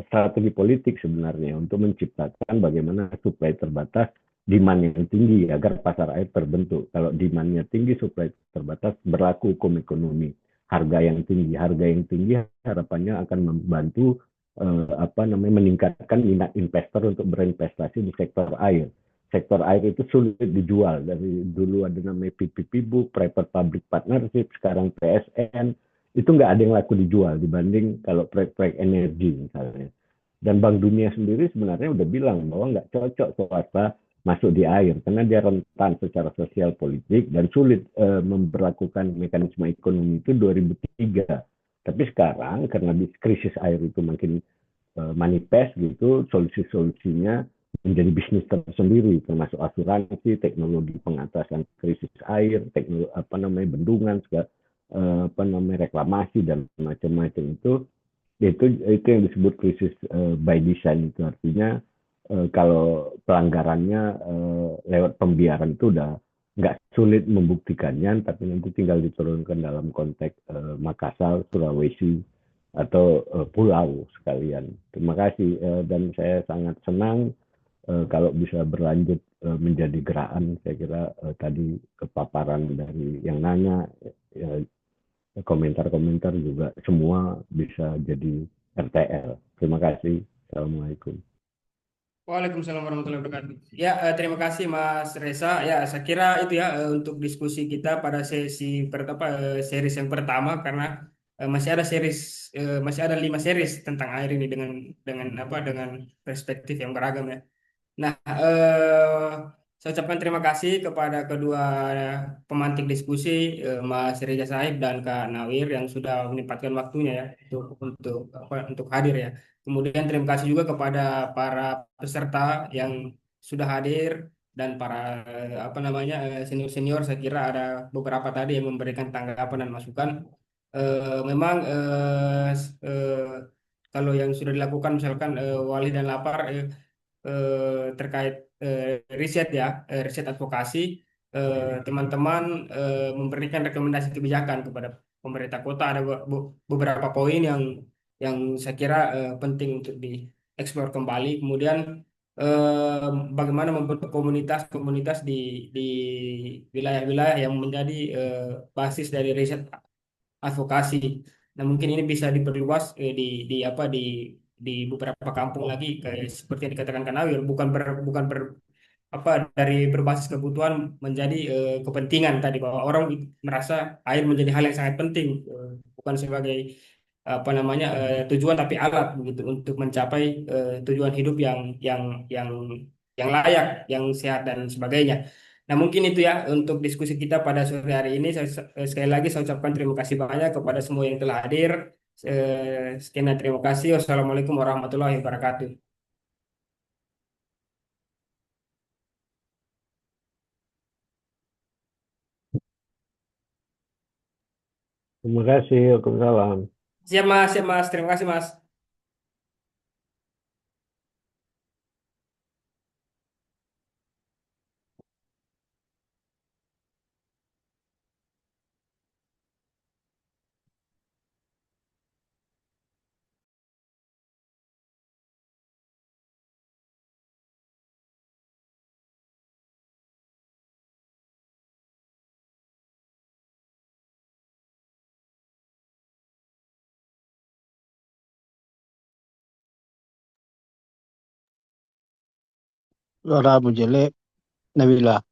strategi politik sebenarnya untuk menciptakan bagaimana supply terbatas, demand yang tinggi agar pasar air terbentuk. Kalau demand-nya tinggi, supply terbatas, berlaku hukum ekonomi. Harga yang tinggi harapannya akan membantu meningkatkan minat investor untuk berinvestasi di sektor air. sektor air itu sulit dijual. Dari dulu ada namanya PPP Book, Private Public Partnership, sekarang PSN, itu nggak ada yang laku dijual dibanding kalau proyek-proyek energi misalnya. Dan Bank Dunia sendiri sebenarnya udah bilang bahwa nggak cocok swasta masuk di air karena dia rentan secara sosial politik dan sulit memperlakukan mekanisme ekonomi itu 2003. Tapi sekarang karena krisis air itu makin manifest gitu, solusi-solusinya menjadi bisnis tersendiri, termasuk asuransi, teknologi pengatasan krisis air, teknologi apa namanya bendungan, segala, apa namanya reklamasi dan macam-macam itu yang disebut krisis by design itu artinya kalau pelanggarannya lewat pembiaran itu udah nggak sulit membuktikannya, tapi nanti tinggal diturunkan dalam konteks Makassar, Sulawesi, atau pulau sekalian. Terima kasih dan saya sangat senang kalau bisa berlanjut menjadi gerakan. Saya kira tadi kepaparan dari yang nanya, komentar-komentar juga semua bisa jadi RTL. Terima kasih. Assalamualaikum. Waalaikumsalam warahmatullahi wabarakatuh. Ya, terima kasih Mas Reza. Ya, saya kira itu ya untuk diskusi kita pada sesi pertama, series yang pertama karena masih ada 5 series tentang air ini dengan apa dengan perspektif yang beragam ya. Nah, saya ucapkan terima kasih kepada kedua pemantik diskusi, Mas Reza Said dan Kak Nawir yang sudah menyempatkan waktunya ya untuk hadir ya. Kemudian terima kasih juga kepada para peserta yang sudah hadir dan para senior-senior. Saya kira ada beberapa tadi yang memberikan tanggapan dan masukan. Memang kalau yang sudah dilakukan misalkan Wali dan Lapar terkait riset ya, riset advokasi, teman-teman memberikan rekomendasi kebijakan kepada pemerintah kota. Ada beberapa poin yang saya kira penting untuk dieksplor kembali. Kemudian bagaimana membentuk komunitas-komunitas di wilayah-wilayah yang menjadi basis dari riset advokasi. Nah, mungkin ini bisa diperluas di apa di beberapa kampung lagi kayak seperti yang dikatakan Kanawir, bukan apa dari berbasis kebutuhan menjadi kepentingan tadi bahwa orang merasa air menjadi hal yang sangat penting, bukan sebagai apa namanya tujuan tapi alat begitu untuk mencapai tujuan hidup yang yang yang layak, yang sehat dan sebagainya. Nah, mungkin itu ya untuk diskusi kita pada sore hari ini. Sekali lagi saya ucapkan terima kasih banyak kepada semua yang telah hadir. Sekian dan terima kasih. Wassalamualaikum warahmatullahi wabarakatuh. Terima kasih. Waalaikumsalam. Siap Mas, siap Mas. Terima kasih Mas. Saudara Bujele, Nabila.